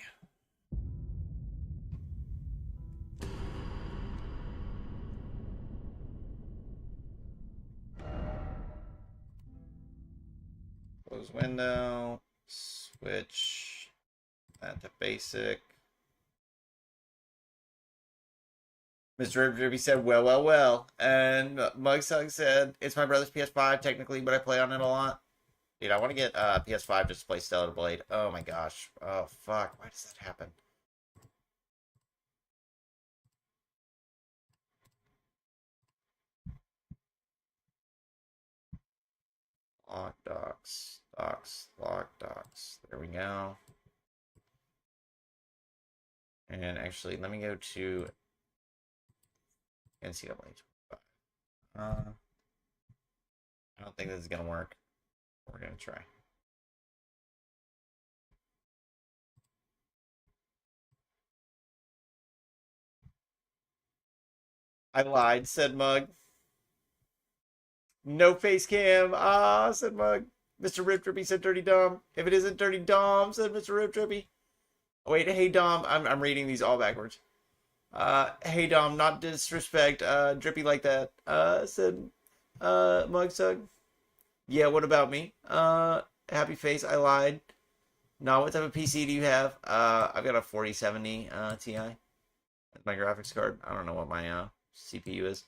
Close window, switch that to basic. Mr. Ribby said, well. And Mugsug said, it's my brother's PS5 technically, but I play on it a lot. Dude, I want to get PS5 just to play Stellar Blade. Oh my gosh. Oh fuck. Why does that happen? Lock docs. Lock docs. There we go. And actually, let me go to NCAA. I don't think this is gonna work. We're gonna try. I lied, said Mug. No face cam. Ah, said Mug. Mr. Rip Drippy said Dirty Dom. If it isn't Dirty Dom, said Mr. Rip Drippy. Oh, wait, hey Dom. I'm reading these all backwards. Hey Dom, not disrespect. Drippy like that. Said Mugsug. Yeah, what about me? Happy face, I lied. No, what type of PC do you have? I've got a 4070 Ti. That's my graphics card. I don't know what my CPU is.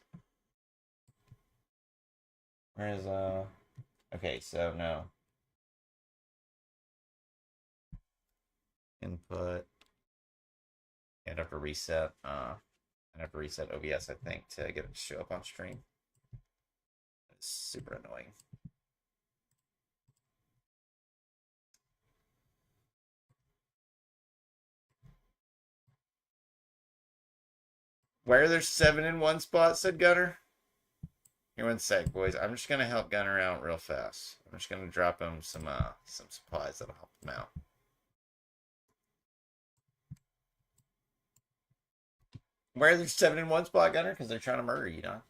Where is okay, so no. Input. I'd have to reset OBS, I think, to get it to show up on stream. It's super annoying. Where there's 7 in one spot, said Gunner. Here, one sec, boys. I'm just gonna help Gunner out real fast. I'm just gonna drop him some supplies that'll help him out. Where there's 7 in one spot, Gunner, because they're trying to murder you, know.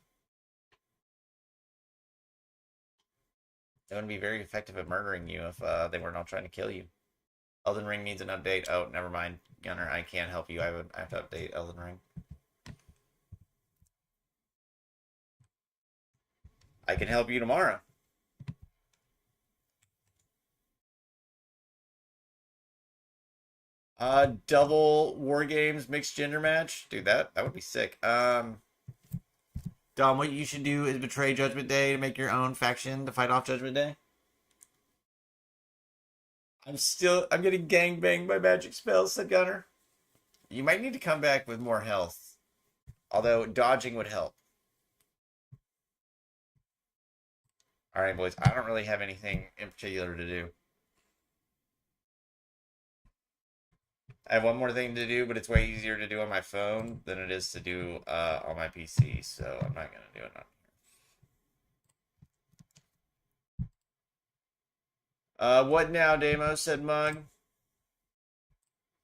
They wouldn't be very effective at murdering you if they were not trying to kill you. Elden Ring needs an update. Oh, never mind, Gunner. I can't help you. I have to update Elden Ring. I can help you tomorrow. Double War Games mixed gender match. Dude, that would be sick. Dom, what you should do is betray Judgment Day to make your own faction to fight off Judgment Day. I'm getting gangbanged by magic spells, said Gunner. You might need to come back with more health. Although dodging would help. Alright, boys. I don't really have anything in particular to do. I have one more thing to do, but it's way easier to do on my phone than it is to do on my PC, so I'm not going to do it on here. What now, Damo? Said Mug.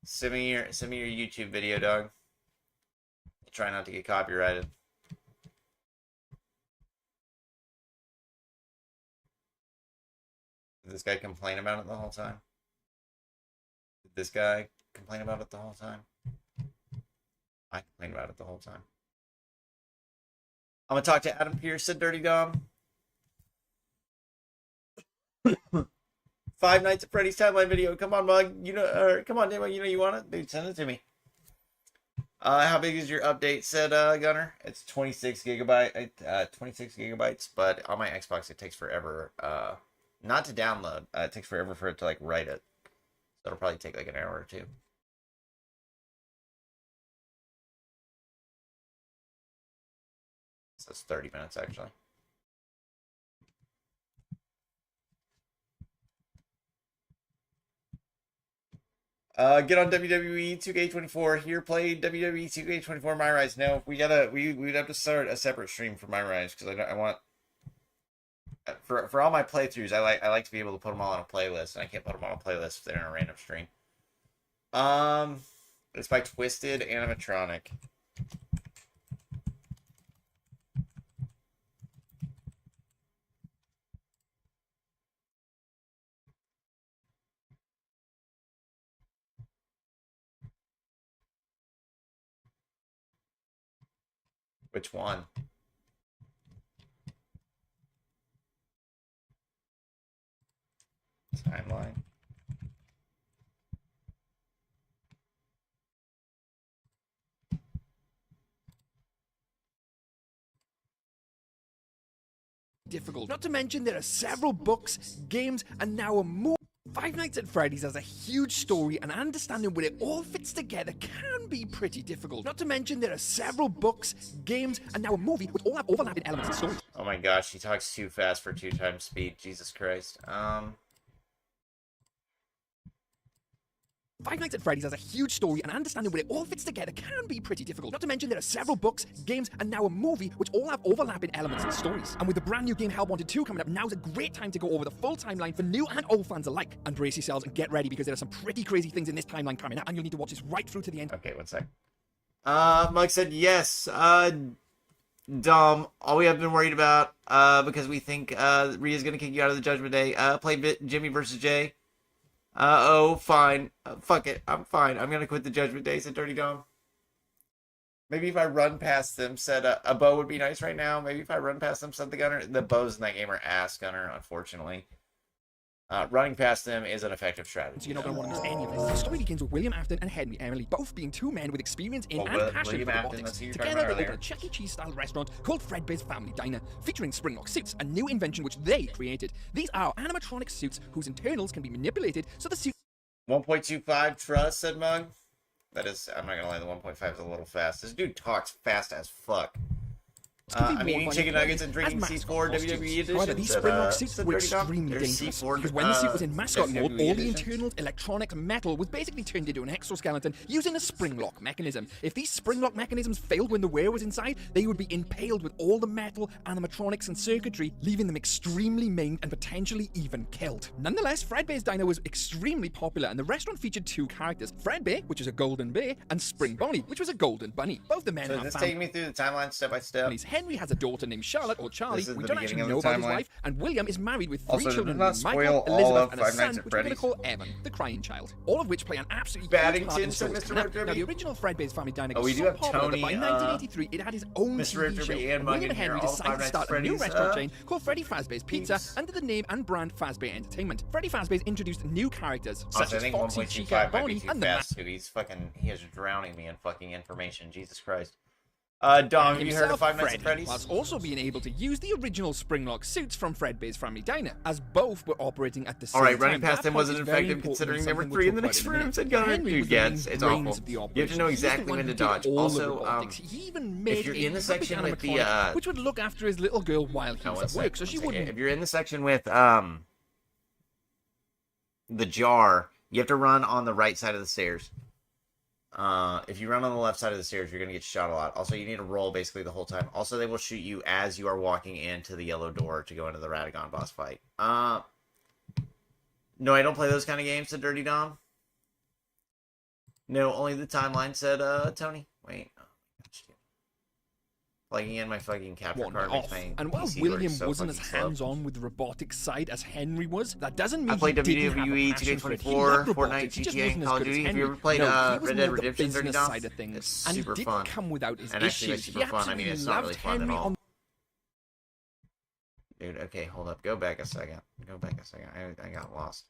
Send me your YouTube video, dog. Try not to get copyrighted. Did this guy complain about it the whole time? Did this guy complain about it the whole time? I complained about it the whole time. I'm gonna talk to Adam Pierce, said Dirty Dom. Five Nights at Freddy's timeline video. Come on, Mug. You know, come on, Demo. You know you want it, dude. Send it to me. How big is your update? Said Gunner. It's 26 gigabytes, but on my Xbox it takes forever. Not to download. It takes forever for it to like write it. So it'll probably take like an hour or two. So it's 30 minutes actually. Get on WWE 2K24 here. Play WWE 2K24 My Rise. No, we'd have to start a separate stream for My Rise because I want for all my playthroughs. I like to be able to put them all on a playlist, and I can't put them on a playlist if they're in a random stream. It's by Twisted Animatronic. Which one? Timeline.
Difficult. Not to mention there are several books, games, and now a more. Five Nights at Freddy's has a huge story, and understanding where it all fits together can be pretty difficult. Not to mention there are several books, games, and now a movie which all have overlapping elements and stories.
Oh my gosh, he talks too fast for 2 times speed. Jesus Christ.
Five Nights at Freddy's has a huge story, and understanding where it all fits together can be pretty difficult. Not to mention there are several books, games, and now a movie which all have overlapping elements and stories. And with the brand new game Hell Wanted 2 coming up, now's a great time to go over the full timeline for new and old fans alike. And brace yourselves and get ready because there are some pretty crazy things in this timeline coming up, and you'll need to watch this right through to the end.
Okay, one sec. Mike said yes. Dom, all we have been worried about, because we think Rhea's gonna kick you out of the Judgment Day. Play Jimmy versus Jay. Oh, fine. Fuck it. I'm fine. I'm gonna quit the Judgment Day, said Dirty Dom. Maybe if I run past them, said a bow would be nice right now. Maybe if I run past them, said the Gunner. The bows in that game are ass, Gunner, unfortunately. Running past them is an effective strategy.
So you're not going to want to miss any of this. The story begins with William Afton and Henry Emily, both being two men with experience in and passion for robotics. Together, they open a Chuck E. Cheese-style restaurant called Fredbear's Family Diner, featuring Springlock suits, a new invention which they created. These are animatronic suits whose internals can be manipulated so the suit...
1.25 trust, said Mug. That is, I'm not going to lie, the 1.5 is a little fast. This dude talks fast as fuck. I mean, eating chicken nuggets and drinking C4 WWE edition.
However, these Springlock suits were extremely dangerous because when the suit was in mascot mode, all the internal electronic metal was basically turned into an exoskeleton using a Springlock mechanism. If these Springlock mechanisms failed when the wearer was inside, they would be impaled with all the metal, animatronics, and circuitry, leaving them extremely maimed and potentially even killed. Nonetheless, Fredbear's Diner was extremely popular, and the restaurant featured two characters: Fredbear, which is a golden bear, and Spring Bonnie, which was a golden bunny. Both the men
So
have
this
families.
taking me through the timeline step by step.
Henry has a daughter named Charlotte, or Charlie.
This is
We
the
don't actually
beginning
know
of the
about his
timeline.
wife, and William is married with three
Also,
children
do not
named
spoil
Michael,
all
Elizabeth,
of
and a
Five
son,
Nights at
which we're going to
Freddy's.
call Evan, the crying child. All of which play an absolutely
Baddington,
huge part in the
said
story.
Mr.
Now,
Ripjaws.
now, the original Fredbear's Family Diner
Oh,
was
we do
so
have
popular that
Tony,
by 1983 it had his own
Mr.
TV
Ripjaws
show.
and
William
Mug in
and Henry
here, all
decided
Five
to
Nights
start
at
a new
Freddy's,
restaurant chain called Freddy Fazbear's Pizza
peeps.
under the name and brand Fazbear Entertainment. Freddy Fazbear's introduced new characters such
Also, I
as
think
Foxy,
1.25
Chica,
might be
Bonnie,
too
and the
fast, too. He is drowning me in fucking information. Jesus Christ. Dom, have you heard of Five Nights at Freddy's?
Whilst also being able to use the original Springlock suits from Fredbear's Family Diner, as both were operating at the same time.
Alright, running past
That
them
point
wasn't
is very
effective
important
considering
and
there were
something
three
we'll
in the
talk
next
about in a
room.
minute.
Said Gunner,
Henry
dude,
was the
yes,
main
it's
brains
awful.
of the
You have to
operation.
know
He's the
exactly
one
when
who
to
did
dodge.
all the
Also,
robotics. He even made
you're
a
in the
puppet
section with the,
animatronic, which would look after his little girl while he was at work, so she wouldn't.
If you're in the section with the jar, you have to run on the right side of the stairs. If you run on the left side of the stairs, you're going to get shot a lot. Also, you need to roll basically the whole time. Also, they will shoot you as you are walking into the yellow door to go into the Radagon boss fight. No, I don't play those kind of games, said Dirty Dom. No, only the timeline, said Tony. Wait. Plugging in my fucking capture card makes my
And while
PC
William
work so
wasn't as
fucking slow.
hands-on with the robotics side as Henry was, that doesn't mean
I played
he didn't have a
WWE,
passion for it. He
2K24,
loved
Fortnite,
robotics, he just
GTA,
wasn't
and
as
Call of
good as
Duty. Have you
Henry.
ever played
No, he was
Red Dead
more the
Redemption, Dirty
business
Dom?
side of things,
It's
and he
super
didn't
fun.
come without his
And actually,
issues.
it's
He
super fun. I mean,
absolutely
it's not really
loved
fun at
Henry
all.
on
Dude, okay, hold up. Go back a second. I got lost.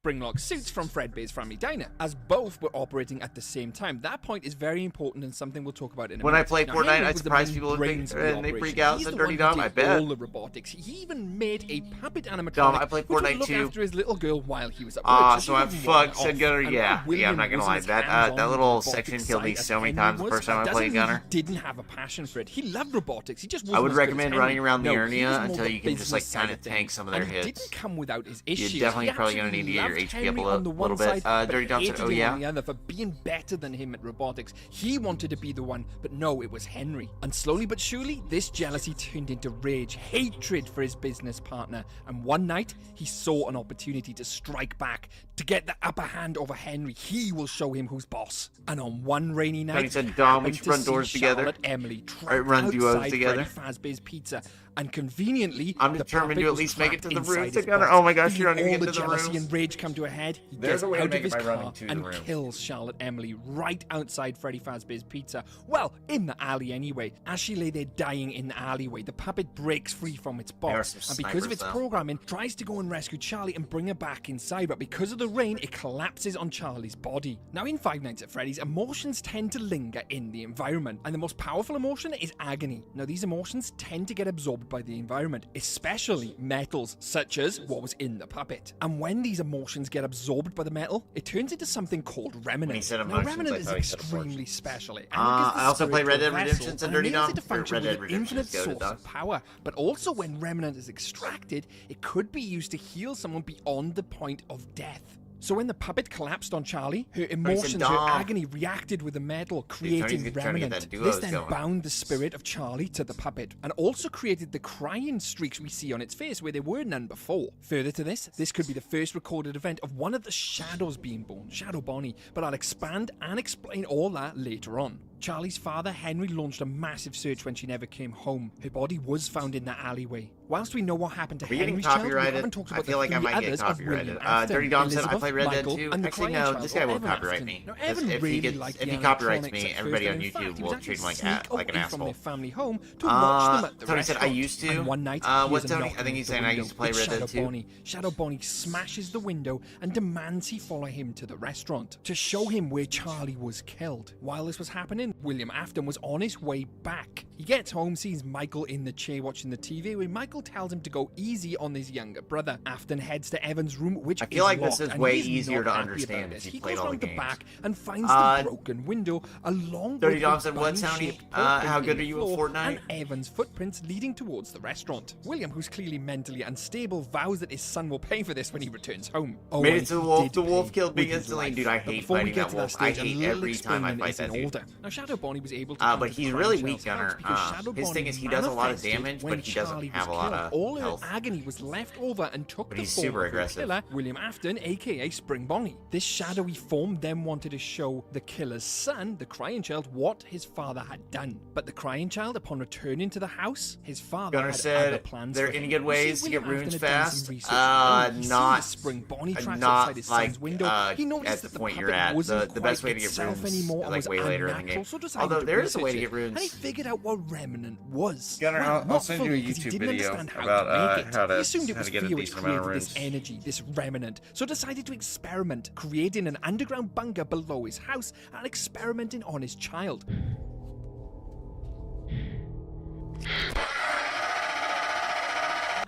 Springlock suits from Fredbear's Family Diner, as both were operating at the same time. That point is very important and something we'll talk about in a
When
minute.
I play
Now,
Fortnite,
Henry
I
was the
surprise
main
people
brains of the
and they freak
operation.
out.
He's
So
the
Dirty
one who
Dom, I
did
bet.
all the robotics. He even made a puppet animatronic
Dom, I played
which would
Fortnite
look
too.
after his little girl while he was at work.
So I'm
she wouldn't
fucked,
run
said
off.
Gunner.
And
Yeah,
while William
I'm not gonna lie.
wasn't as
That
hands-on
that
with
little
the
section
robotics
killed me
side
so
as
many
Henry
times the
was,
first time I
that
played
doesn't mean
Gunner.
He didn't have a passion for it. He loved robotics. He just wasn't
I would
as good as
recommend
Henry.
running around the
No,
area
he was more
until
the
you can just like
business side
kind
of
of tank
things.
some of their
And he
hits.
didn't come without his issues.
You're definitely
He
probably gonna need to get your
absolutely
HP
loved
up a
Henry on the
little
one
bit.
side,
Dirty
but
Dom said,
hated
"Oh
him
yeah."
on the other for being better than him at robotics. He wanted to be the one, but no, it was Henry. And slowly but surely, this jealousy turned into rage, hatred for his business partner. And one night, he saw an opportunity to strike back, to get the upper hand over Henry. He will show him who's boss. And on one rainy night,
Tony said, "Dom, we
happened
should
to
run
see
doors together."
Charlotte Emily
Or run duos
outside
together.
Freddy Fazbear's Pizza. And conveniently,
I'm
the
determined
puppet
to at
was
least make it to
trapped
the
inside
rooms
his
together.
box.
Oh my gosh, you're
Feeling
not even
all
getting
the
to the
jealousy
rooms.
and rage come to a head. He
There's
gets
a way to
out
make
of
it
his
by running
car
to the
and
rooms.
kills Charlotte Emily right outside Freddy Fazbear's Pizza. Well, in the alley anyway. As she lay there dying in the alleyway, the puppet breaks free from its
There are
box,
some
and because of
snipers,
its
though.
programming, tries to go and rescue Charlie and bring her back inside. But because of the rain, it collapses on Charlie's body. Now, in Five Nights at Freddy's, emotions tend to linger in the environment, and the most powerful emotion is agony. Now, these emotions tend to get absorbed by the environment, especially metals such as what was in the puppet. And when these emotions get absorbed by the metal, it turns into something called remnant.
When he said
Now,
emotions,
remnant
I
is
thought he said
extremely
abortions.
special. It
I also played Red Dead Redemption and Dirty Dom.
to function
Red
with
Dead
an
Redemption
infinite
is goated,
source
dog.
of power. But also, when remnant is extracted, it could be used to heal someone beyond the point of death. So when the puppet collapsed on Charlie, her emotions, her
Dom.
agony reacted with the metal, creating
trying to get
remnant.
that duos
This then
going.
bound the spirit of Charlie to the puppet, and also created the crying streaks we see on its face where there were none before. Further to this could be the first recorded event of one of the shadows being born, Shadow Bonnie, but I'll expand and explain all that later on. Charlie's father, Henry, launched a massive search when she never came home. Her body was found in that alleyway. Whilst we know what happened to
Are we getting
Henry's child, we
copyrighted?
haven't talked
I
about
feel
the
like I
three
might get
others of
copyrighted.
William Afton,
Dirty Dom said, "I
Elizabeth,
play Red Dead
Michael,
too."
and the
Actually,
crying
no,
child,
this guy
or
won't
Evan
copyright
Afton.
me.
Now,
Because
Evan
if
really
he gets,
liked
if
the
he copyrights
animatronics
me,
at
everybody
first,
on
and in fact,
YouTube
he
will
was
treat him
actually
like
sneak
an
away from
asshole.
their family home to watch them at the
Tony said, "I
restaurant."
used to."
And one night,
What,
hears a
Tony?
knock
I think
at
he's
the
saying I
window.
used to play
It's
Red Dead
Shadow
too.
Bonnie. Shadow Bonnie smashes the window and demands he follow him to the restaurant to show him where Charlie was killed. While this was happening, William Afton was on his way back. He gets home, sees Michael in the chair watching the TV, where Michael tells him to go easy on his younger brother. Afton heads to Evan's room, which
I feel like
locked,
this is
and
way
he's
easier
not
to
happy
understand
about
if
it.
you
He
played
goes
all the
round the
games.
back and finds the broken window, along
Dirty
with
Dom
the
said, "What, Tony?
vine-shaped hole
How
in
good
the
are you at
floor
Fortnite?"
and Evan's footprints leading towards the restaurant. William, who's clearly mentally unstable, vows that his son will pay for this when he returns home. Oh,
Made it
and
to the
he
wolf.
did
The wolf
pay
killed me
with his
instantly.
life.
Dude, I
But
hate
before we
fighting
get
that
to
wolf.
that
I
stage, a
hate
little
every time I
explaining
fight
is in
that dude.
order. Now, Shadow Bonnie was able to
But he's really weak, Gunner.
Shadow
His
Bonnie
thing is he does a lot of
manifested
damage,
when
but he doesn't
Charlie
have
was
a lot
killed.
of
All her
health.
agony was left over and took
But
the
he's
form
super
of her
aggressive.
killer, William Afton, aka Spring Bonnie. This shadowy form then wanted to show the killer's son, the crying child, what his father had done. But the crying child, upon returning to the house, his father
Gunner
had other
said,
plans
"There
for
any
him."
good
You
ways
see,
to get
William
runes
Afton had done some
fast?
research on his own. He
Not-
sees the Spring Bonnie tracks
not
outside his son's
like,
window. He noticed
at
that
the point you're
puppet
at.
wasn't
The best
quite
way to get
itself
runes
anymore
is
and
like
was
way later in the
unnatural,
game.
so decided
Although
to
there is a way
research
to
it.
get runes.
And he figured out what Remnant was.
Gunner,
Well,
I'll
not
send you a
fully, 'cause he
YouTube
didn't
video
understand how
about,
to make it.
how to-
He assumed it
how
was
to get a
fear which
decent amount of
created this
runes.
energy, this remnant, so decided to experiment, creating an underground bunker below his house and experimenting on his child.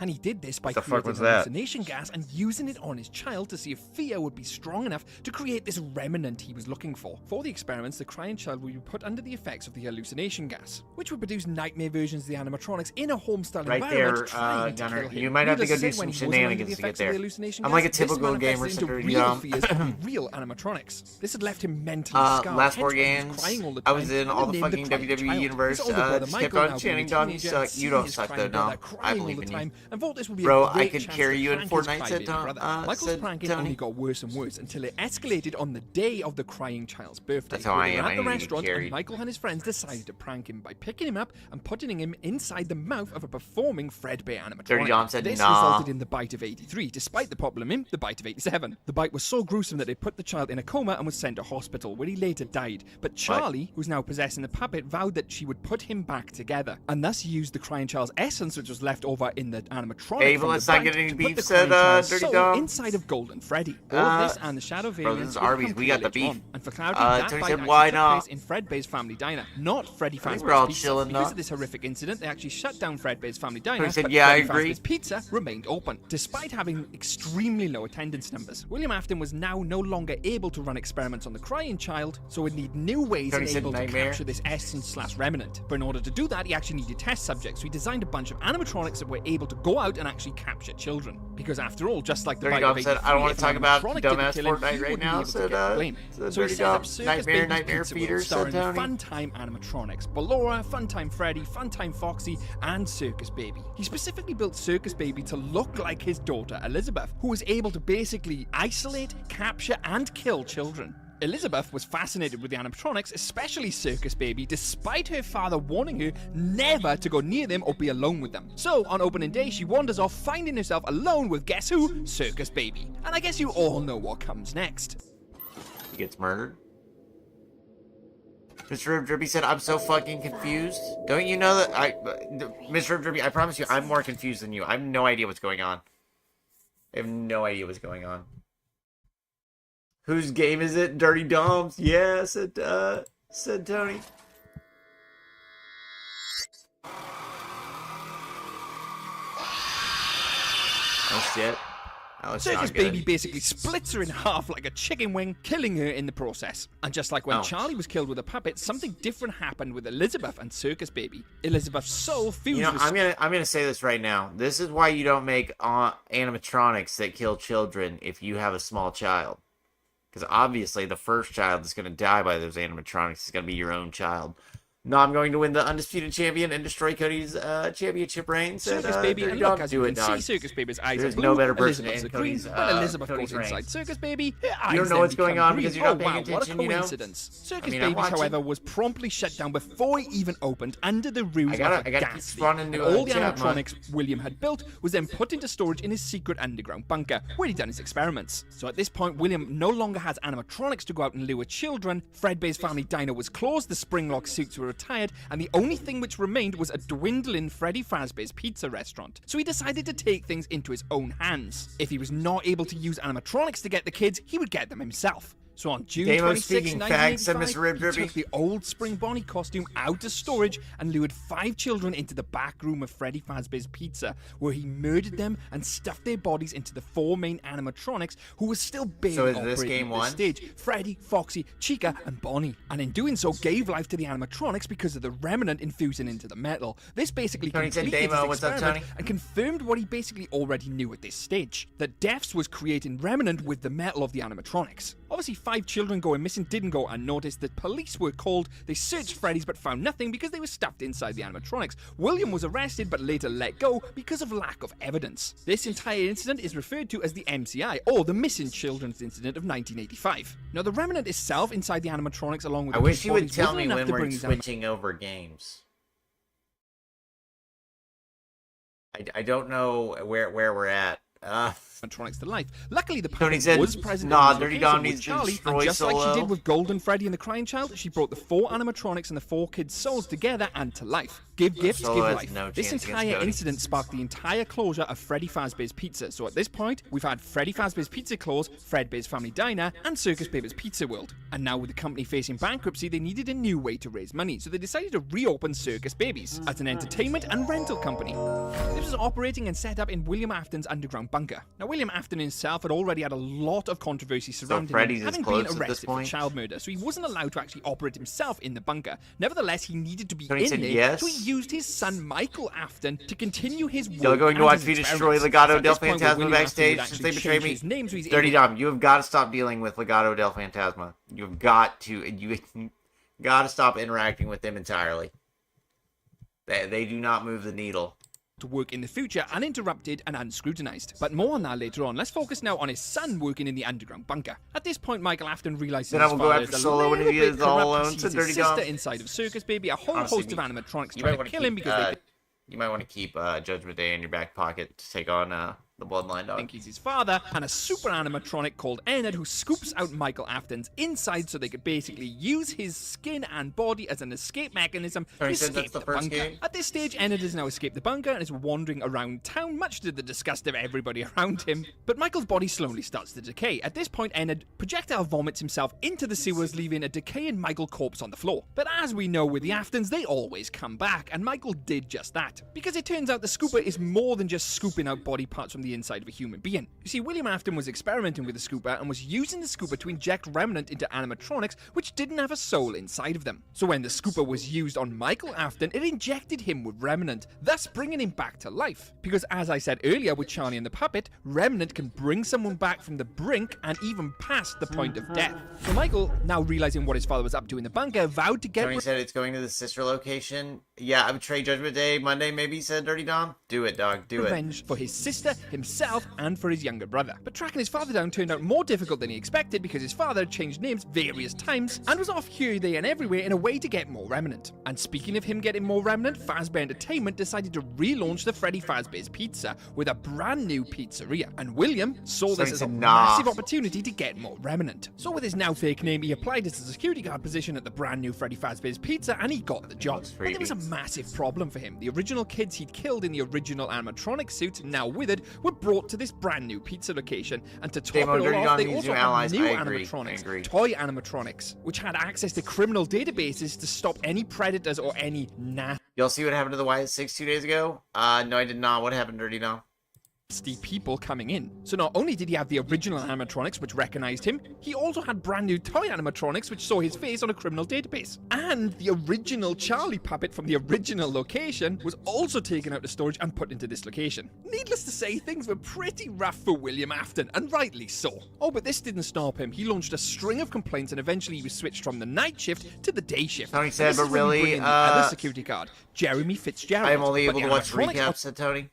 And he did this by
The fuck
creating
was that?
hallucination gas and using it on his child to see if fear would be strong enough to create this remnant he was looking for. For the experiments, the crying child would be put under the effects of the hallucination gas, which would produce nightmare versions of the animatronics in a home-style
Right
environment
there,
trying to
Gunner.
kill him.
You might have to go
Needless
do
say,
some
when he wasn't under
shenanigans
the
to get
effects of the
there.
hallucination
I'm
gas,
like a
this
typical gamer
manifested into
since
real
young.
fears of real animatronics. This had left him mentally scarred.
Last
hence
four
why he was
games,
crying all the
I
time
was in
and
all the
named
fucking
crying
WWE
child.
universe.
His older brother
Just kept
Michael,
on
now
chanting,
being a
Dom, you
teenager,
suck.
sees
You don't
his
suck,
crying
though,
brother
Dom.
crying
I
all
believe
the
in you.
time, and thought this would be
Bro,
a great
I could
chance
carry
to
you in
prank his
Fortnite,
crybaby
said Tom-
brother. Michael's
said
pranking
Tony.
only got worse and worse until it escalated on the day of the crying child's birthday.
That's how I
They were
am. I
at the
need to get
restaurant,
carried.
and Michael and his friends decided to prank him by picking him up and putting him inside the mouth of a performing Fredbear animatronic.
Dirty Dom said,
This
"Nah."
resulted in the bite of 83, despite the popular meme, the bite of 87. The bite was so gruesome that they put the child in a coma and was sent to hospital, where he later died. But Charlie, who's now possessing the puppet, vowed that she would put him back together, and thus used the crying child's essence, which was left over in the animatronic
Hey,
from
let's
the
not
bite,
get any
to
beef,
put the
said,
crying child's
Dirty
soul
Dom.
inside of Golden Freddy. All of this and the shadow
bro,
variants
this is
would
Arby's.
become
We got
clear
the
later on.
beef.
And for clarity, that
Tony
bite
said,
actually
"Why
took
not?"
place in Fredbear's Family Diner, not Freddy
think
Fazbear's
we're all
Pizza.
chilling,
Because
though.
of this horrific incident, they actually shut down Fredbear's Family Diner,
Tony said,
but
"Yeah, I
Freddy
agree."
Fazbear's Pizza remained open, despite having extremely low attendance numbers. William Afton was now no longer able to run experiments on the crying child, so would need new ways
Tony
and
said
able to
nightmare.
capture this essence/remnant. But in order to do that, he actually needed test subjects, so he designed a bunch of animatronics that were able to go out and actually capture children. Because after all, just like the
Dirty
bite of
Dom said,
83,
"I don't want
if
to
an
talk about
animatronic didn't
dumbass
kill him,
Fortnite
he
right
wouldn't be
now,"
able to
said,
get the blame.
said
So he
Dirty
set up
Dom.
Circus
Nightmare
Baby's Pizza
Feeder,
World,
said
starring
Tony.
Funtime animatronics, Ballora, Funtime Freddy, Funtime Foxy, and Circus Baby. He specifically built Circus Baby to look like his daughter Elizabeth, who was able to basically isolate, capture, and kill children. Elizabeth was fascinated with the animatronics, especially Circus Baby, despite her father warning her never to go near them or be alone with them. So, on opening day, she wanders off, finding herself alone with, guess who? Circus Baby. And I guess you all know what comes next.
He gets murdered. Mr. Drippy said, "I'm so fucking confused." Don't you know that Mr. Drippy, I promise you, I'm more confused than you. I have no idea what's going on. I have no idea what's going on. Whose game is it? Dirty Dom's? Yeah, said Tony. Oh shit. That was
Circus
not good.
Baby basically splits her in half like a chicken wing, killing her in the process. And just like when
Oh.
Charlie was killed with a puppet, something different happened with Elizabeth and Circus Baby. Elizabeth's soul fused
You know,
with
I'm gonna say this right now. This is why you don't make animatronics that kill children if you have a small child, because obviously the first child that's gonna die by those animatronics is gonna be your own child. No, I'm going to win the undisputed champion and destroy Cody's championship reign. Said,
Circus Baby,
Dirty
and look,
Dog,
as
do
you
it,
can see,
dog.
Circus Baby's eyes
There's
are blue,
no better person
Elizabeth's
in
are green.
Cody's,
When Elizabeth
Cody's
goes inside
reigns.
Circus Baby, her eyes
You don't know
then
what's going
become
on
green.
because you're not
Oh,
paying
wow,
attention,
what a
you know?
coincidence. Circus
I mean, I'm
Baby,
watching.
however, was promptly shut down before it even opened under the ruse
I gotta
of a
keep
gas leak.
spawning
And
new,
all the
chat, man.
animatronics William had built was then put into storage in his secret underground bunker, where he'd done his experiments. So at this point, William no longer has animatronics to go out and lure children. Fredbear's Family Diner was closed, the Springlock suits were retired, and the only thing which remained was a dwindling Freddy Fazbear's Pizza restaurant. So he decided to take things into his own hands. If he was not able to use animatronics to get the kids, he would get them himself. So on June
Damo
26,
speaking facts, I
1985,
misread
he took the old Spring Bonnie costume out of storage and lured 5 children into the back room of Freddy Fazbear's Pizza, where he murdered them and stuffed their bodies into the 4 main animatronics who were still barely
So is
operating
this game
at this
one?
stage: Freddy, Foxy, Chica, and Bonnie. And in doing so, gave life to the animatronics because of the remnant infusing into the metal. This basically
Tony said
completed
Damo,
his
what's up,
experiment
Tony?
and confirmed what he basically already knew at this stage: that Defs was creating remnant with the metal of the animatronics. Obviously, 5 children going missing didn't go unnoticed. The police were called. They searched Freddy's but found nothing because they were stuffed inside the animatronics. William was arrested but later let go because of lack of evidence. This entire incident is referred to as the MCI, or the Missing Children's Incident of 1985. Now, the remnant itself inside the animatronics, along with
I
the
wish
kids'
you would
bodies,
tell
wasn't
me
enough
when
to
we're
bring these
switching over games. I don't know where we're at.
animatronics to life. Luckily, the
Tony
pattern
said,
was present
"Nah,
in this
Dirty
location
Dom
with
needs to
Charlie,
destroy
and just like she
Solo."
did with Golden Freddy and the Crying Child, she brought the 4 animatronics and the 4 kids' souls together and to life. Give gifts,
Solo
give
has
life.
no
This
chance against
entire
Cody.
incident sparked the entire closure of Freddy Fazbear's Pizza. So at this point, we've had Freddy Fazbear's Pizza close, Fredbear's Family Diner, and Circus Baby's Pizza World. And now with the company facing bankruptcy, they needed a new way to raise money, so they decided to reopen Circus Babies as an entertainment and rental company. This was operating and set up in William Afton's underground bunker. Now, William Afton himself had already had a lot of controversy surrounding
Freddy's
him,
is
having
closed
been
at this
arrested for
point?
child murder, so he wasn't allowed to actually operate himself in the bunker. Nevertheless, he needed to be
Tony
in
said
there,
yes.
so he used his son Michael Afton to continue his work.
Y'all going to
and
watch
his
me destroy
experiments.
Legato
At
del
this point, where
Fantasma
William Afton
backstage
would
since
actually
they betrayed
change
me?
his name, so he's
Dirty
able-
Dom, you have got to stop dealing with Legato del Fantasma. You have got to. You got to stop interacting with them entirely. They do not move the needle.
to work in the future uninterrupted and unscrutinized. But more on that later on. Let's focus now on his son working in the underground bunker. At this point, Michael Afton realizes
Then I
his
will go
father
after
is a
Solo when
little
he
bit
is all
corrupt.
alone,
He sees
so
his
Dirty
sister
Dom.
inside of Circus Baby, a whole
Honestly,
host of animatronics
You
trying
might
to
want to
kill him
keep.
because they
You might want to keep Judgment Day in your back pocket to take on the Bloodline Dog.
think he's his father, and a super animatronic called Ennard who scoops out Michael Afton's inside so they could basically use his skin and body as an escape mechanism to
Sorry, said
escape
that's the
the
first
bunker.
game?
At this stage, Ennard has now escaped the bunker and is wandering around town, much to the disgust of everybody around him. But Michael's body slowly starts to decay. At this point, Ennard projectile vomits himself into the sewers, leaving a decaying Michael corpse on the floor. But as we know with the Aftons, they always come back, and Michael did just that. Because it turns out the scooper is more than just scooping out body parts from the inside of a human being. You see, William Afton was experimenting with the scooper and was using the scooper to inject remnant into animatronics which didn't have a soul inside of them. So when the scooper was used on Michael Afton, it injected him with remnant, thus bringing him back to life. Because as I said earlier with Charlie and the Puppet, remnant can bring someone back from the brink and even past the point of death. So Michael, now realizing what his father was up to in the bunker, vowed to get
Tony said it's going to the sister location. Yeah, I would trade Judgment Day Monday, maybe, said Dirty Dom. Do it, dog. Do it.
revenge for his sister, himself, and for his younger brother. But tracking his father down turned out more difficult than he expected because his father had changed names various times and was off here, there, and everywhere in a way to get more remnant. And speaking of him getting more remnant, Fazbear Entertainment decided to relaunch the Freddy Fazbear's Pizza with a brand new pizzeria. And William saw this as a massive opportunity to get more remnant. So with his now fake name, he applied as a security guard position at the brand new Freddy Fazbear's Pizza and he got the job. But there was a massive problem for him. The original kids he'd killed in the original animatronic suits, now withered, were brought to this brand new pizza location, and to top it all off, they also had new animatronics, toy animatronics, which had access to criminal databases to stop any predators or any
Y'all see what happened to the YS6 2 days ago? No, I did not. What happened, Dirty Dom?
nasty people coming in. So not only did he have the original animatronics which recognized him, he also had brand new toy animatronics which saw his face on a criminal database. And the original Charlie puppet from the original location was also taken out of storage and put into this location. Needless to say, things were pretty rough for William Afton, and rightly so. Oh, but this didn't stop him. He launched a string of complaints and eventually he was switched from the night shift to the day shift.
Tony said, but
This is when we bring
really,
in the other security guard, Jeremy Fitzgerald.
I am only
But
able
the
to watch
animatronics
recaps, said Tony.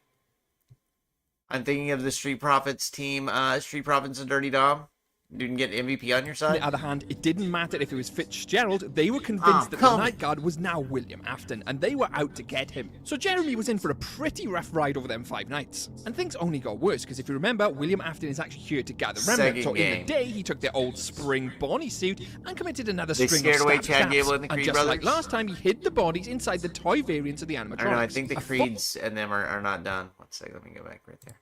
I'm thinking of the Street Profits team, Street Profits and Dirty Dom. You can get MVP on your
On
side.
the other hand, it didn't matter if it was Fitzgerald, they were convinced that the night guard was now William Afton, and they were out to get him. So Jeremy was in for a pretty rough ride over them 5 nights. And things only got worse, because if you remember, William Afton is actually here to gather remnants. So in the day, he took their old spring Bonnie suit and committed another
They
string of
scared away
stab
Chad
stabs.
Gable and the
And
Creed
just
brothers?
like last time, he hid the bodies inside the toy variants of the animatronics.
I don't know, I think the
A
Creeds and them are not done. One second, let me go back right there.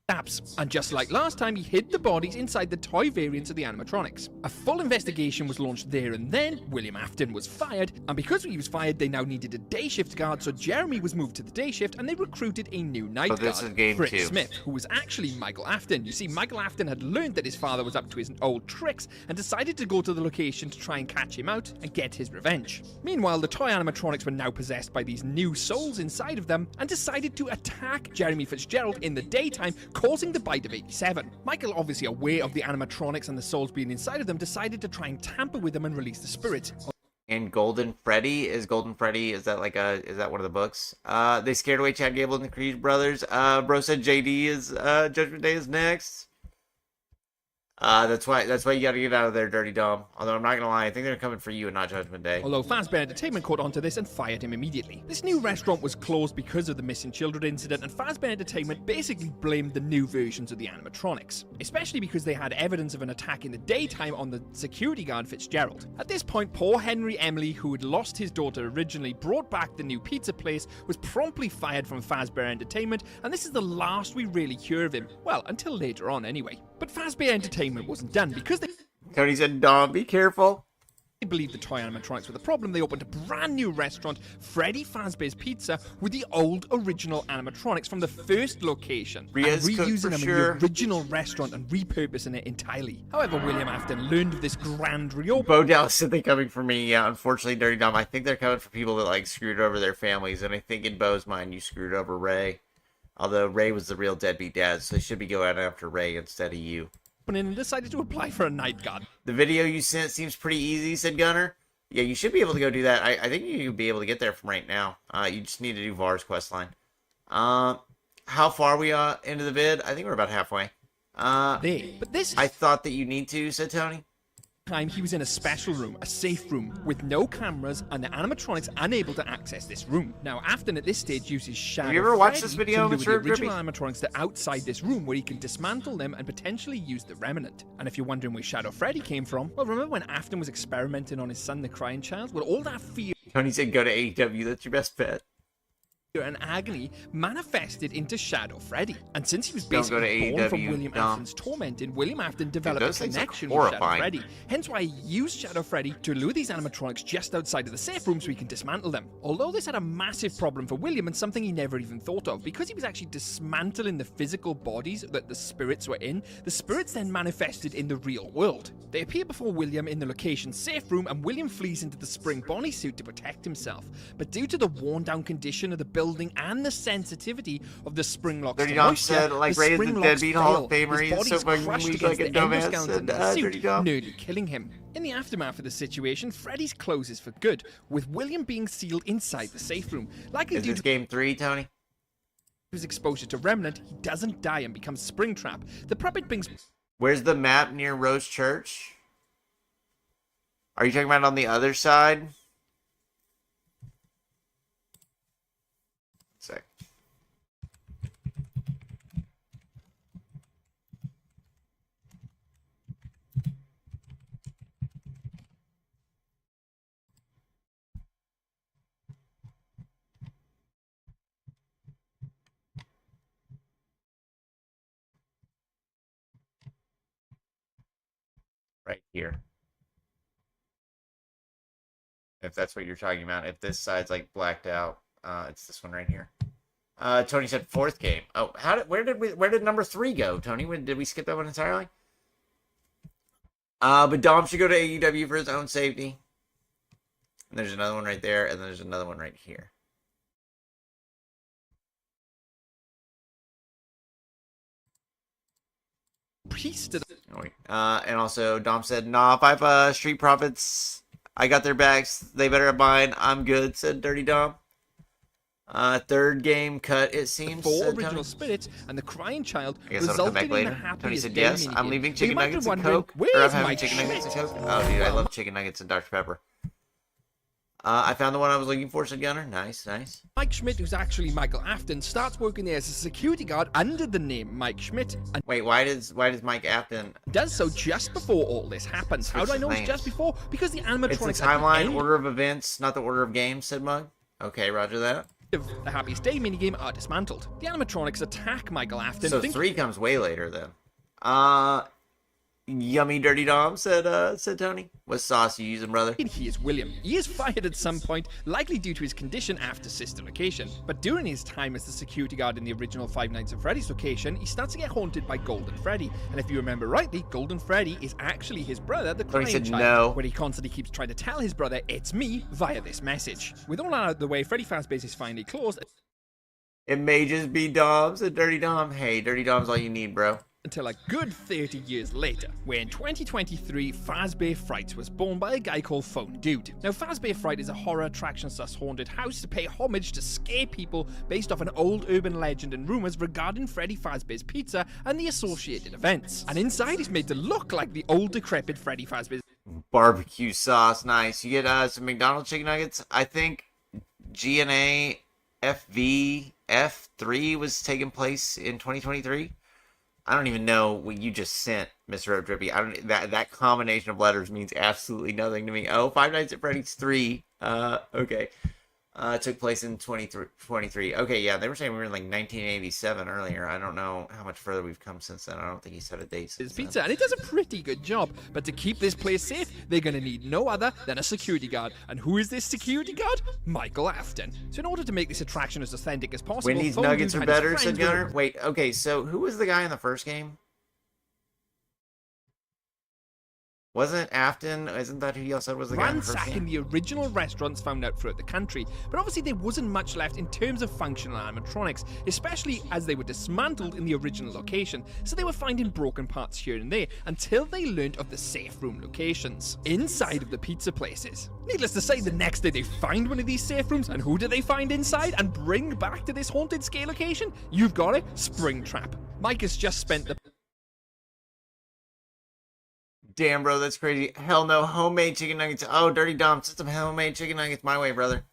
And just like last time, he hid the bodies inside the toy variants of the animatronics. A full investigation was launched there and then. William Afton was fired, and because he was fired, they now needed a day shift guard, so Jeremy was moved to the day shift, and they recruited a new night guard,
this is game
Fritz
2.
Smith, who was actually Michael Afton. You see, Michael Afton had learned that his father was up to his old tricks, and decided to go to the location to try and catch him out and get his revenge. Meanwhile, the toy animatronics were now possessed by these new souls inside of them, and decided to attack Jeremy Fitzgerald in the daytime, causing the bite of 87. Michael, obviously aware of the animatronics and the souls being inside of them, decided to try and tamper with them and release the spirits.
And Golden Freddy, is that one of the books? They scared away Chad Gable and the Creed brothers. Bro said JD is Judgment Day is next. That's why you gotta get out of there, Dirty Dom. Although I'm not gonna lie, I think they're coming for you and not Judgment Day.
Although Fazbear Entertainment caught onto this and fired him immediately. This new restaurant was closed because of the missing children incident, and Fazbear Entertainment basically blamed the new versions of the animatronics, especially because they had evidence of an attack in the daytime on the security guard Fitzgerald. At this point, poor Henry Emily, who had lost his daughter originally, brought back the new pizza place, was promptly fired from Fazbear Entertainment, and this is the last we really hear of him. Well, until later on anyway. But Fazbear Entertainment wasn't done because
Tony said, Dom, be careful.
they believed the toy animatronics were the problem. They opened a brand new restaurant, Freddy Fazbear's Pizza, with the old original animatronics from the first location, and reusing them in the original restaurant and repurposing it entirely. However, William Afton learned of this grand reopening.
Bo Dallas said they coming for me. Yeah, unfortunately, Dirty Dom, I think they're coming for people that like screwed over their families, and I think in Bo's mind you screwed over Ray. Although Ray was the real deadbeat dad, so they should be going after Ray instead of you.
And decided to apply for a night guard.
The video you sent seems pretty easy, said Gunner. Yeah, you should be able to go do that. I think you'll be able to get there from right now. You just need to do Var's questline. How far are we into the vid? I think we're about halfway.
But this
I thought that you need to, said Tony.
time he was in a special room, a safe room, with no cameras and the animatronics unable to access this room. Now, Afton at this stage uses Shadow
Have you ever watched
Freddy
this video,
to lure
Mr.
the original
Grippy?
animatronics to outside this room where he can dismantle them and potentially use the remnant. And if you're wondering where Shadow Freddy came from, well, remember when Afton was experimenting on his son, the crying child? Well, all that fear
Tony said go to AEW, that's your best bet.
and agony manifested into Shadow Freddy. And since he was
Don't go to
basically born from
AEW,
William
Dom.
Afton's tormenting, William Afton developed
those
a
things look
connection with Shadow
horrifying.
Freddy. Hence why he used Shadow Freddy to lure these animatronics just outside of the safe room so he can dismantle them. Although this had a massive problem for William and something he never even thought of, because he was actually dismantling the physical bodies that the spirits were in, the spirits then manifested in the real world. They appear before William in the location safe room, and William flees into the spring Bonnie suit to protect himself. But due to the worn down condition of the building and the sensitivity of the spring locks
Dirty
to
Dom
moisture,
said, like
the
Ray is
spring
the
locks
deadbeat Hall of
fail.
Famer.
His
He's
body
so
is
fucking
crushed
weak
against
like a
the
dumbass,
endoskeleton
said,
of the
Dirty
suit,
Dom.
nearly killing him. In the aftermath of the situation, Freddy's closes for good, with William being sealed inside the safe room. Likely
Is
due
this
to
game 3, Tony?
his exposure to Remnant, he doesn't die and becomes Springtrap. The puppet brings
Where's the map near Rose Church? Are you talking about on the other side? Sec. Right here. If that's what you're talking about. If this side's like blacked out, it's this one right here. Tony said 4th game. Oh, where did number 3 go, Tony? Did we skip that one entirely? But Dom should go to AEW for his own safety. And there's another one right there, and there's another one right here.
priest to the
Oh, wait. And also Dom said, nah, if I have Street Profits, I got their backs. They better have mine. I'm good, said Dirty Dom. 3rd game cut, it seems.
4
said
original
Tony.
spirits and the crying child
I guess I'll come
resulted
back
in the
later.
happiest
Tony said
day
yes.
minigame.
I'm leaving
You
chicken
might be
nuggets and
wondering,
Coke. Or I'm
where's
having
Mike
chicken nuggets and
Schmidt?
Coke. Oh, dude, I love chicken nuggets and Dr. Pepper. I found the one I was looking for, said Gunner. Nice, nice.
Mike Schmidt, who's actually Michael Afton, starts working there as a security guard under the name Mike Schmidt, and
Wait, why does Mike Afton?
does so just before all this happens. How do I know it's just before? Because the animatronics
It's the
at the
timeline,
end
order of events, not the order of games, said Mug. Okay, roger that.
of the Happiest Day minigame are dismantled. The animatronics attack Michael Afton.
So 3 comes way later then. Yummy dirty dom, said Tony. What sauce you using, brother?
He is William. He is fired at some point, likely due to his condition after sister location. But during his time as the security guard in the original Five Nights at Freddy's location, he starts to get haunted by Golden Freddy. And if you remember rightly, Golden Freddy is actually his brother, the
Tony
crying
said
child,
no.
where he constantly keeps trying to tell his brother, "It's me," via this message. With all that out of the way, Freddy Fazbear's is finally closed.
It may just be Dom, said Dirty Dom. Hey, Dirty Dom's all you need, bro.
Until a good 30 years later, where in 2023, Fazbear Fright was born by a guy called Phone Dude. Now, Fazbear Fright is a horror attraction / haunted house to pay homage to scare people based off an old urban legend and rumors regarding Freddy Fazbear's Pizza and the associated events. And inside is made to look like the old decrepit Freddy Fazbear's
Barbecue sauce, nice. You get some McDonald's chicken nuggets. I think GNA FVF3 was taking place in 2023. I don't even know what you just sent, Mr. Drippy. That combination of letters means absolutely nothing to me. Oh, Five Nights at Freddy's 3. Okay. Took place in 2023. Okay, yeah, they were saying we were in like 1987 earlier. I don't know how much further we've come since then. I don't think he said a date since
pizza,
then.
and it does a pretty good job. But to keep this place safe, they're going to need no other than a security guard. And who is this security guard? Michael Afton. So in order to make this attraction as authentic as possible,
Wendy's
Phone
Nuggets
Dude
are
had his
better, said
friends
Gunner. Wait, okay, so who was the guy in the first game? Wasn't Afton? Isn't that who y'all said was the guy in the first
ransacking
game?
the original restaurants found out throughout the country, but obviously there wasn't much left in terms of functional animatronics, especially as they were dismantled in the original location, so they were finding broken parts here and there until they learned of the safe room locations inside of the pizza places. Needless to say, the next day they find one of these safe rooms, and who do they find inside and bring back to this haunted scare location? You've got it, Springtrap. Mike has just spent the
Damn, bro, that's crazy. Hell no, homemade chicken nuggets. Oh, Dirty Dom, send some homemade chicken nuggets my way, brother.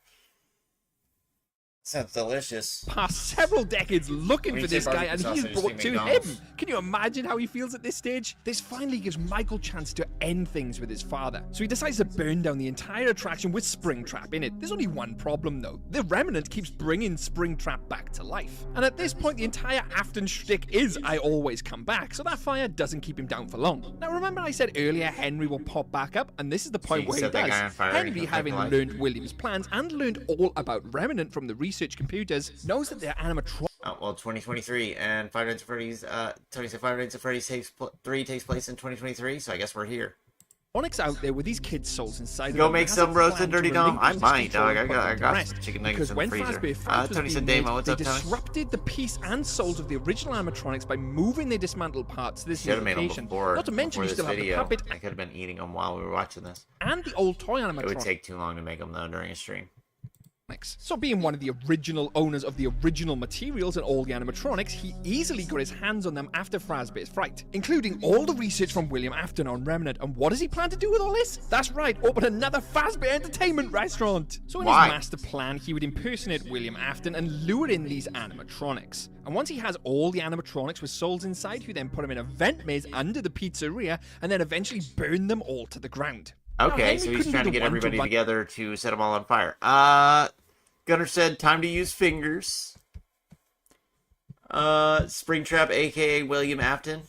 Sounds delicious.
past several decades looking
When
for
you
this
say
guy, and
barbecue
he's
sausage,
brought
think
to
McDonald's.
him. Can you imagine how he feels at this stage? This finally gives Michael a chance to end things with his father, so he decides to burn down the entire attraction with Springtrap in it. There's only one problem though. The Remnant keeps bringing Springtrap back to life, and at this point the entire Afton shtick is "I always come back," so that fire doesn't keep him down for long. Now remember I said earlier Henry will pop back up, and this is the point
you
where he
set that guy on
does.
fire and
Henry,
he'll
having
take life.
learned William's plans and learned all about Remnant from the research computers, knows that their animatronics
Oh, well, 2023, and Five Nights at Freddy's, Tony said Five Nights at Freddy's 3 takes place in 2023, so I guess we're here.
out there with these kids' souls inside.
Go
them,
make
has
some
a
roasted
plan to
Dirty Dom. I
relinquish this
might,
control
dog.
and put
I
them to
got
rest.
some chicken nuggets
Because
in the
when
freezer.
Fazbear Fright was
Tony said
being
Damo,
made,
what's
they
up, Tony?
disrupted the peace and souls of the original animatronics by moving their dismantled parts to this
Should
new
have made them
location.
before,
Not to mention
before
you
this
still have the
video.
puppet
I could have been eating them while we were watching this.
and the old toy
It would
animatronics.
take too long to make them, though, during a stream.
So being one of the original owners of the original materials and all the animatronics, he easily got his hands on them after Fazbear's Fright, including all the research from William Afton on Remnant. And what does he plan to do with all this? That's right, open another Fazbear entertainment restaurant. So in
Why?
his master plan, he would impersonate William Afton and lure in these animatronics. And once he has all the animatronics with souls inside, he then put them in a vent maze under the pizzeria and then eventually burn them all to the ground.
Okay,
Henry
so he's
couldn't
trying
be
to
the
get
one
everybody
run-
together to set them all on fire. Gunner said, time to use fingers. Springtrap, aka William Afton.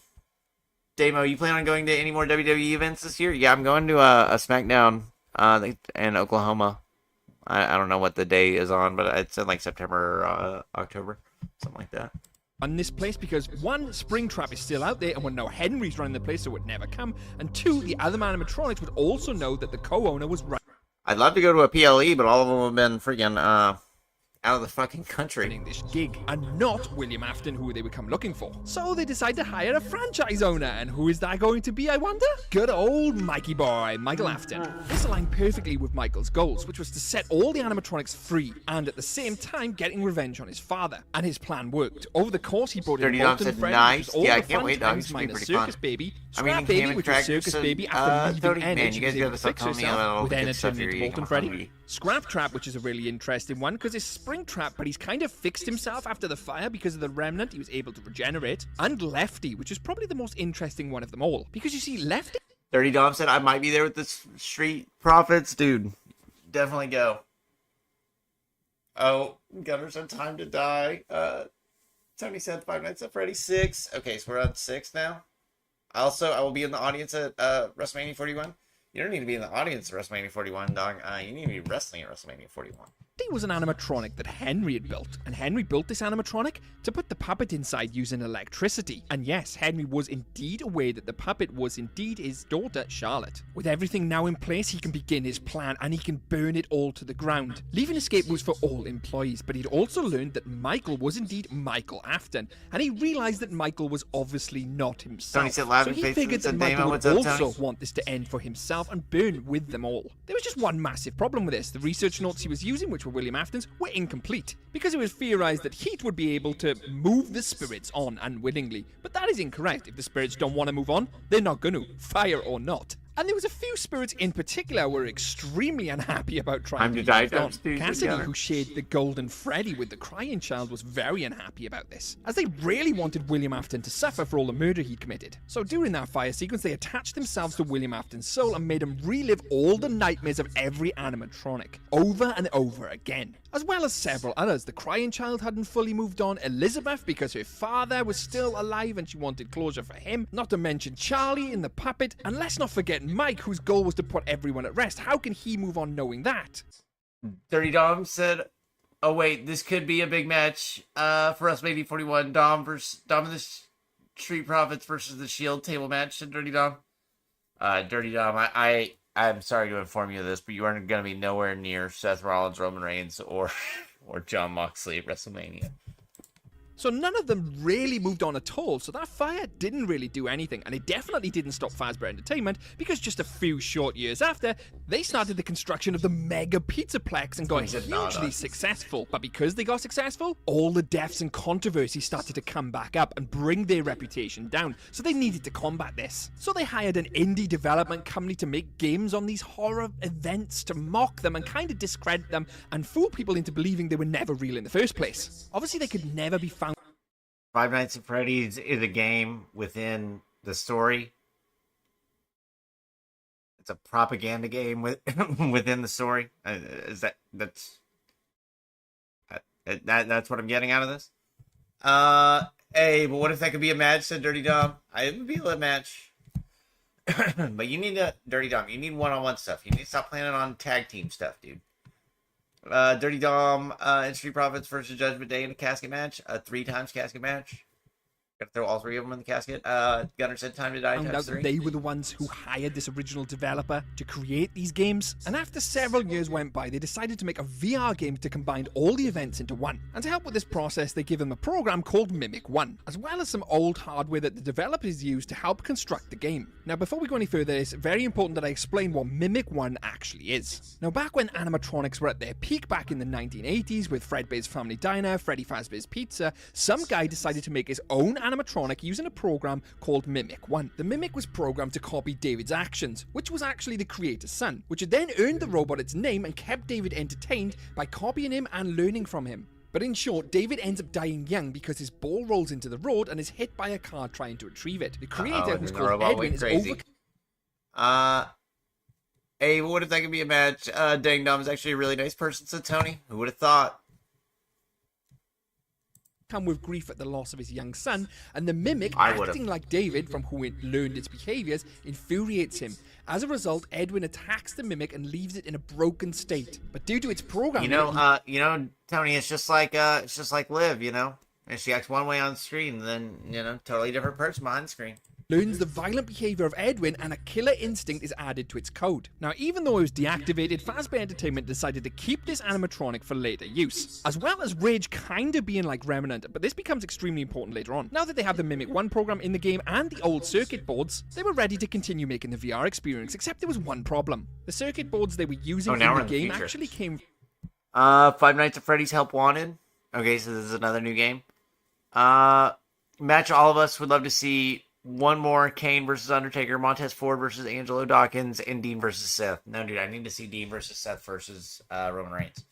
Damo, you plan on going to any more WWE events this year? Yeah, I'm going to a SmackDown in Oklahoma. I don't know what the day is on, but it's in like September or October. Something like that.
on this place because one, Springtrap is still out there and would know Henry's running the place so it would never come, and two, the other animatronics would also know that the co-owner was running
I'd love to go to a PLE, but all of them have been freaking out of the fucking country.
this gig, and not William Afton, who they would come looking for. So they decide to hire a franchise owner, and who is that going to be, I wonder? Good old Mikey boy, Michael Afton. This aligned perfectly with Michael's goals, which was to set all the animatronics free, and at the same time getting revenge on his father. And his plan worked. Over the course, he brought in
Dirty Dom
Bolton
said
Freddy,
nice.
which was all
Yeah, I
the
can't
fun
wait, dog.
times
It's gonna be
minus
pretty
Circus
fun.
Baby,
I mean,
Scrap Baby,
Cam and
which was
Crack
Circus
said,
Baby after leaving
Tony,
N,
man,
she
you
was
guys
able
gotta
to
stop
fix
telling me
herself
all
with
the
N
good stuff
turning
you're
into
eating.
Bolton
I'm
Freddy.
hungry.
Scrap Trap, which is a really interesting one because it's Springtrap, but he's kind of fixed himself after the fire because of the remnant. He was able to regenerate. And Lefty, which is probably the most interesting one of them all because you see, Lefty
Dirty Dom said, I might be there with the Street Profits. Dude, definitely go. Oh, Gunner said time to die. Tony said Five Nights at Freddy's 6. Okay, so we're on 6 now. Also, I will be in the audience at WrestleMania 41. You don't need to be in the audience at WrestleMania 41, dog. You need to be wrestling at WrestleMania 41.
He was an animatronic that Henry had built, and Henry built this animatronic to put the puppet inside using electricity. And yes, Henry was indeed aware that the puppet was indeed his daughter, Charlotte. With everything now in place, he can begin his plan, and he can burn it all to the ground, leaving escape routes for all employees. But he'd also learned that Michael was indeed Michael Afton, and he realised that Michael was obviously not himself.
Tony said laughing
so he
faces
figured that
and
Michael
Damon,
would
what's up,
also
Tony?
want this to end for himself and burn with them all. There was just one massive problem with this. The research notes he was using, which were William Afton's, were incomplete, because it was theorized that heat would be able to move the spirits on unwillingly. But that is incorrect. If the spirits don't want to move on, they're not going to, fire or not. And there was a few spirits in particular who were extremely unhappy about trying to
die,
move on.
don't do
Cassidy,
together.
who shared the Golden Freddy with the Crying Child, was very unhappy about this, as they really wanted William Afton to suffer for all the murder he'd committed. So during that fire sequence, they attached themselves to William Afton's soul and made him relive all the nightmares of every animatronic, over and over again. As well as several others. The Crying Child hadn't fully moved on, Elizabeth because her father was still alive and she wanted closure for him, not to mention Charlie and the puppet, and let's not forget Mike, whose goal was to put everyone at rest. How can he move on knowing that?
Dirty Dom said, oh wait, this could be a big match for WrestleMania 41. Dom and the Street Profits versus the Shield table match, said Dirty Dom. Dirty Dom, I'm sorry to inform you of this, but you aren't going to be nowhere near Seth Rollins, Roman Reigns, or Jon Moxley at WrestleMania.
So none of them really moved on at all, so that fire didn't really do anything, and it definitely didn't stop Fazbear Entertainment, because just a few short years after, they started the construction of the Mega Pizzaplex and got hugely successful. But because they got successful, all the deaths and controversy started to come back up and bring their reputation down, so they needed to combat this. So they hired an indie development company to make games on these horror events, to mock them and kind of discredit them and fool people into believing they were never real in the first place. Obviously they could never be found.
Five Nights at Freddy's is a game within the story. It's a propaganda game within the story. That's what I'm getting out of this? Hey, but what if that could be a match, said Dirty Dom? It would be a match. But you need Dirty Dom, you need one-on-one stuff. You need to stop planning on tag team stuff, dude. Dirty Dom and Street Profits versus Judgment Day in a casket match. A 3x casket match. Gotta throw all three of them in the casket. Gunner said time to die.
Found out that they were the ones who hired this original developer to create these games. And after several years went by, they decided to make a VR game to combine all the events into one. And to help with this process, they gave them a program called Mimic 1, as well as some old hardware that the developers used to help construct the game. Now, before we go any further, it's very important that I explain what Mimic 1 actually is. Now, back when animatronics were at their peak back in the 1980s with Fredbear's Family Diner, Freddy Fazbear's Pizza, some guy decided to make his own animatronic using a program called Mimic 1. The Mimic was programmed to copy David's actions, which was actually the creator's son, which had then earned the robot its name and kept David entertained by copying him and learning from him. But in short, David ends up dying young because his ball rolls into the road and is hit by a car trying to retrieve it. The creator, who's called Edwin, is
crazy. Hey, what if that could be a match? Dang Dom is actually a really nice person, said Tony. Who would have thought?
Come with grief at the loss of his young son, and the Mimic,
I
acting like David, from whom it learned its behaviors, infuriates him. As a result, Edwin attacks the Mimic and leaves it in a broken state. But due to its programming,
Tony, it's just like Liv, and she acts one way on screen, and then totally different person behind the screen.
Learns the violent behavior of Edwin, and a killer instinct is added to its code. Now, even though it was deactivated, Fazbear Entertainment decided to keep this animatronic for later use, as well as Rage kinda being like Remnant, but this becomes extremely important later on. Now that they have the Mimic 1 program in the game and the old circuit boards, they were ready to continue making the VR experience, except there was one problem. The circuit boards they were using in the game actually came...
Five Nights at Freddy's Help Wanted. Okay, so this is another new game. Match all of us would love to see one more: Kane versus Undertaker, Montez Ford versus Angelo Dawkins, and Dean versus Seth. No, dude, I need to see Dean versus Seth versus Roman Reigns.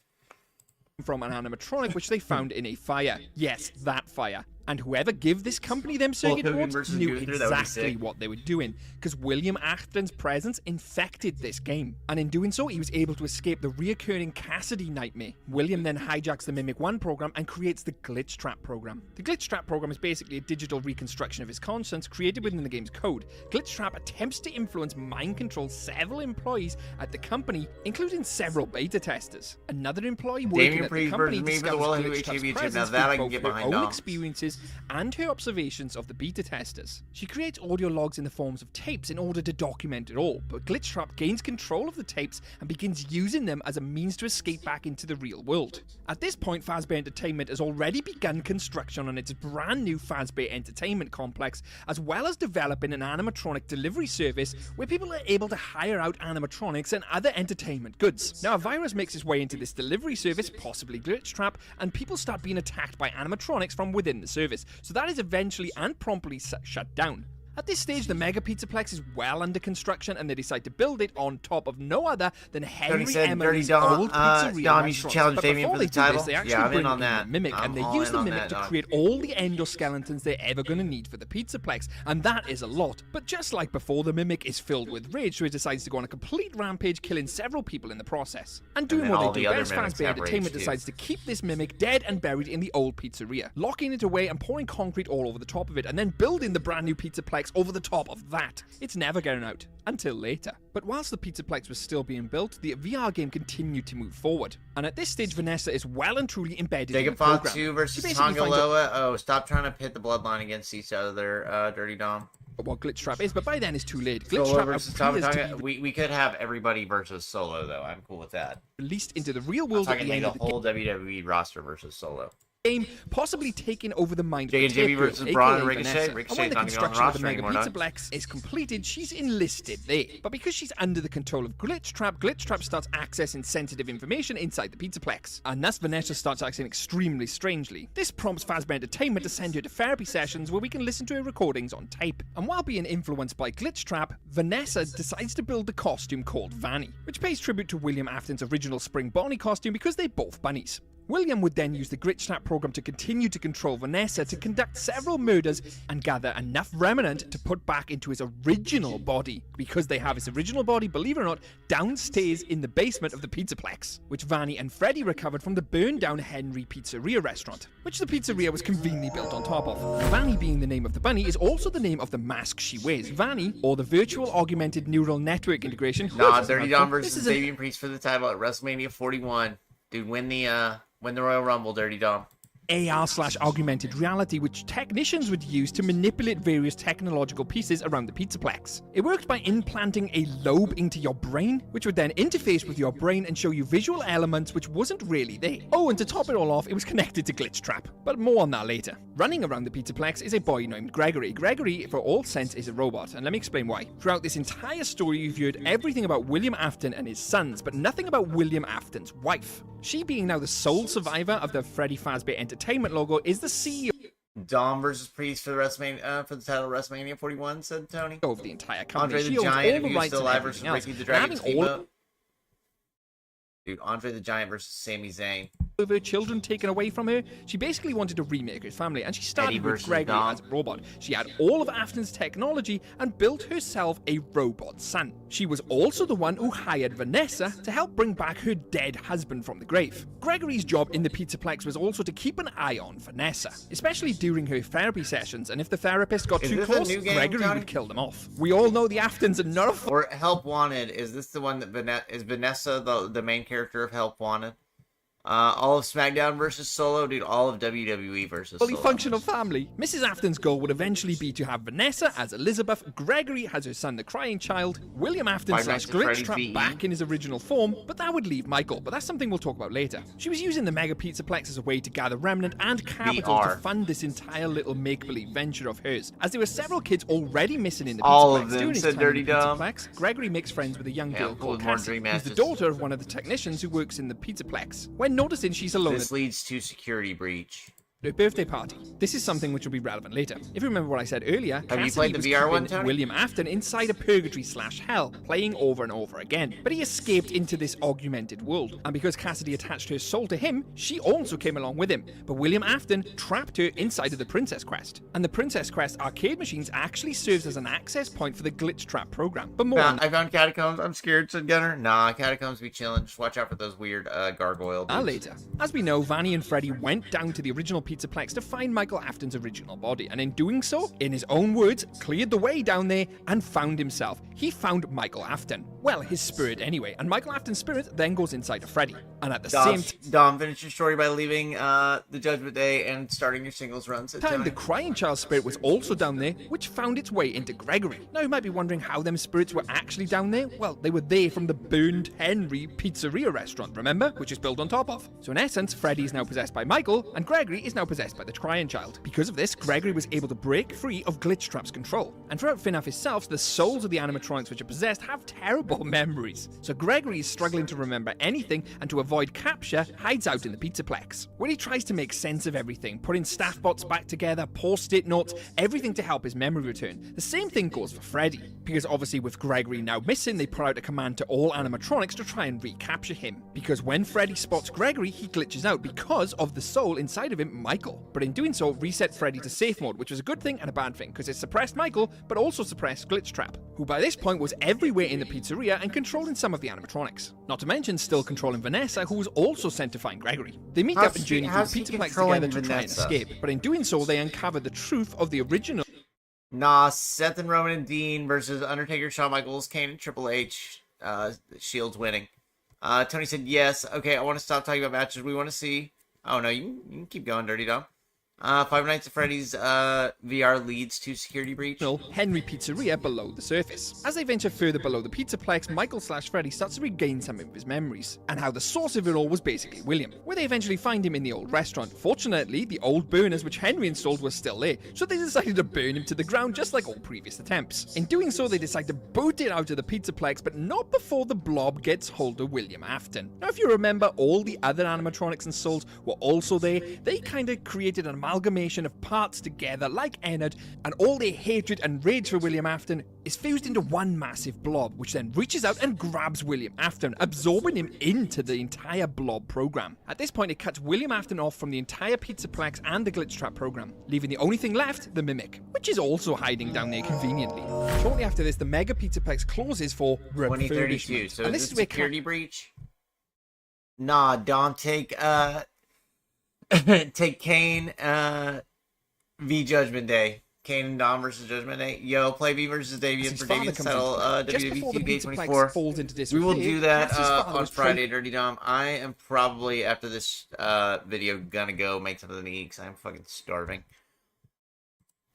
From an animatronic which they found in a fire. Yes, that fire. And whoever gave this company them circuit
Hogan
boards
versus
knew
Gunther, that would be
exactly
sick.
what they were doing, because William Afton's presence infected this game. And in doing so, he was able to escape the reoccurring Cassidy nightmare. William then hijacks the Mimic 1 program and creates the Glitch Trap program. The Glitch Trap program is basically a digital reconstruction of his conscience created within the game's code. Glitch Trap attempts to influence mind control several employees at the company, including several beta testers. Another employee working
Damien
at the
Priest
company
versus me for the
discovers
World
Glitch
Heavyweight
Trap's
Championship. Now
presence
that I
with
can
both
get
her
behind,
own
Dom.
experiences and her observations of the beta testers. She creates audio logs in the forms of tapes in order to document it all, but Glitch Trap gains control of the tapes and begins using them as a means to escape back into the real world. At this point, Fazbear Entertainment has already begun construction on its brand new Fazbear Entertainment complex, as well as developing an animatronic delivery service where people are able to hire out animatronics and other entertainment goods. Now, a virus makes its way into this delivery service, possibly Glitch Trap, and people start being attacked by animatronics from within the service, so that is eventually and promptly shut down. At this stage, the Mega Pizzaplex is well under construction, and they decide to build it on top of no other than Henry
said,
Emily's
Dirty Dom,
old pizzeria
Dom, you should
restaurant.
challenge
But
Damien
before
for the
they do
title.
this, they actually
Yeah, I'm in
bring
on
in
that.
the Mimic,
I'm
and they
all
use
in
the
on
Mimic
that,
to
Dom.
create all the endoskeletons they're ever going to need for the Pizzaplex, and that is a lot. But just like before, the Mimic is filled with rage, so he decides to go on a complete rampage, killing several people in the process. And doing
then
what
all
they
the
do
other
best,
Mimics
Fazbear
have rage,
Entertainment
too.
decides to keep this Mimic dead and buried in the old pizzeria, locking it away and pouring concrete all over the top of it, and then building the brand new Pizzaplex over the top of that. It's never getting out, until later. But whilst the Pizzaplex was still being built, the VR game continued to move forward. And at this stage, Vanessa is well and truly embedded in the
Jacob Font
program.
2
She
versus
basically finds out
Tongaloa. Oh, stop trying to pit the bloodline against each other, Dirty Dom.
what Glitch Trap is, but by then it's too late. Glitch
Solo
Trap
versus Tom
appears to
Tonga.
be
We could have everybody versus Solo, though. I'm cool with that.
released into the real
I'm
world at
talking
the
like
end
the
of the
whole WWE roster versus Solo.
game, possibly taking over the mind of
Jay
the
and Jimmy
tape girl,
versus
aka
Braun and
Vanessa.
Ricochet.
And
Ricochet's
when the
not gonna be on the
construction of the
roster
Mega
anymore, no?
Pizzaplex is completed, she's enlisted there. But because she's under the control of Glitch Trap starts accessing sensitive information inside the Pizzaplex. And thus Vanessa starts acting extremely strangely. This prompts Fazbear Entertainment to send her to therapy sessions where we can listen to her recordings on tape. And while being influenced by Glitch Trap, Vanessa decides to build the costume called Vanny, which pays tribute to William Afton's original Spring Bonnie costume because they're both bunnies. William would then use the Glitch Trap program to continue to control Vanessa to conduct several murders and gather enough remnant to put back into his original body, because they have his original body, believe it or not, downstairs in the basement of the Pizzaplex, which Vanny and Freddy recovered from the burned down Henry Pizzeria restaurant, which the pizzeria was conveniently built on top of. Vanny being the name of the bunny is also the name of the mask she wears. Vanny, or the virtual augmented neural network integration.
Nah,
which is
Dirty
a
Dom
mouthful. This
versus
is an
Damien Priest for the title at WrestleMania 41. Dude, win the Royal Rumble, Dirty Dom.
AR/augmented reality, which technicians would use to manipulate various technological pieces around the Pizzaplex. It worked by implanting a lobe into your brain, which would then interface with your brain and show you visual elements which wasn't really there. Oh, and to top it all off, it was connected to Glitch Trap, but more on that later. Running around the Pizzaplex is a boy named Gregory. Gregory, for all sense, is a robot, and let me explain why. Throughout this entire story, you've heard everything about William Afton and his sons, but nothing about William Afton's wife. She, being now the sole survivor of the Freddy Fazbear Entertainment logo, is the CEO
Dom versus Priest for the WrestleMania for the title of WrestleMania 41, said Tony.
of the entire company.
Andre
She
the
owns
Giant,
all
if
the
he was
rights
still
and
alive, versus
everything else.
Ricky the
And
Dragon
having all
Steamboat. Dude, Andre the Giant versus Sami Zayn.
of her children taken away from her, she basically wanted to remake her family, and she
Eddie
started with
versus
Gregory
Dom.
as a robot. She had all of Afton's technology and built herself a robot son. She was also the one who hired Vanessa to help bring back her dead husband from the grave. Gregory's job in the Pizzaplex was also to keep an eye on Vanessa, especially during her therapy sessions, and if the therapist got
Is
too
this a
close,
new game,
Gregory
Tony?
would kill them off. We all know the Aftons are not a
Or Help Wanted. Is this the one that is Vanessa the main character of Help Wanted? All of SmackDown versus Solo, dude. All of WWE versus
fully
Solo.
functional family. Mrs. Afton's goal would eventually be to have Vanessa as Elizabeth, Gregory has her son the crying child, William Afton
Five
slash
Nights at
Glitch
Freddy's
Trap
VE.
back in his original form, but that would leave Michael, but that's something we'll talk about later. She was using the Mega Pizzaplex as a way to gather remnant and capital to
VR.
fund this entire little make-believe venture of hers, as there were several kids already missing in the
All
Pizzaplex
of them,
during his
said
time
Dirty
in the
Dom.
Pizzaplex. Gregory makes friends with a young girl
cool,
called
more
Cassie,
dream
who's the
matches.
daughter of one of the technicians who works in the Pizzaplex. When noticing she's alone
This leads to security breach.
her birthday party. This is something which will be relevant later. If you remember what I said earlier,
Have you
Cassidy
played the
was
VR one,
keeping
Tony?
William Afton inside a purgatory/hell, playing over and over again. But he escaped into this augmented world, and because Cassidy attached her soul to him, she also came along with him. But William Afton trapped her inside of the Princess Quest. And the Princess Quest arcade machines actually serves as an access point for the Glitch Trap program. But more on
I found catacombs. I'm scared, said Gunner. Nah, catacombs be chilling. Just watch out for those weird gargoyle dudes.
later. As we know, Vanny and Freddy went down to the original Pizzaplex to find Michael Afton's original body, and in doing so, in his own words, cleared the way down there and found himself. He found Michael Afton. Well, his spirit anyway, and Michael Afton's spirit then goes inside of Freddy. And at the same
Dom, finish your story by leaving the Judgment Day and starting your singles runs.
time, the Crying Child spirit was also down there, which found its way into Gregory. Now, you might be wondering how them spirits were actually down there. Well, they were there from the burned Henry Pizzeria restaurant, remember? Which is built on top of. So in essence, Freddy is now possessed by Michael, and Gregory is now possessed by the Crying Child. Because of this, Gregory was able to break free of Glitch Trap's control. And throughout FNAF itself, the souls of the animatronics which are possessed have terrible memories. So Gregory is struggling to remember anything, and to avoid capture, hides out in the Pizzaplex, where he tries to make sense of everything, putting staff bots back together, post-it notes, everything to help his memory return. The same thing goes for Freddy, because obviously with Gregory now missing, they put out a command to all animatronics to try and recapture him. Because when Freddy spots Gregory, he glitches out because of the soul inside of him, Michael. But in doing so, reset Freddy to safe mode, which was a good thing and a bad thing, because it suppressed Michael, but also suppressed Glitch Trap, who by this point was everywhere in the pizzeria and controlling some of the animatronics. Not to mention still controlling Vanessa, who was also sent to find Gregory. They meet up and journey through the Pizzaplex together to try and escape, but in doing so, they uncover the truth of the original.
Nah, Seth and Roman and Dean versus Undertaker, Shawn Michaels, Kane and Triple H. Shields winning. Tony said yes. Okay, I want to stop talking about matches we want to see. Oh no, you can keep going, Dirty Dom. Five Nights at Freddy's VR leads to security breach.
Henry Pizzeria below the surface. As they venture further below the Pizzaplex, Michael/Freddy starts to regain some of his memories, and how the source of it all was basically William, where they eventually find him in the old restaurant. Fortunately, the old burners which Henry installed were still there, so they decided to burn him to the ground just like all previous attempts. In doing so, they decide to boot it out of the Pizzaplex, but not before the blob gets hold of William Afton. Now, if you remember, all the other animatronics and souls were also there. They kind of created an amalgamation of parts together like Ennard, and all their hatred and rage for William Afton is fused into one massive blob, which then reaches out and grabs William Afton, absorbing him into the entire blob program. At this point, it cuts William Afton off from the entire Pizzaplex and the Glitch Trap program, leaving the only thing left, the Mimic, which is also hiding down there conveniently. Shortly after this, the Mega Pizzaplex closes for
2032. So
and
is
this
it
is where
security breach? Nah, Dom, take take Kane v Judgment Day. Kane and Dom versus Judgment Day. Yo, play V versus Davian for Davian to settle WWE 2K24. We will do that on Friday, Dirty Dom. I am probably, after this video, gonna go make something to eat because I'm fucking starving.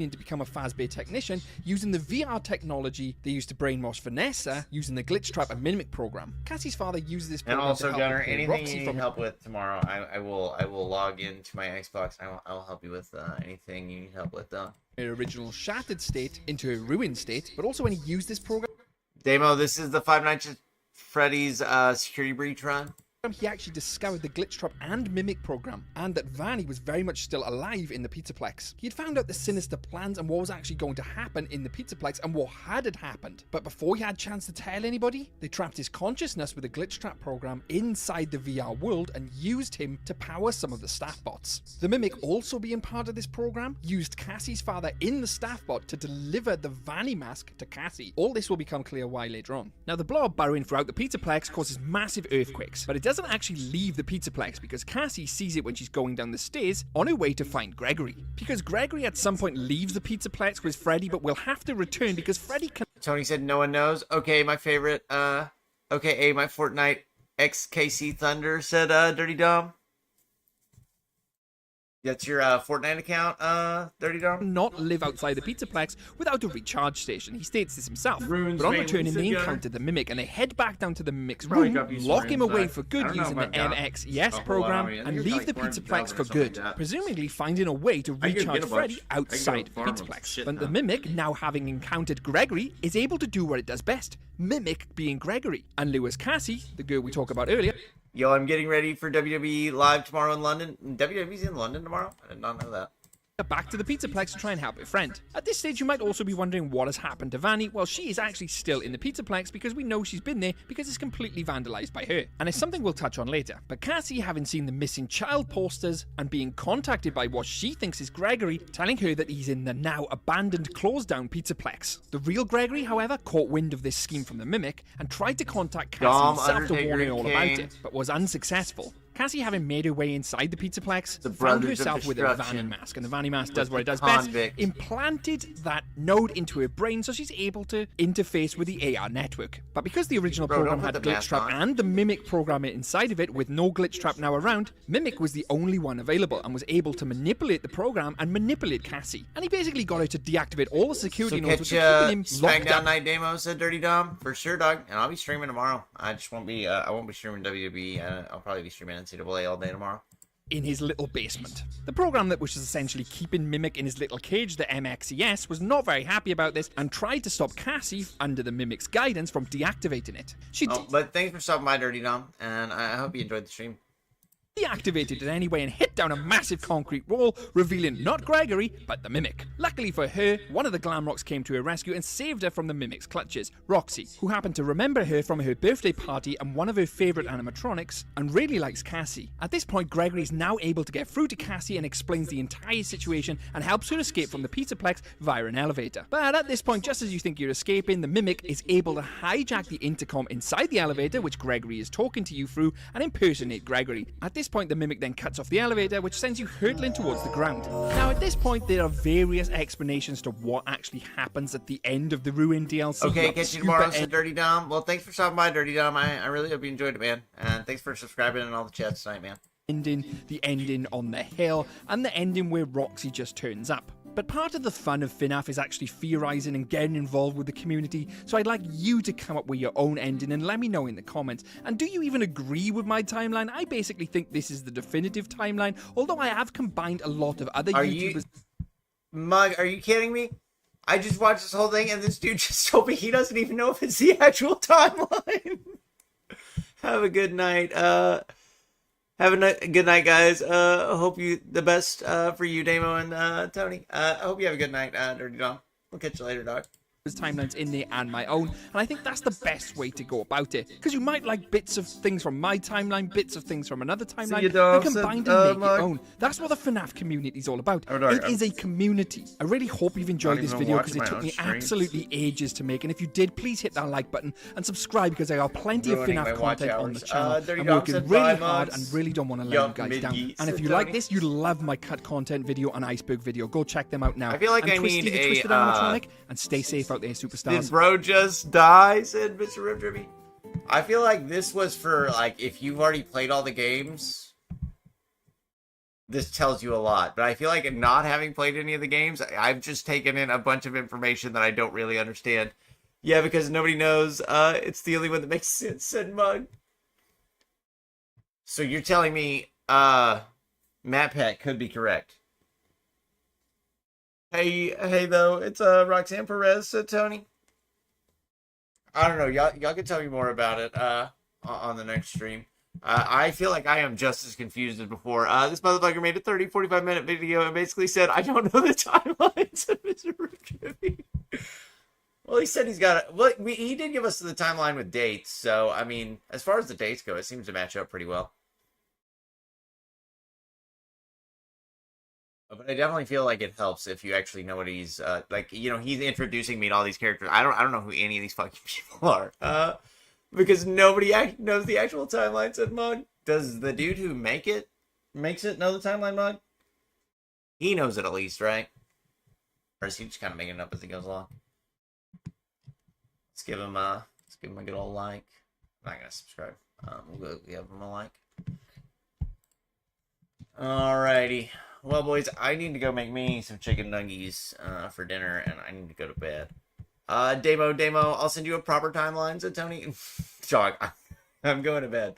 To become a Fazbear technician using the VR technology they used to brainwash Vanessa using the Glitch Trap and Mimic program. Cassie's father uses this program
and also,
to help
Gunner,
prepare
anything
Roxy
you need
from
help with tomorrow, I will log into my Xbox. I will help you with anything you need help with.
her original shattered state into her ruined state, but also when he used this program,
Damo, this is the Five Nights at Freddy's security breach run.
he actually discovered the Glitch Trap and Mimic program, and that Vanny was very much still alive in the Pizzaplex. He had found out the sinister plans and what was actually going to happen in the Pizzaplex and what had happened. But before he had a chance to tell anybody, they trapped his consciousness with the Glitch Trap program inside the VR world and used him to power some of the staff bots. The Mimic, also being part of this program, used Cassie's father in the staff bot to deliver the Vanny mask to Cassie. All this will become clear why later on. Now, the blob burrowing throughout the Pizzaplex causes massive earthquakes, but it doesn't actually leave the Pizzaplex because Cassie sees it when she's going down the stairs on her way to find Gregory. Because Gregory at some point leaves the Pizzaplex with Freddy, but will have to return because Freddy can.
Tony said no one knows. Okay, my favorite, my Fortnite XKC Thunder, said Dirty Dom. That's your Fortnite account, Dirty Dom?
Not live outside the Pizzaplex without a recharge station. He states this himself.
Runes
but on
mainly
returning, they
together.
encounter the Mimic and they head back down to the Mimic's
Probably
room,
got you some
lock him
runes
away
back.
for
I
good
don't know
using the
about that.
MX Yes
Oh,
program,
wow, yeah.
and
You're
leave
like
the
400,000
Pizzaplex
or
for
something
good,
like that.
presumably finding a way to
I could
recharge
get a
Freddy
bunch. I could go
outside the
farm 'em.
Pizzaplex.
Shit,
But the
no.
Mimic, now having encountered Gregory, is able to do what it does best, mimic being Gregory. And Lewis Cassie, the girl we talked about earlier,
Yo, I'm getting ready for WWE live tomorrow in London. WWE's in London tomorrow? I did not know that.
Back to the Pizzaplex to try and help a friend. At this stage, you might also be wondering what has happened to Vanny. Well, she is actually still in the Pizzaplex because we know she's been there because it's completely vandalized by her. And it's something we'll touch on later. But Cassie, having seen the missing child posters and being contacted by what she thinks is Gregory, telling her that he's in the now abandoned, closed down Pizzaplex. The real Gregory, however, caught wind of this scheme from the Mimic and tried to contact Cassie himself to warn her all about it, but was unsuccessful. Cassie, having made her way inside the Pizzaplex, found herself with a Vanny mask, and the Vanny mask does what it does best, implanted that node into her brain so she's able to interface with the AR network. But because the original program had Glitch Trap and the Mimic programmer inside of it with no Glitch Trap now around, Mimic was the only one available and was able to manipulate the program and manipulate Cassie. And he basically got her to deactivate all the security nodes which were keeping him locked up.
SmackDown Night Demo, said Dirty Dom. For sure, dog. And I'll be streaming tomorrow. I just won't be, I won't be streaming WWE. I'll probably be streaming NCAA all day tomorrow.
In his little basement. The program that was essentially keeping Mimic in his little cage, the MXES, was not very happy about this and tried to stop Cassie, under the Mimic's guidance, from deactivating it.
But thanks for stopping by, Dirty Dom, and I hope you enjoyed the stream.
Deactivated it anyway and hit down a massive concrete wall, revealing not Gregory, but the Mimic. Luckily for her, one of the Glamrocks came to her rescue and saved her from the Mimic's clutches, Roxy, who happened to remember her from her birthday party and one of her favourite animatronics, and really likes Cassie. At this point, Gregory is now able to get through to Cassie and explains the entire situation and helps her escape from the Pizzaplex via an elevator. But at this point, just as you think you're escaping, the Mimic is able to hijack the intercom inside the elevator, which Gregory is talking to you through, and impersonate Gregory. At this point, the Mimic then cuts off the elevator, which sends you hurtling towards the ground. Now, at this point, there are various explanations to what actually happens at the end of the Ruin DLC.
Okay, catch you tomorrow, said Dirty Dom. Well, thanks for stopping by, Dirty Dom. I really hope you enjoyed it, man. And thanks for subscribing and all the chats tonight, man.
The ending on the hill, and the ending where Roxy just turns up. But part of the fun of FNAF is actually theorizing and getting involved with the community, so I'd like you to come up with your own ending and let me know in the comments. And do you even agree with my timeline? I basically think this is the definitive timeline, although I have combined a lot of other YouTubers.
Mug, are you kidding me? I just watched this whole thing and this dude just told me he doesn't even know if it's the actual timeline. Have a good night. Have a good night, guys. Hope you the best for you, Damo and Tony. I hope you have a good night, Dirty Dom. We'll catch you later, dog.
Timelines in there and my own, and I think that's the best way to go about it, because you might like bits of things from my timeline, bits of things from another timeline, and combine and make your own. That's what the FNAF community is all about. It is a community. I really hope you've enjoyed this video, because it took me absolutely ages to make, and if you did, please hit that like button and subscribe, because I got plenty of FNAF content on the channel. I'm working really hard and really don't want to let you guys down. And if you like this, you love my cut content video and iceberg video, go check them out now.
I feel like I need a
Twisted Animatronic, and stay safe out there, superstars.
Did bro just die? Said Mr. Ripjaws. I feel like this was for, like, if you've already played all the games, this tells you a lot. But I feel like not having played any of the games, I've just taken in a bunch of information that I don't really understand. Yeah, because nobody knows. It's the only one that makes sense, said Mug. So you're telling me, Matt Pat could be correct. Hey, though, it's Roxanne Perez, said Tony. I don't know, y'all can tell me more about it on the next stream. I feel like I am just as confused as before. This motherfucker made a 30-45 minute video and basically said, I don't know the timeline, said Mr. Ripjaws. Well, he said he's got it. Well, he did give us the timeline with dates, so, I mean, as far as the dates go, it seems to match up pretty well. But I definitely feel like it helps if you actually know what he's like. You know, he's introducing me to all these characters. I don't know who any of these fucking people are. Because nobody knows the actual timeline, said Mug. Does the dude who makes it know the timeline, Mug? He knows it at least, right? Or is he just kind of making it up as he goes along? Let's give him a good old like. I'm not gonna subscribe. We'll give him a like. Alrighty. Well, boys, I need to go make me some chicken nuggies for dinner, and I need to go to bed. Damo, I'll send you a proper timeline, said Tony. Dog, I'm going to bed.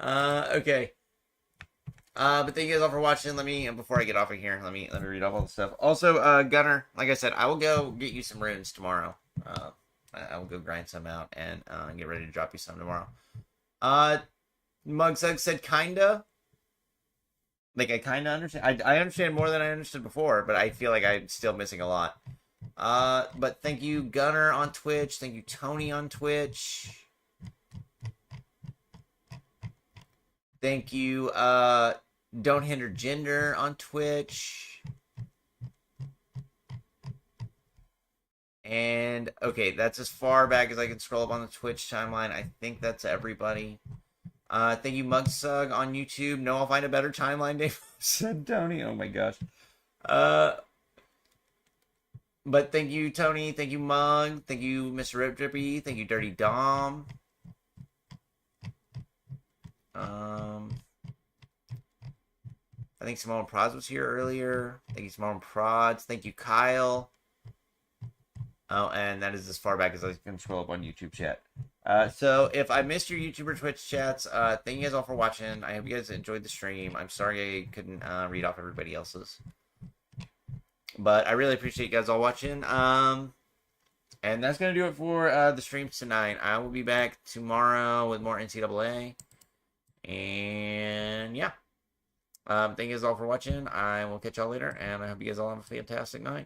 Okay. But thank you guys all for watching. Before I get off of here, let me read off all the stuff. Also, Gunner, like I said, I will go get you some runes tomorrow. I will go grind some out and get ready to drop you some tomorrow. Mugsug said kinda. Like, I kinda understand. I understand more than I understood before, but I feel like I'm still missing a lot. But thank you, Gunner on Twitch. Thank you, Tony on Twitch. Thank you, Don't Hinder Gender on Twitch. And, okay, that's as far back as I can scroll up on the Twitch timeline. I think that's everybody. Thank you, Mugsug on YouTube. No, I'll find a better timeline, Dave said Tony. Oh my gosh. But thank you, Tony. Thank you, Mug. Thank you, Mr. Rip Drippy. Thank you, Dirty Dom. I think Simone Prods was here earlier. Thank you, Simone Prods. Thank you, Kyle. Oh, and that is as far back as I can scroll up on YouTube chat. So if I missed your YouTube or Twitch chats, thank you guys all for watching. I hope you guys enjoyed the stream. I'm sorry I couldn't read off everybody else's. But I really appreciate you guys all watching. And that's going to do it for the streams tonight. I will be back tomorrow with more NCAA. And yeah. Thank you guys all for watching. I will catch y'all later. And I hope you guys all have a fantastic night.